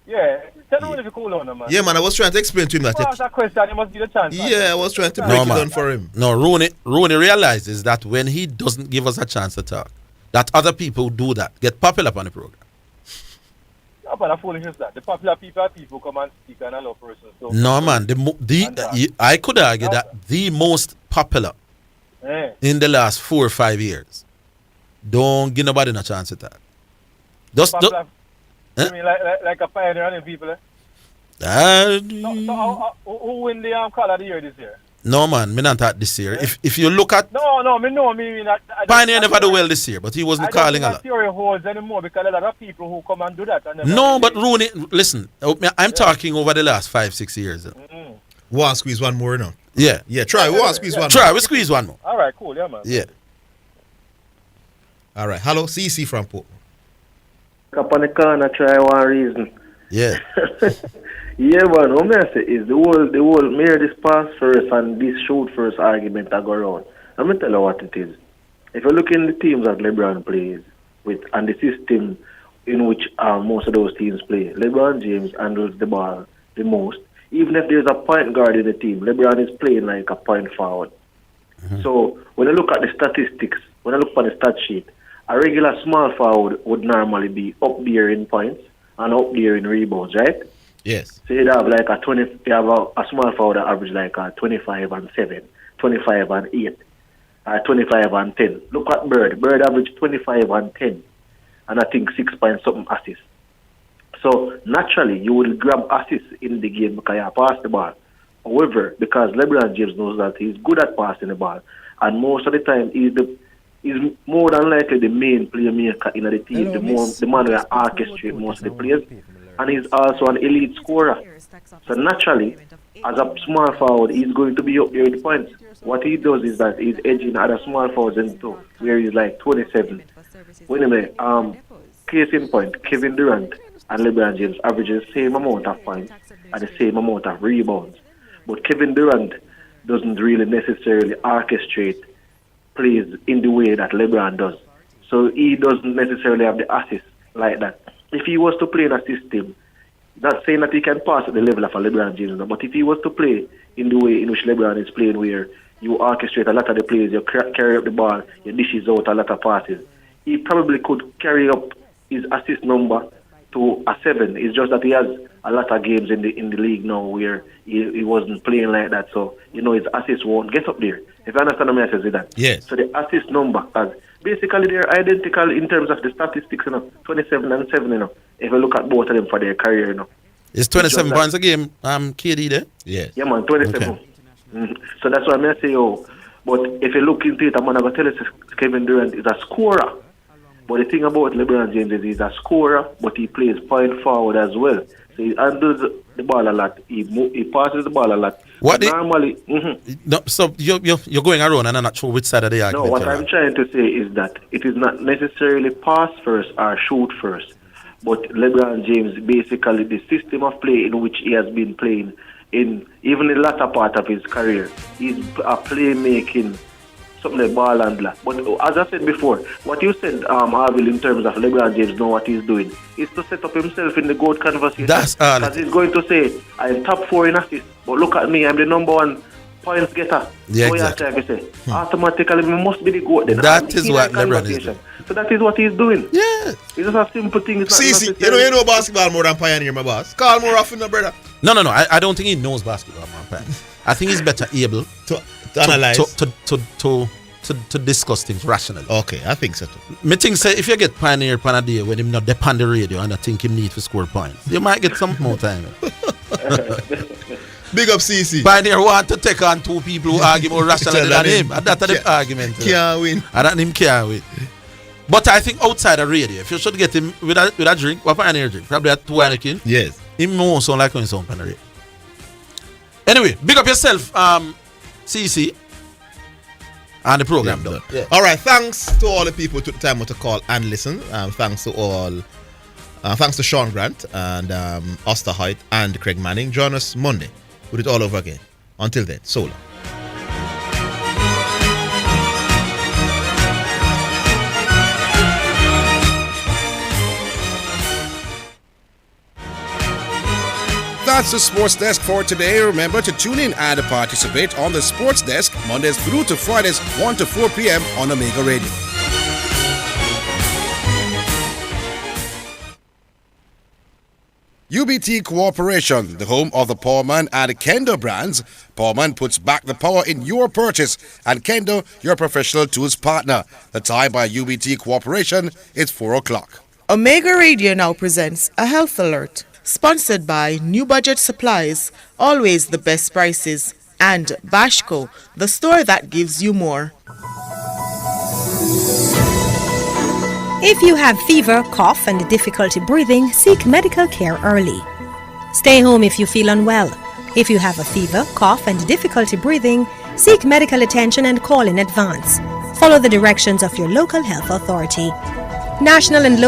Yeah, tell me if you cool on him, man. Yeah, man, I was trying to explain to him that. Ask a question, you must give a chance. Yeah, I was trying to break it down for him. No, Rooney realizes that when he doesn't give us a chance to talk, that other people do that, get popular on the program. Yeah, but the foolishness that the popular people come and speak and allow person. So No, man, I could argue that the most popular in the last 4 or 5 years don't give nobody a chance to talk. I mean, like a pioneer and people, So who win the Call of the Year this year? No, man, me not that this year. If you look at Pioneer never do well this year, but he wasn't calling a lot. Theory holds anymore because a lot of people who come and do that. And No, but Rooney, listen, I'm talking over the last 5-6 years. We'll squeeze one more now. Yeah. Yeah, try. We'll squeeze one more. Try, we squeeze one more. All right, cool, yeah, man. Yeah. All right. Hello, CC from Port. Up on the corner, try one reason. Yeah. Yeah, man, what I say is the whole mirror this pass first and this shoot first argument that go around. Let me tell you what it is. If you look in the teams that LeBron plays with and the system in which most of those teams play, LeBron James handles the ball the most. Even if there's a point guard in the team, LeBron is playing like a point forward. So when I look at the statistics, when I look at the stat sheet, a regular small forward would normally be up there in points and up there in rebounds, right? Yes. So you'd have like you have a small forward that average like 25 and 7, 25 and 8, 25 and 10. Look at Bird. Bird averaged 25 and 10, and I think 6 point something assists. So naturally, you will grab assists in the game because you pass the ball. However, because LeBron James knows that he's good at passing the ball, and most of the time he's more than likely the main playmaker in the team, the man who orchestrates most of the players, and he's also an elite scorer. So naturally, as a small forward, he's going to be up there with the points. What he does is that he's edging other small forwards into where he's like 27. Anyway, case in point, Kevin Durant and LeBron James averages the same amount of points and the same amount of rebounds. But Kevin Durant doesn't really necessarily orchestrate plays in the way that LeBron does. So he doesn't necessarily have the assists like that. If he was to play in a system, not saying that he can pass at the level of a LeBron James, but if he was to play in the way in which LeBron is playing, where you orchestrate a lot of the plays, you carry up the ball, you dishes out a lot of passes, he probably could carry up his assist number to a 7. It's just that he has a lot of games in the league now where he wasn't playing like that, so his assists won't get up there. If you understand what I say, that. Yes. So the assist number, basically they're identical in terms of the statistics, 27 and 7, if you look at both of them for their career, It's 27 points a game, KD there? Yes. Yeah, man, 27. Okay. So that's why I say, but if you look into it, I'm going to tell you Kevin Durant is a scorer. But the thing about LeBron James is he's a scorer, but he plays point forward as well. So he handles the ball a lot. He passes the ball a lot. What normally? No, so you're going around and I'm not sure which side of the argument. No, what I'm trying to say is that it is not necessarily pass first or shoot first, but LeBron James basically the system of play in which he has been playing in even the latter part of his career, he's a playmaking. Something like ball handler. But as I said before, what you said, Orville, in terms of LeBron James know what he's doing, is to set up himself in the GOAT conversation. That's all. Because he's going to say, I'm top 4 in assists, but look at me, I'm the number 1 points getter. Yeah, so exactly. You're trying to say, automatically, we must be the GOAT then. That is what LeBron is doing. So that is what he's doing. Yeah. It's just a simple thing. It's See, you know basketball more than Pioneer, my boss. Call more often, no, brother. No. I don't think he knows basketball more than Pioneer. I think he's better able to analyze. To discuss things rationally. Okay, I think so too. Me think say if you get Pioneer upon a day when him not depend on the radio and I think him need to score points, you might get some more time. Big up CC. Pioneer want to take on 2 people who argue more rationally than him. And that's the argument. Can't win. And him can't win. But I think outside of radio, if you should get him with a drink, what Pioneer drink? Probably a 2 Anakin. Yes. Him more sound like when he's on Pioneer. Anyway, big up yourself, CC. And the program done. Yeah. All right, thanks to all the people who took the time to call and listen. Thanks to Sean Grant and Oster Hoyt and Craig Manning. Join us Monday. We'll do it all over again. Until then, so long. That's the Sports Desk for today. Remember to tune in and participate on the Sports Desk Mondays through to Fridays 1 to 4 p.m. on Omega Radio. UBT Cooperation, the home of the Powerman and Kendo brands. Powerman puts back the power in your purchase, and Kendo, your professional tools partner. The time by UBT Cooperation is 4 o'clock. Omega Radio now presents a health alert. Sponsored by New Budget Supplies, always the best prices, and Bashco, the store that gives you more. If you have fever, cough, and difficulty breathing, seek medical care early. Stay home if you feel unwell. If you have a fever, cough, and difficulty breathing, seek medical attention and call in advance. Follow the directions of your local health authority. National and local